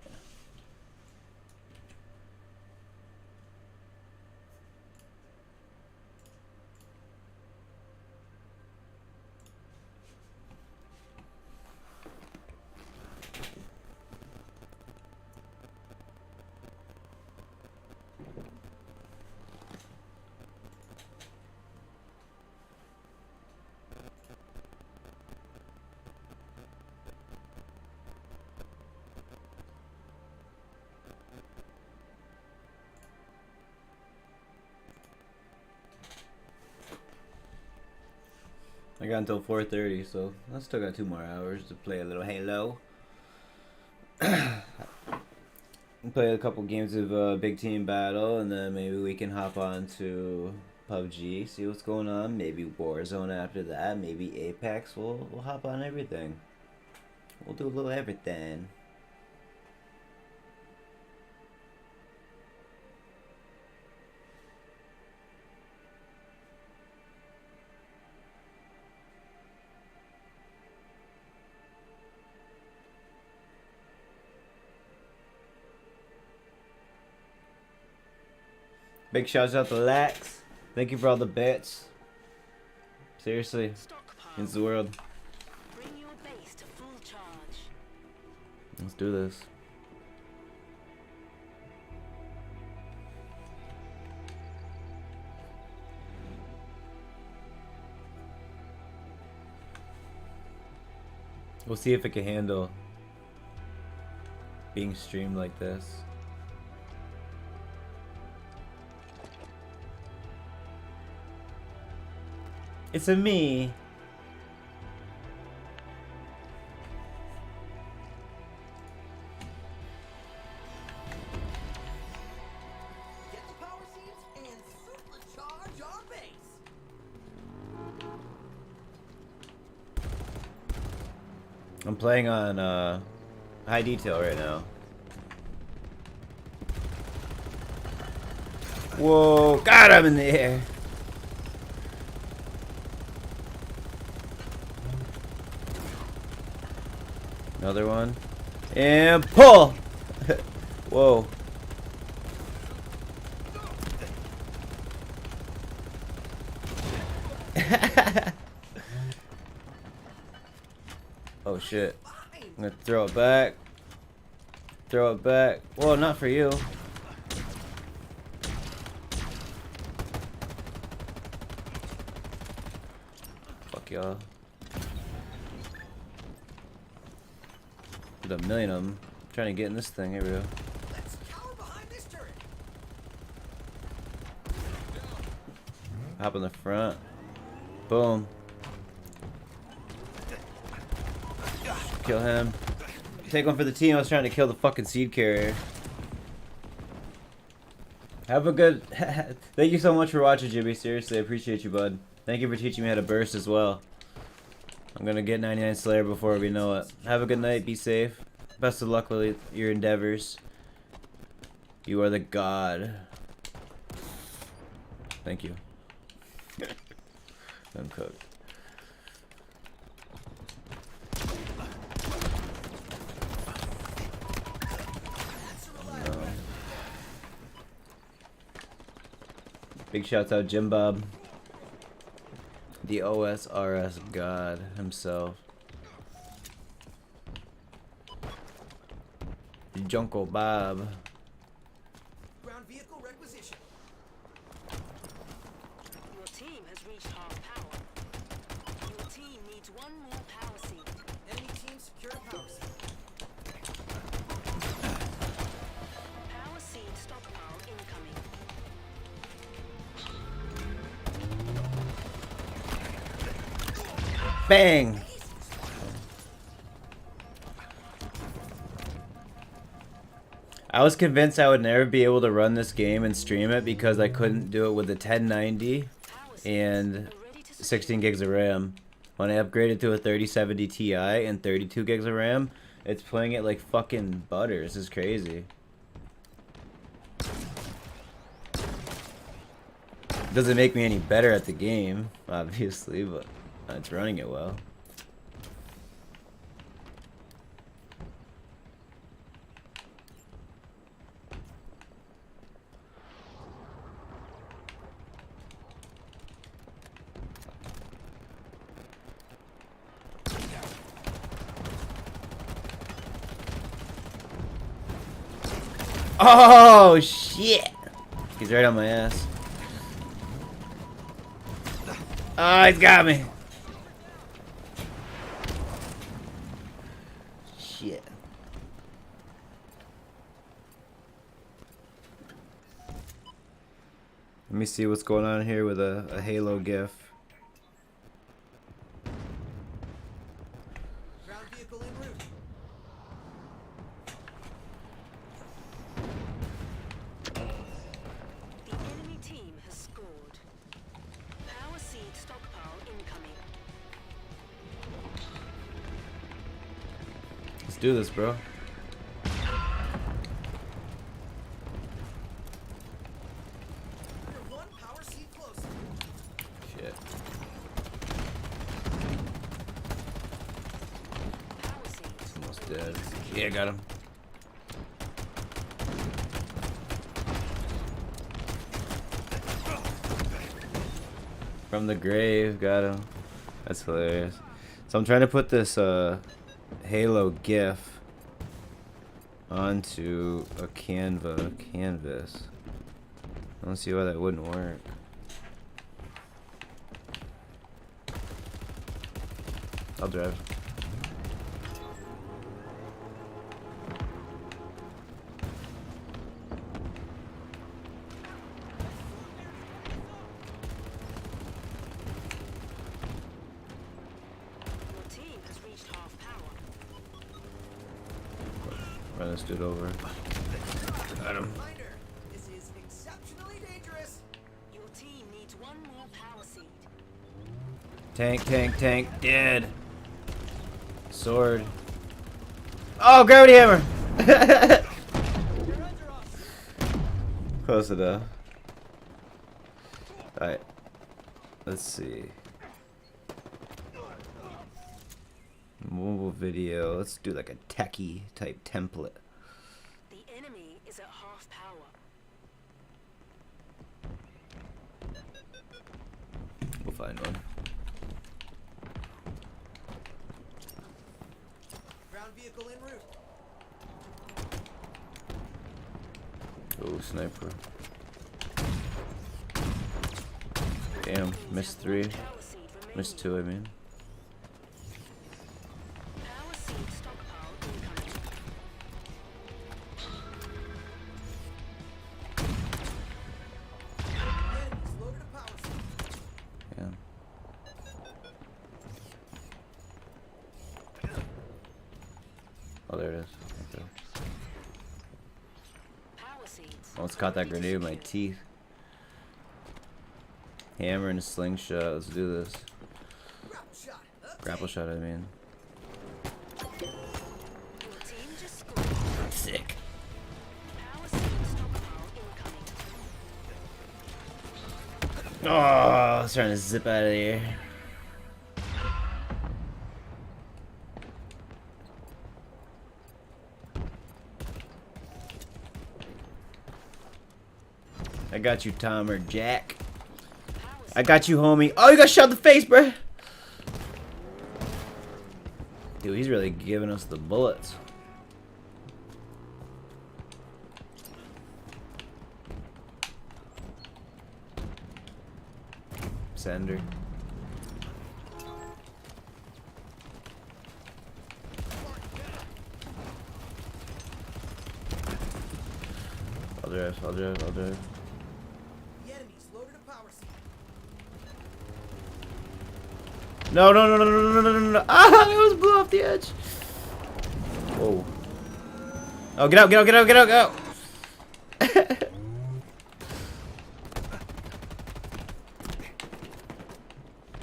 I got until 4:30, so I still got 2 more hours to play a little Halo. Play a couple games of big team battle, and then maybe we can hop on to PUBG, see what's going on. Maybe Warzone after that. Maybe Apex. We'll hop on everything. We'll do a little everything. Big shouts out to Lax. Thank you for all the bets. Seriously, means the world. Bring your base to full charge. Let's do this. We'll see if it can handle being streamed like this. It's a me. Get the power seeds and supercharge our base. I'm playing on high detail right now. Whoa, God, I'm in the air. Another one. And pull! Whoa. Oh shit. I'm gonna throw it back. Throw it back. Whoa, not for you. Fuck y'all. With a million of them. Trying to get in this thing. Here we go. Let's cower behind this turret. Hop in the front. Boom. Kill him. Take one for the team. I was trying to kill the fucking seed carrier. Have a good... Thank you so much for watching, Jimmy. Seriously, I appreciate you, bud. Thank you for teaching me how to burst as well. I'm gonna get 99 Slayer before we know it. Have a good night. Be safe. Best of luck with your endeavors. You are the god. Thank you. I'm cooked. No. Big shouts out Jim Bob. The OSRS god himself. Junko Bob. Ground vehicle requisition. Your team has reached half power. Your team needs one more power seed. Enemy team secure power seed. Power seed stockpile incoming. Bang! I was convinced I would never be able to run this game and stream it because I couldn't do it with the 1090 and 16 gigs of RAM. When I upgraded to a 3070 Ti and 32 gigs of RAM, it's playing it like fucking butter. This is crazy. Doesn't make me any better at the game, obviously, but it's running it well. Oh shit! He's right on my ass. Oh, he's got me. Shit. Let me see what's going on here with a Halo GIF. Ground vehicle en route. The enemy team has scored. Power seed stockpile incoming. Let's do this, bro. We're one power seed closer. Shit. Power seeds. Almost dead. Yeah, got him. From the grave, got him. That's hilarious. So I'm trying to put this Halo GIF onto a canvas. I don't see why that wouldn't work. I'll drive. Run this dude over. Got him. Reminder, this is exceptionally dangerous. Your team needs one more power seed. Tank, tank, tank. Dead. Sword. Oh, gravity hammer. Close enough. Alright. Let's see. Mobile video. Let's do like a techie type template. The enemy is at half power. We'll find one. Ground vehicle en route. Oh, sniper. Damn, missed 3. Missed 2, I mean. Power seed stockpile incoming. Enemies loaded a power seed. Yeah. Oh, there it is. Okay. Power seeds. Almost caught that grenade with my teeth. Hammer and a slingshot. Let's do this. Grapple shot. Grapple shot, I mean. Your team just scored. Sick. Power seed stockpile incoming. Oh, I was trying to zip out of here. I got you, Tom or Jack. I got you, homie. Oh, you got shot in the face, bruh. Dude, he's really giving us the bullets. Sender. I'll drive, I'll drive, I'll drive. The enemies loaded a power seed. No, no, no, no, no, no, no, no, no. Ah, I almost blew off the edge. Whoa. Oh, get out, get out, get out, get out, get out.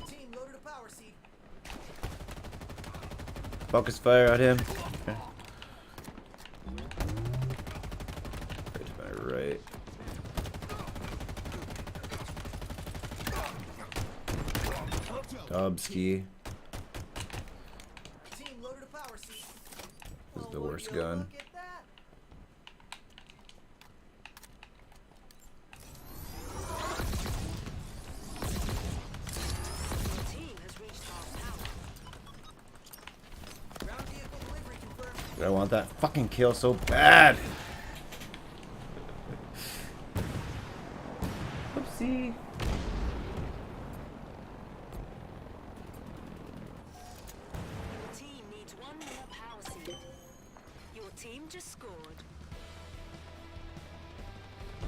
Team loaded a power seed. Focus fire on him. Okay. Right to my right. Dobski. Team loaded a power seed. This is the Well, worst would you gun. look at that? Your team has reached half power. Ground vehicle delivery confirmed. Dude, I want that fucking kill so bad. Oopsie. Your team needs one more power seed. Your team just scored.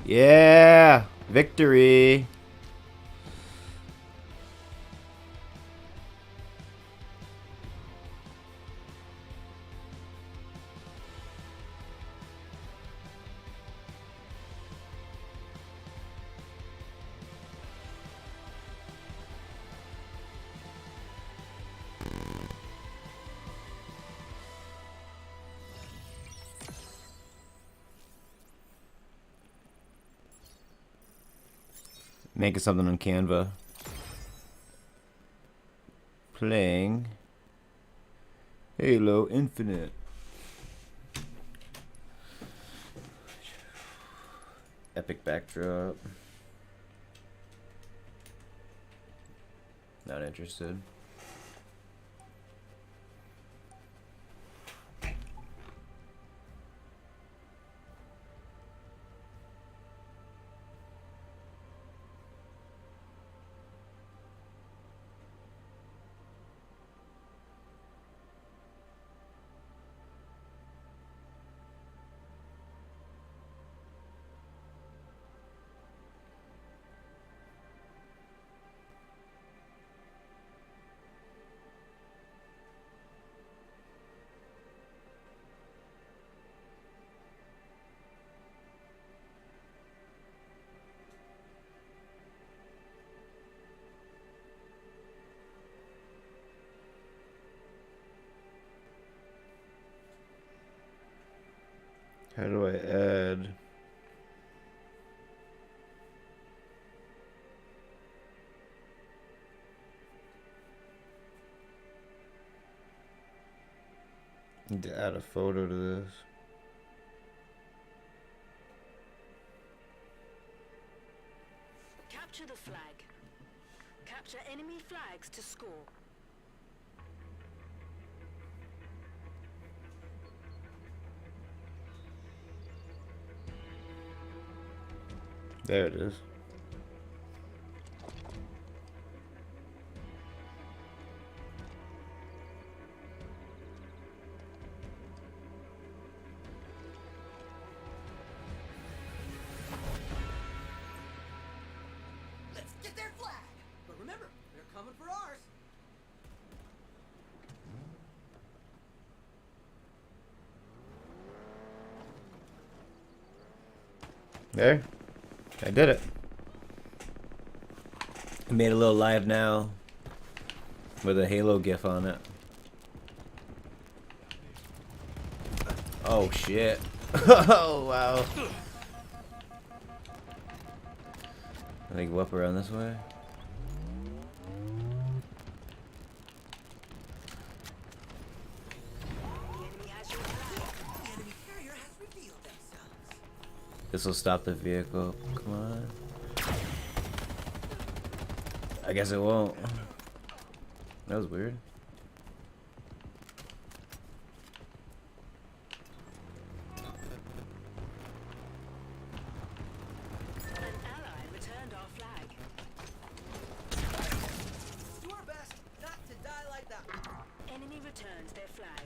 Yeah, victory. Making something on Canva. Playing Halo Infinite. Epic backdrop. Not interested. How do I add? Need to add a photo to this. Capture the flag. Capture enemy flags to score. There it is. Let's get their flag. But remember, they're coming for ours. There. I did it. I made a little live now with a Halo GIF on it. Oh shit. Oh wow. I think whip around this way. This will stop the vehicle. Come on. I guess it won't. That was weird. An ally returned our flag. Do our best not to die like that. Enemy returns their flag.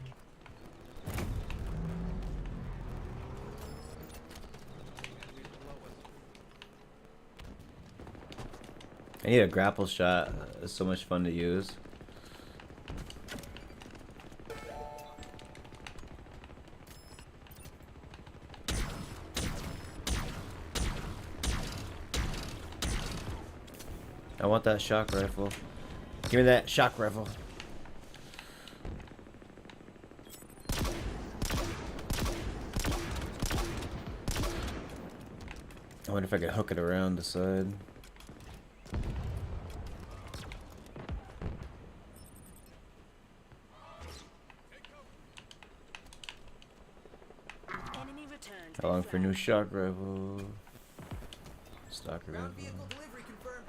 I need a grapple shot. It's so much fun to use. I want that shock rifle. Give me that shock rifle. I wonder if I could hook it around the side. Enemy returns How long for new shock rifle? Stock rifle. Ground vehicle delivery confirmed.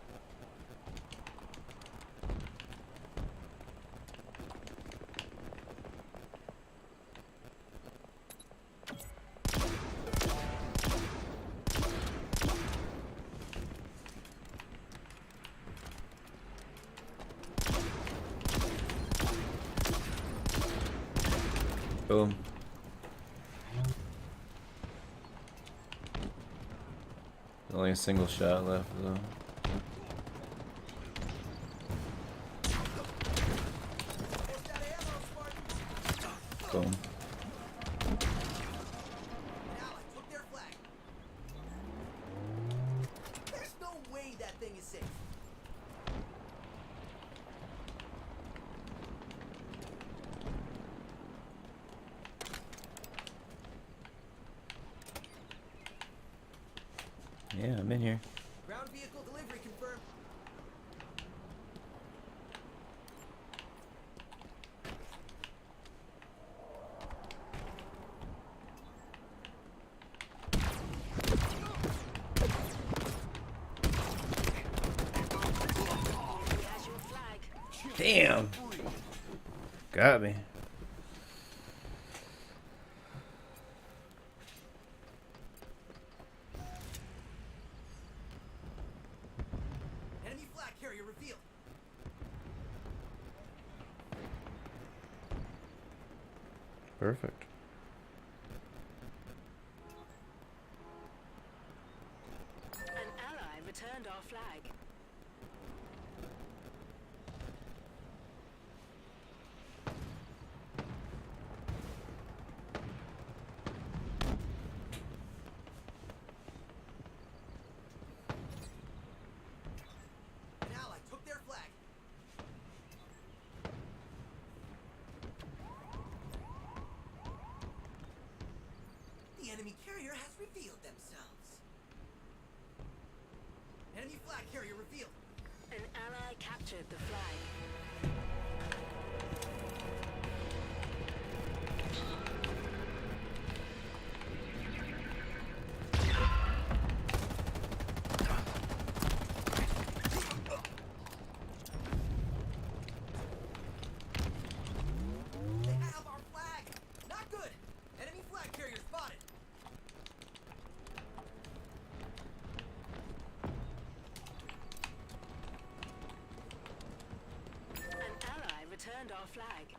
Boom. Only a single shot left though. Boom. Now I took their flag. There's no way that thing is safe. Yeah, I'm in here. Ground vehicle delivery confirmed. has your flag. Damn. Got me. Enemy flag carrier revealed. Perfect. An ally returned our flag. An ally took their flag. carrier has revealed themselves. Enemy flag carrier revealed. An ally captured the flag. They have our flag. Not good. Enemy flag carrier spotted. An ally returned our flag.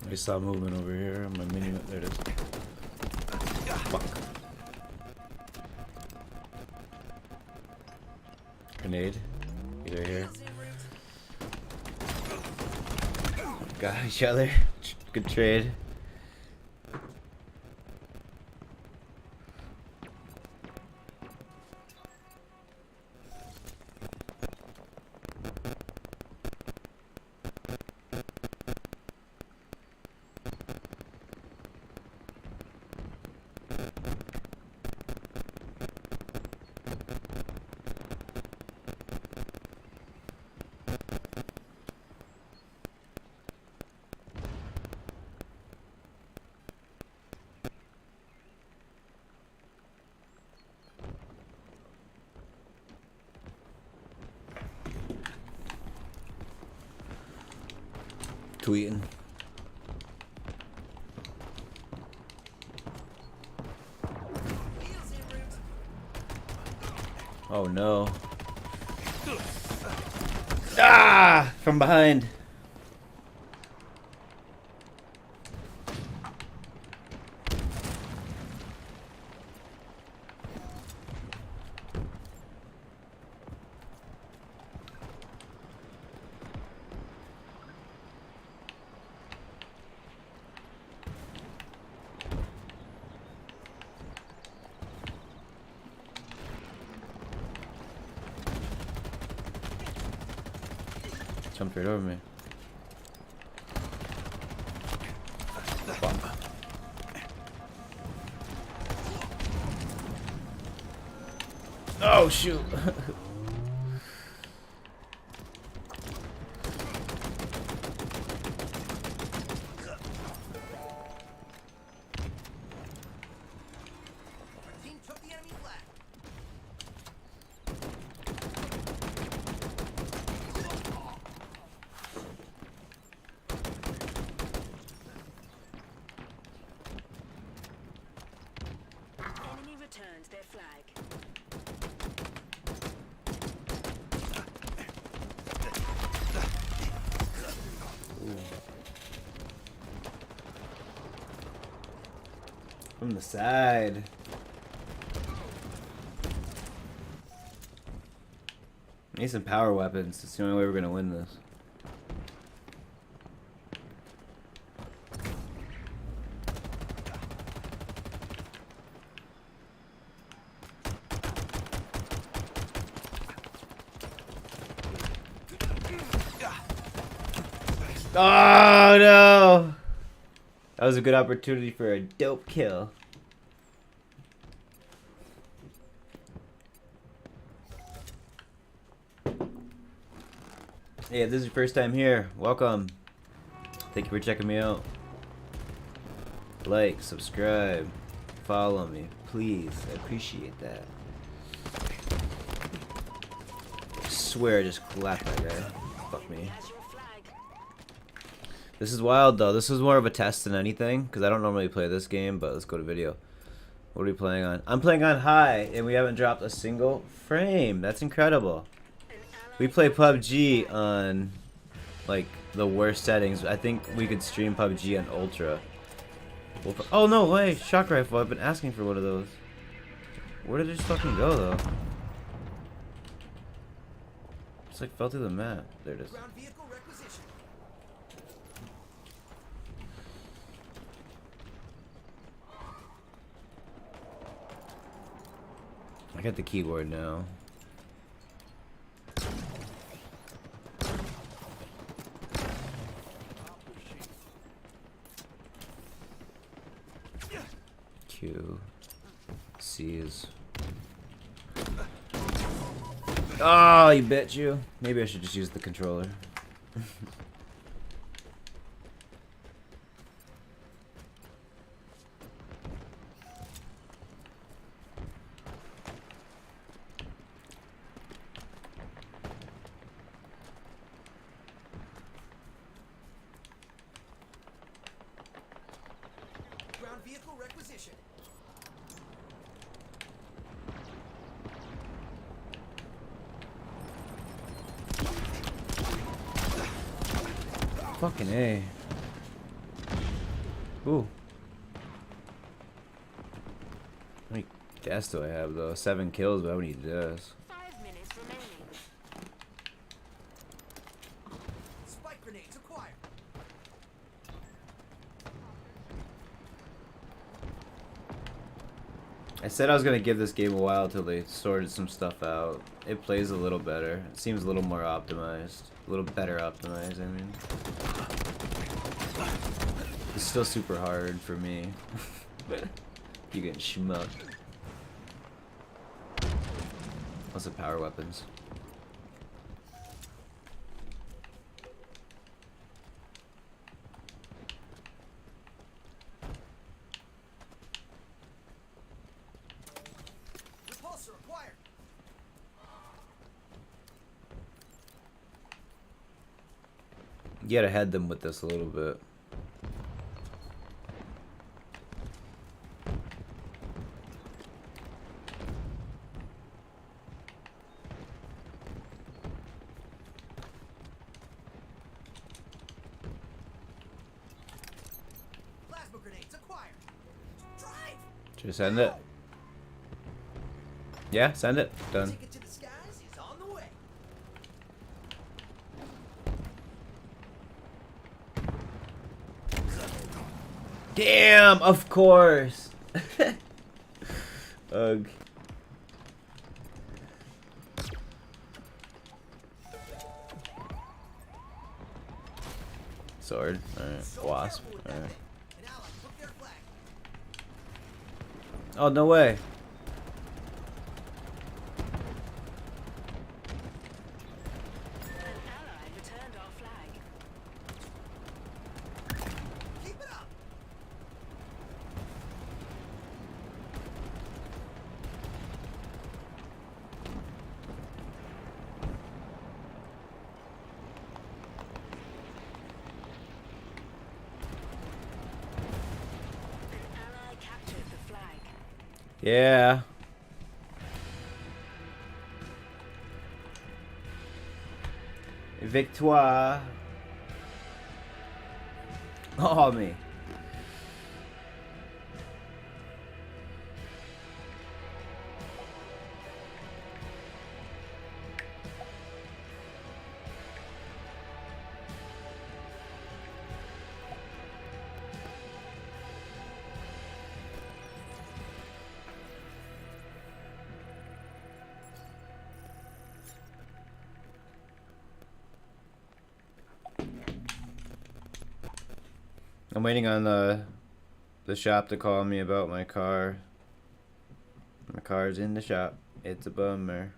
I saw movement over here on my mini. There it is. Fuck. Grenade. He's right here. Got each other. Good trade. Tweeting. Oh no. Ah! From behind. Jumped right over me. Fuck. Oh shoot. Team took the enemy flag. Enemy returned their flag. From the side. Need some power weapons. It's the only way we're gonna win this. Oh no! That was a good opportunity for a dope kill. Hey, if this is your first time here, welcome. Thank you for checking me out. Like, subscribe, follow me, please. I appreciate that. I swear I just clapped that guy. Fuck me. This is wild though. This is more of a test than anything because I don't normally play this game, but let's go to video. What are we playing on? I'm playing on high and we haven't dropped a single frame. That's incredible. We play PUBG on like the worst settings. I think we could stream PUBG on ultra. Oh no way, shock rifle. I've been asking for one of those. Where did it just fucking go though? It's like fell through the map. There it is. Ground vehicle requisition. I got the keyboard now. Q, NBC is. Oh, you bet you. Maybe I should just use the controller. Ground vehicle requisition. Fucking A. Ooh. How many deaths do I have though? 7 kills, but how many deaths? 5 minutes remaining. Spike grenades acquired. I said I was gonna give this game a while till they sorted some stuff out. It plays a little better. It seems a little more optimized. A little better optimized, I mean. It's still super hard for me. You getting schmucked. Lots of power weapons. Repulsor acquired. You gotta head them with this a little bit. Plasma grenades acquired. Drive. Should I send it? Yeah, send it. Done. Ticket to the skies is on the way. Damn, of course. Ugh. Sword. Alright. Wasp. Alright. An ally took their flag. Oh, no way. An ally returned our flag. Keep it up. An ally captured the flag. Yeah. Victoire. Oh, me. I'm waiting on the shop to call me about my car. My car's in the shop. It's a bummer.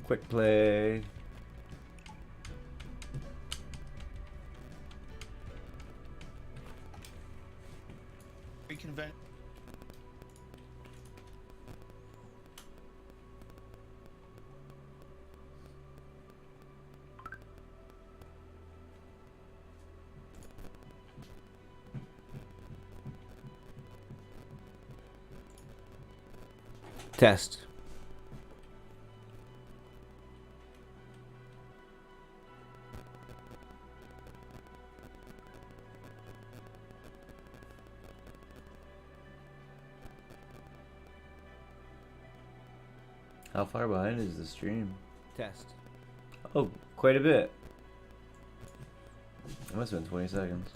Quick play. Reconvent. Test. How far behind is the stream? Test. Oh, quite a bit. It must have been 20 seconds.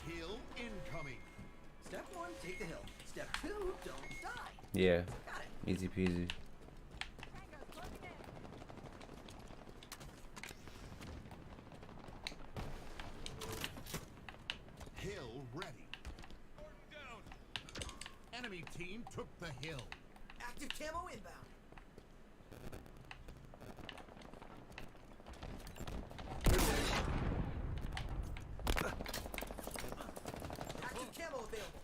Hill incoming. Step 1, take the hill. Step 2, don't die. Yeah. Got it. Easy peasy. Hill ready. Enemy team took the hill. Active camo inbound. Active camo available.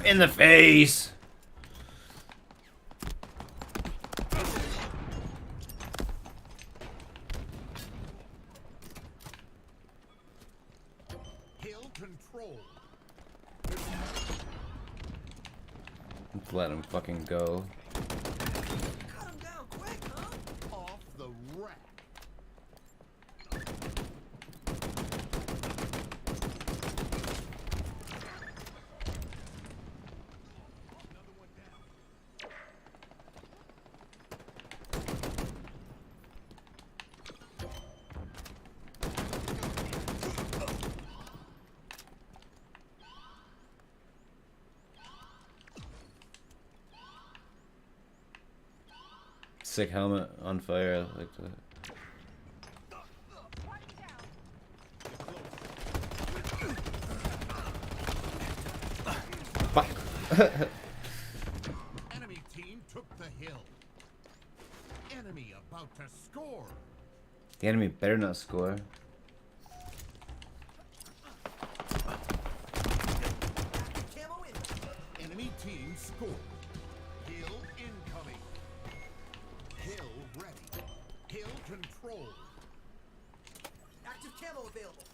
In the face! Hill control. Let's let him fucking go. Cut him down quick, huh? Off the rack. Sick helmet on fire. I like that. Enemy team took the hill. Enemy about to score. The enemy better not score. Camo inbound. Enemy team scored. Hill incoming. Hill ready. Hill control. Active camo available.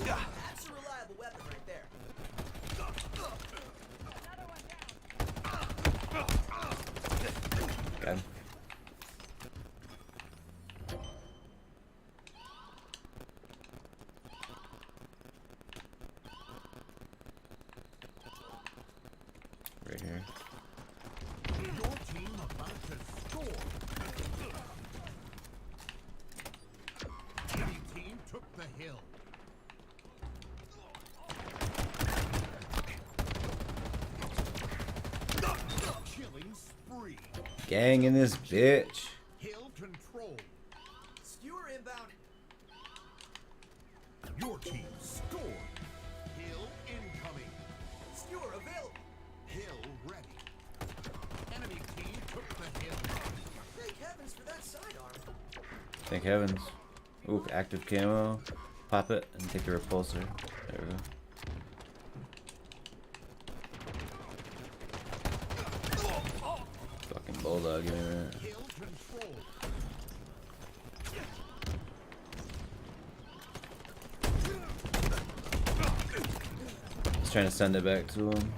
That's a reliable weapon right there. Got him. Right here. Your team about to score. Enemy team took the hill. Killing spree. Gang in this bitch. Hill control. Skewer inbound. Your team scored. Hill incoming. Skewer available. Hill ready. Enemy team took the hill. Thank heavens for that sidearm. Thank heavens. Ooh, active camo. Pop it and take the repulsor. There we go. Fucking bulldog, give me that. Hill control. He's trying to send it back to him.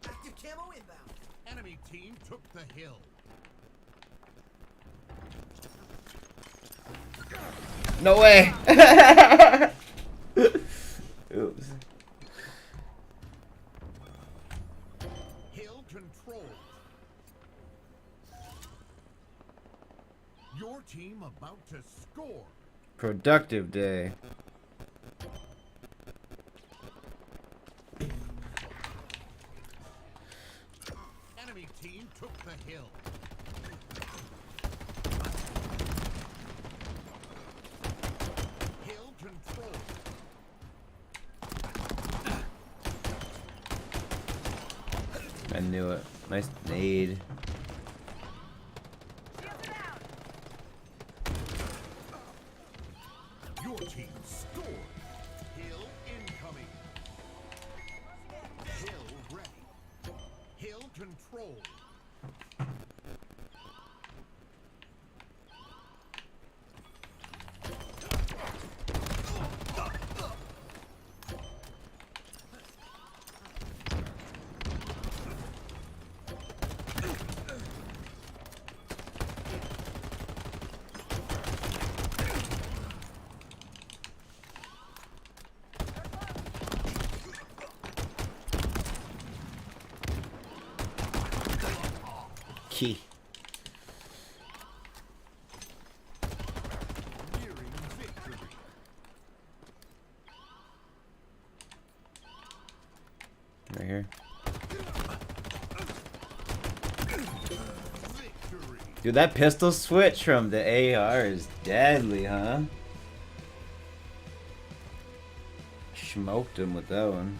Active camo inbound. Enemy team took the hill. No way! Oops. Hill control. Your team about to score. Productive day. Enemy team knew it. Nice nade. Your team scored. Hill incoming. Hill ready. Hill control. Key. Nearing victory. Right here. Victory. Dude, that pistol switch from the AR is deadly, huh? Smoked him with that one.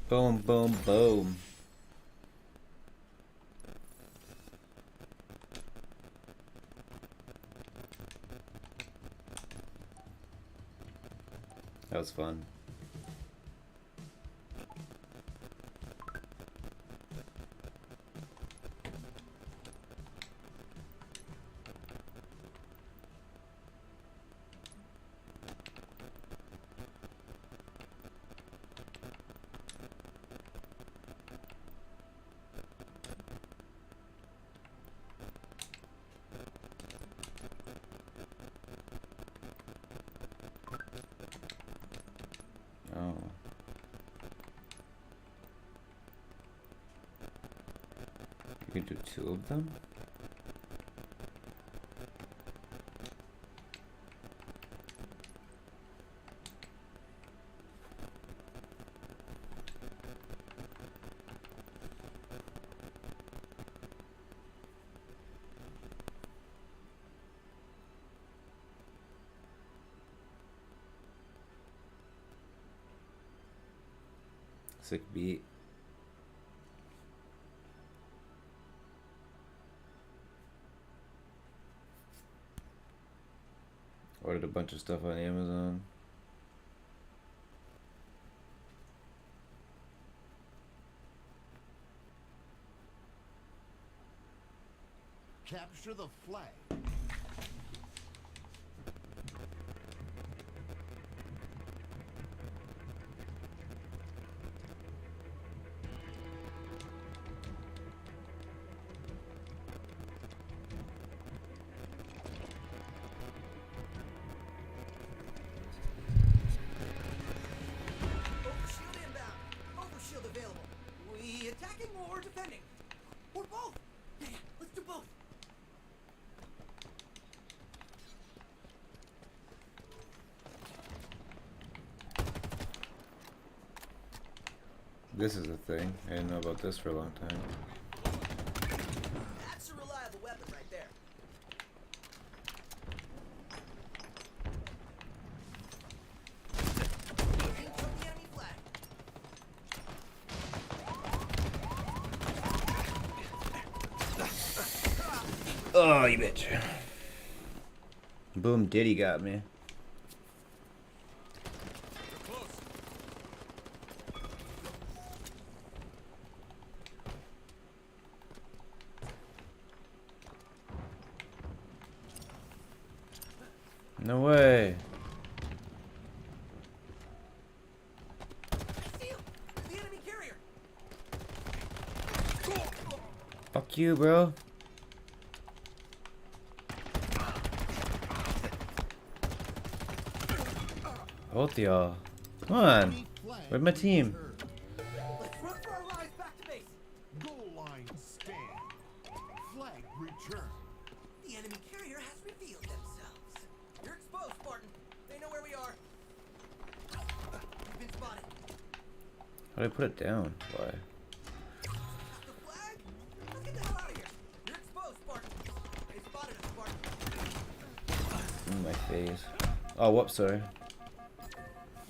Boom, boom, boom. That was fun. Oh. You can do 2 of them? Sick beat. Ordered a bunch of stuff on Amazon. Capture the flag. Overshield inbound. Overshield available. We attacking or defending? Or both? Yeah, let's do both. This is a thing. I didn't know about this for a long time. That's a reliable weapon right there. Aim from the enemy flag. Oh, you bitch. Boom Diddy got me. No way. See him. The enemy carrier. Fuck you, bro. Both y'all. Come on. Where's my team? Let's run for our lives back to base. Goal line stand. Flag return. The enemy carrier has revealed themselves. You're exposed. exposed, Spartan. They know where we are. We've been spotted. How do I put it down? Why? The flag? Let's get the hell out of here. You're exposed, Spartan. They spotted us, Spartan. In my face. Oh, whoops, sorry.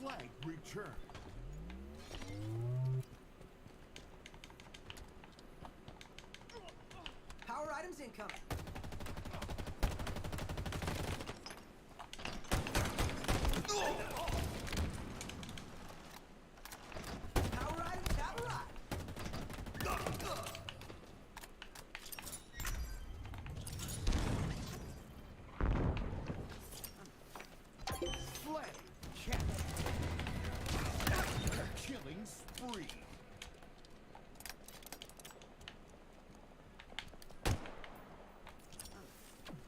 Flag return. Power items incoming. Power items have arrived. Flag catch. Killing spree.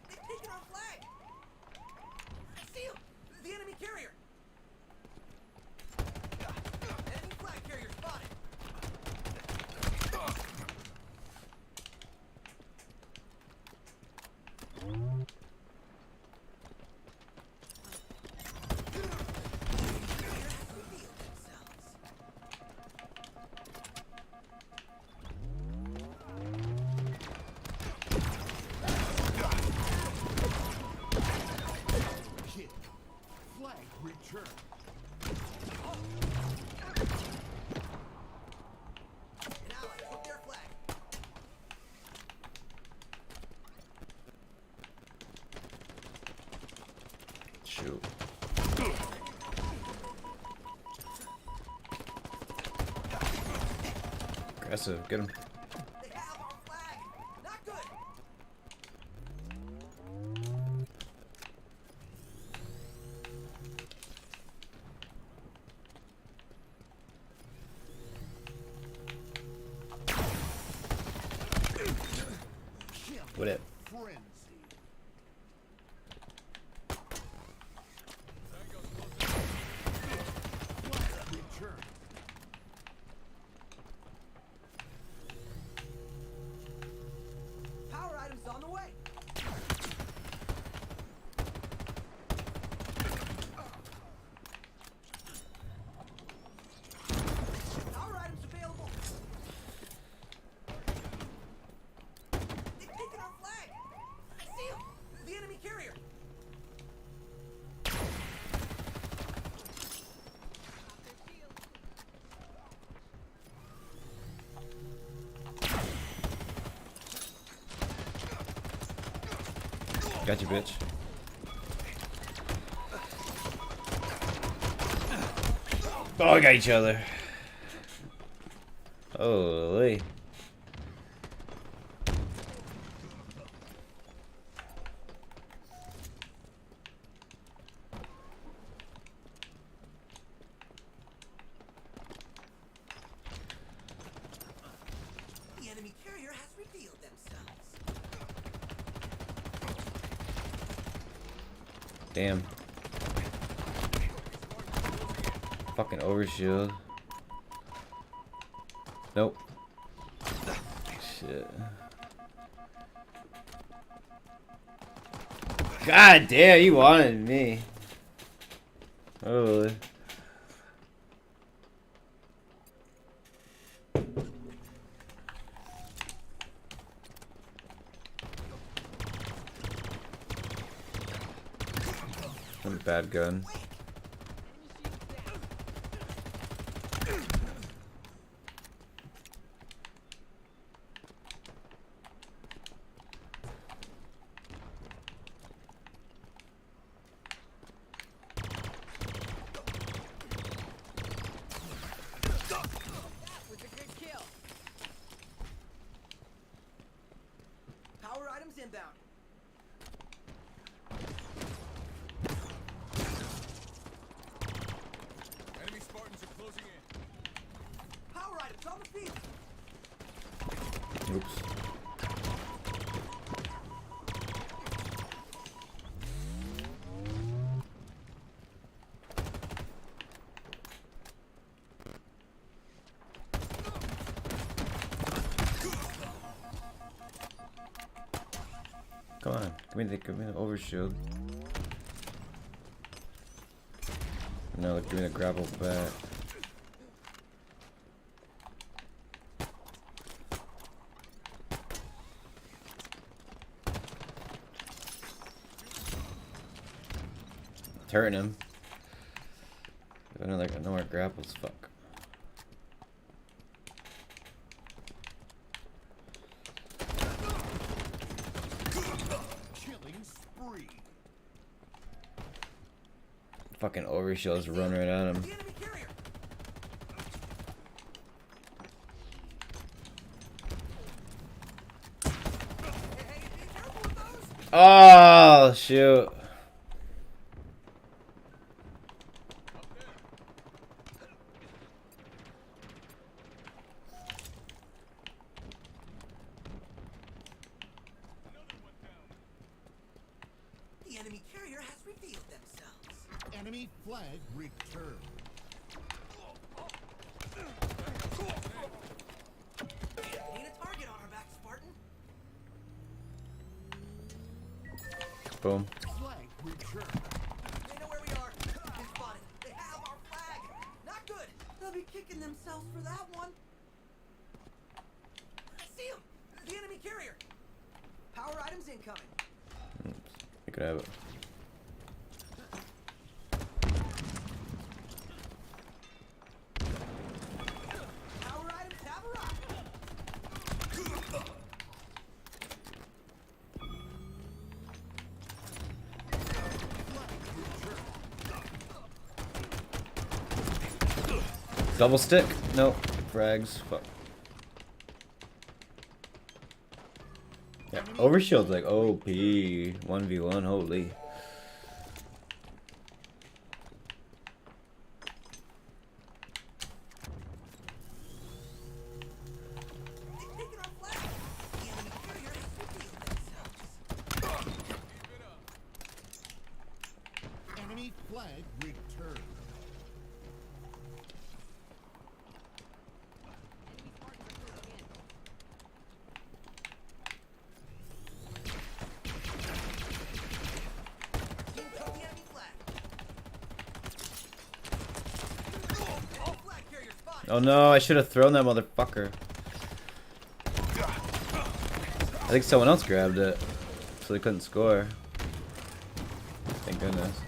They've taken our flag. See him. The enemy carrier. Enemy flag carrier spotted. Kill. Flag return. An ally took their flag. Shoot. Aggressive. Get him. They have our flag. Not good. What it? Frenzy. Flag return. Power items on the way. Power items available. They've taken our flag. See him. The enemy carrier. Got you, bitch. Oh, I got each other. Holy. The enemy carrier has revealed themselves. Damn. Fucking overshield. Nope. Shit. God damn, he wanted me. Holy. What a bad gun. Was a good kill. Power items inbound. Enemy Spartans are closing in. Power items on the field. Oops. Come on, give me the overshield. No, like doing a grapple back. It's hurting him. I know where grapples. Fuck. Killing spree. Fucking overshield's running right at him. The enemy carrier. Hey, be careful with those. Oh shoot. The enemy carrier has revealed themselves. Enemy flag returned. Need a target on our back, Spartan. Boom. Flag returned. They know where we are. Been spotted. They have our flag. Not good. They'll be kicking themselves for that one. I see him. The enemy carrier. Power items incoming. You could have it. Power items have arrived. Double stick? Nope. Frags. Fuck. Yeah, overshield's like OP. 1v1, holy. Taking our flag. The enemy carrier has revealed themselves. Enemy flag returned. Team took the enemy flag. Flag carrier spotted. Oh no, I should have thrown that motherfucker. I think someone else grabbed it, so they couldn't score. Thank goodness.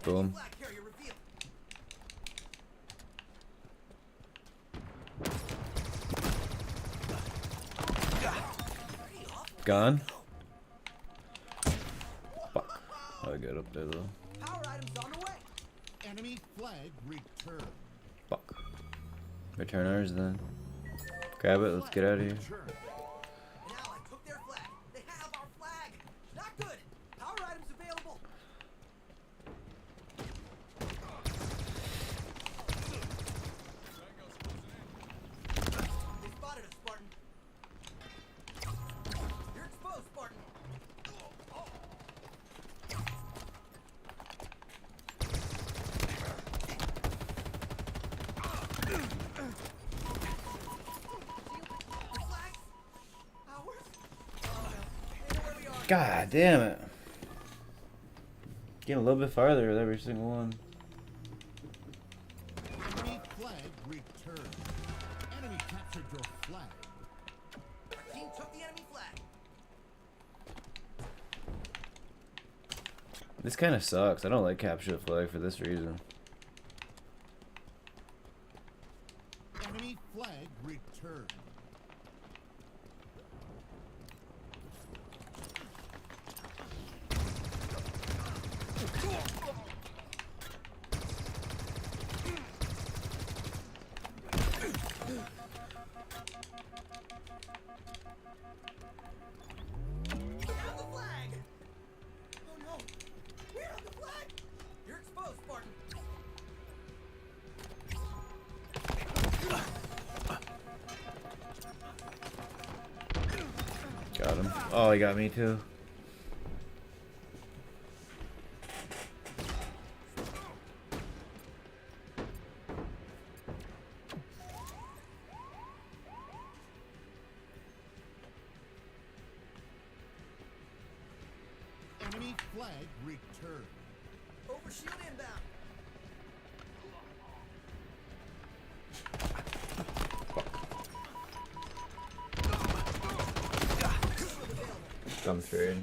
Boom. Flag carrier revealed. Gone. Fuck. I get up there though. Power items on the way. Enemy flag returned. Fuck. Return ours then. Grab it, let's get out of here. Returned. An ally took their flag. They have our flag. Not good. Power items available. They spotted us, Spartan. You're exposed, Spartan. The flag? Ours? Oh no. They know where we are. God damn it. Getting a little bit farther with every single one. Enemy flag returned. Enemy captured your flag. Our team took the enemy flag. This kind of sucks. I don't like capture the flag for this reason. Enemy flag returned. We have the flag! Oh no! We have the flag! You're exposed, Spartan! Oh, he got me too. Enemy flag returned. Overshield inbound. Come through.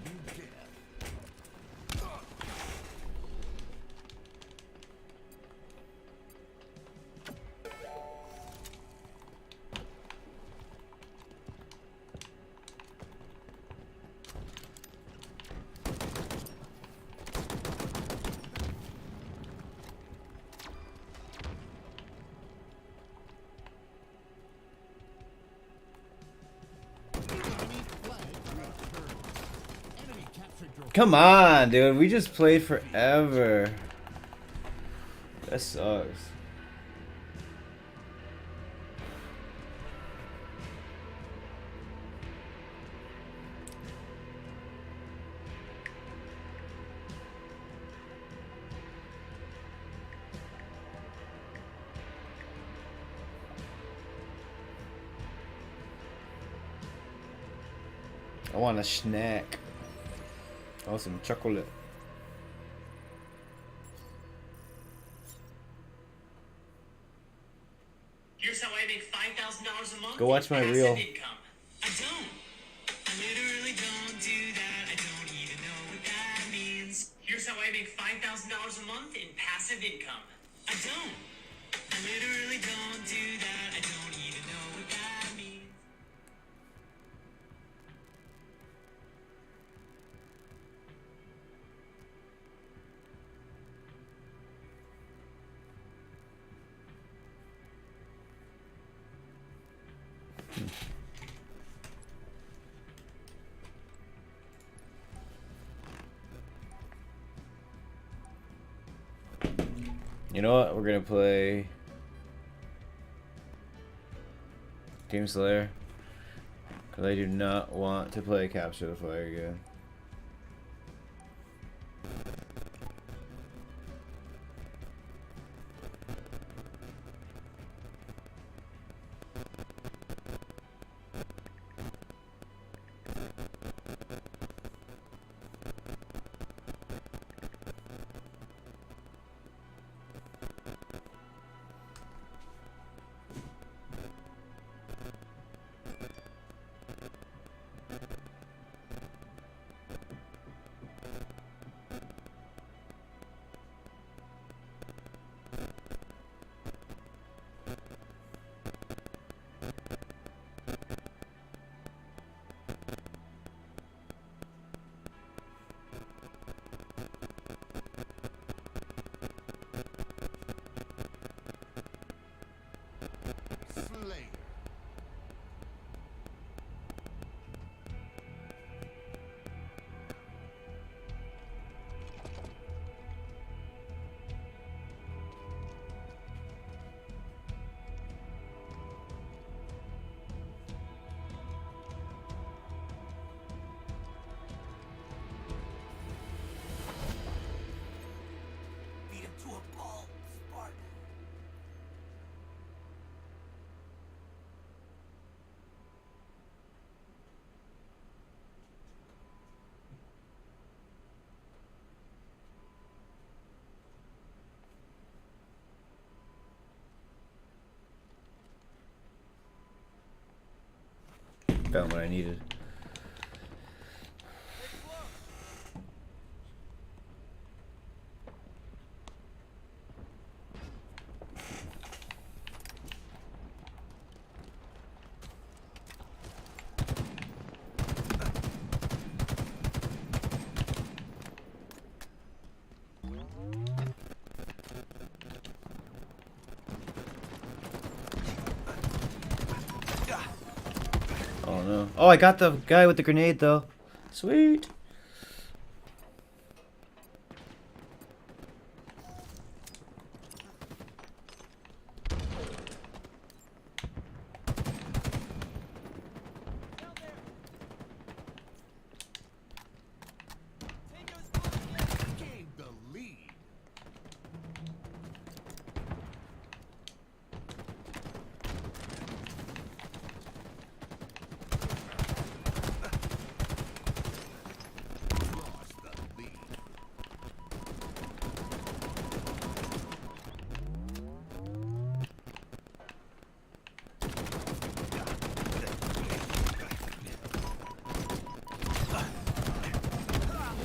Come on, dude. We just played forever. That sucks. I want a snack. I want some chocolate. Here's how I make $5,000 a month. Go watch my in reel. passive income. I don't. I literally don't do that. I don't even know what that means. Here's how I make $5,000 a month in passive income. I don't. I literally don't do that. I don't even know what that means. You know what? We're gonna play Team Slayer because I do not want to play Capture the Flag again. Slay. Beat him to a ball, Spartan. Found what I needed. Oh no. Oh, I got the guy with the grenade though. Sweet.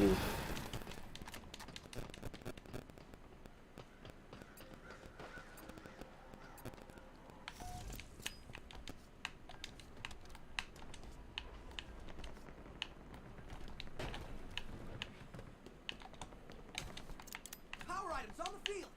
Oof. Power items on the field.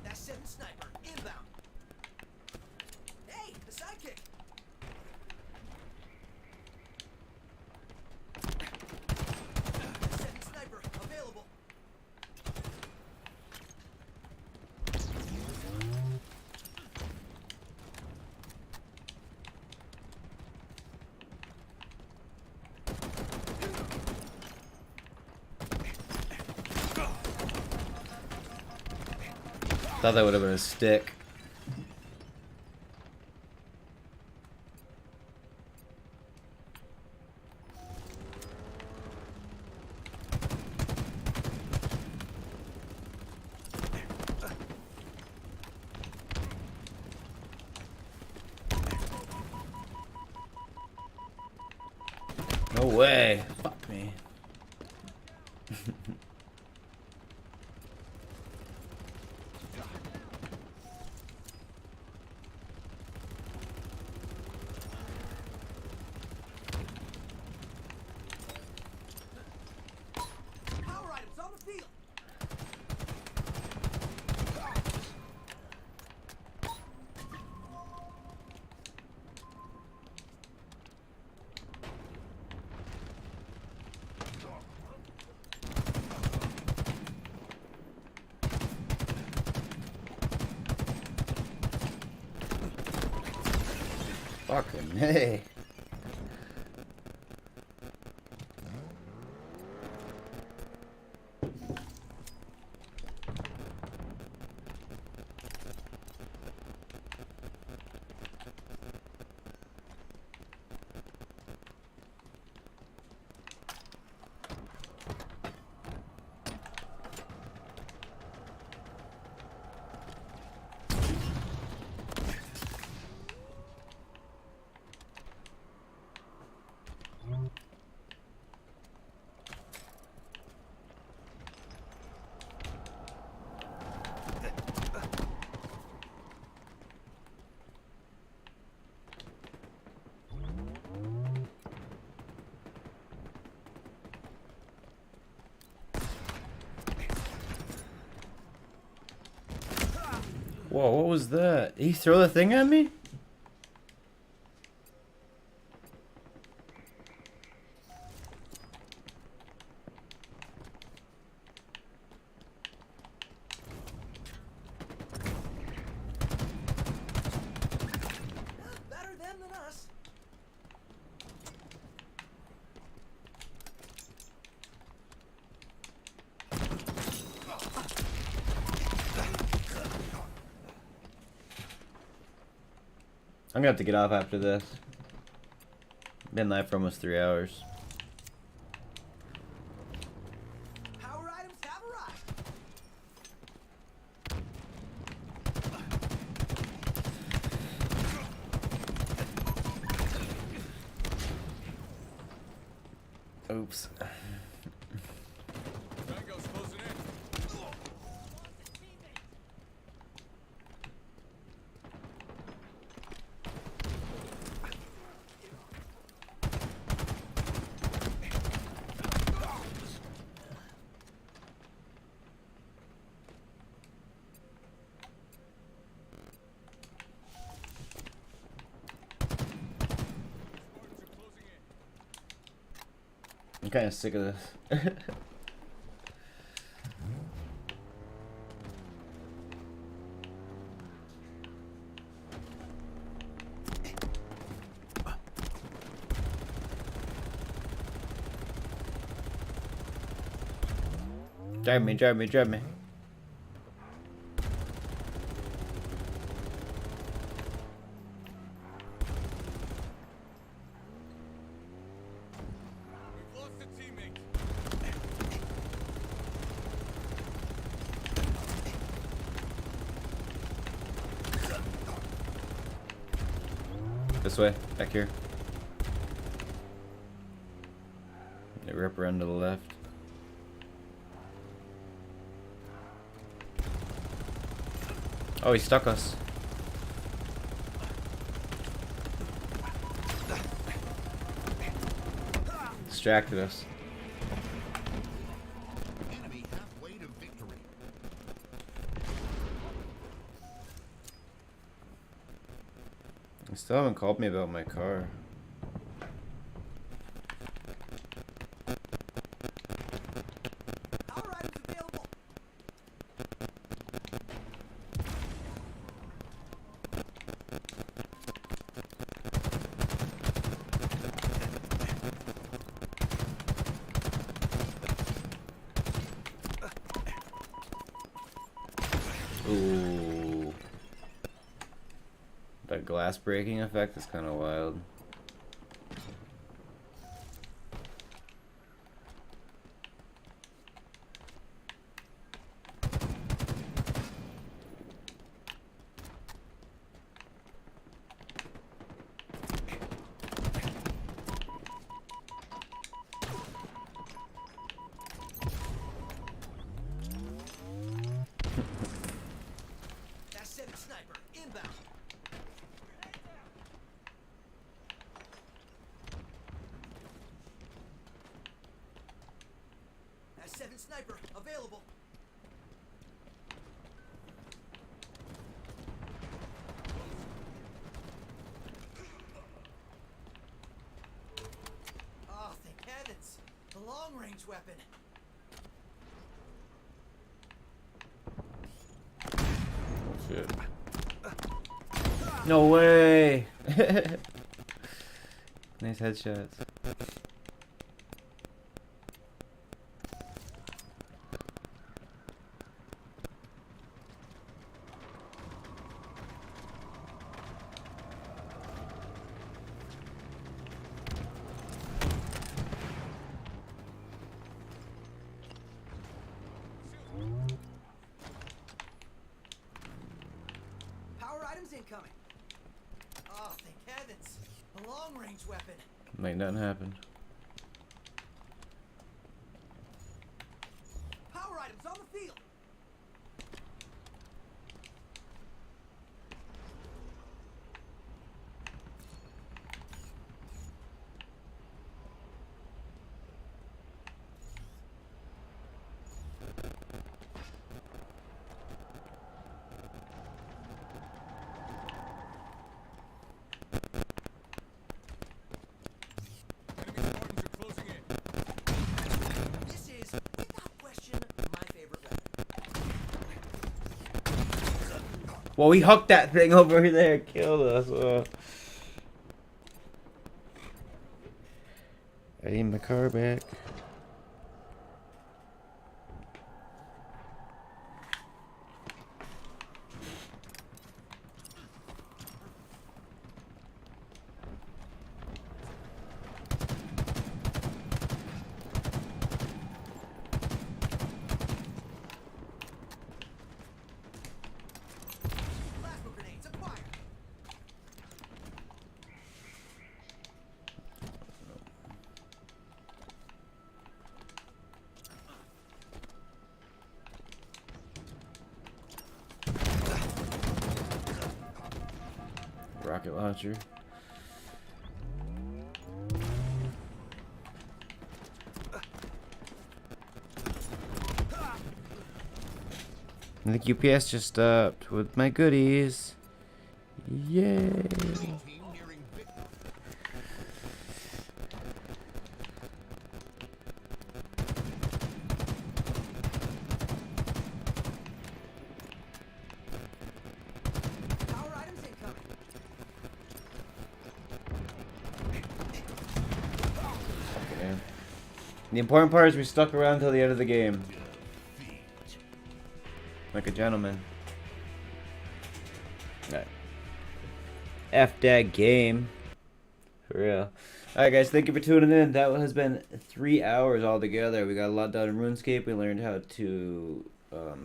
That's 7 sniper inbound. Hey, the sidekick. Seven sniper available. Thought that would have been a stick. No way. Fuck me. Power items on the field. Fucking hey. Whoa, what was that? Did he throw the thing at me? Better them than us. I'm gonna have to get off after this. Been live for almost 3 hours. Power items have arrived. Oops. I'm kind of sick of this. Drive me, drive me, drive me. This way, back here. They rip around to the left. Oh, he stuck us. Distracted us. Enemy halfway to victory. They still haven't called me about my car. Ooh. That glass breaking effect is kind of wild. Sniper inbound. S7 sniper available. Oh, thank heavens! The long-range weapon. Shit. No way! Nice headshots. Power items incoming. Oh, thank heavens! A long-range weapon. Make nothing happen. Power items on the field. This is, without question, my favorite weapon. Well, we hooked that thing over there, killed us. I need my car back. Plasma grenades acquired. Rocket launcher. I think UPS just stopped with my goodies. Yay! The important part is we stuck around until the end of the game. Like a gentleman. Alright. F that game. For real. Alright guys, thank you for tuning in. That has been 3 hours altogether. We got a lot done in RuneScape. We learned how to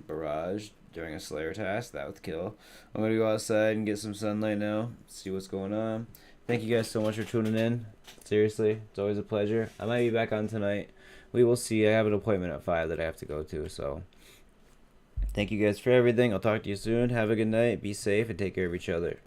barrage during a Slayer task. That was kill. I'm going to go outside and get some sunlight now. See what's going on. Thank you guys so much for tuning in. Seriously, it's always a pleasure. I might be back on tonight. We will see. I have an appointment at 5 that I have to go to. So, thank you guys for everything. I'll talk to you soon. Have a good night. Be safe and take care of each other.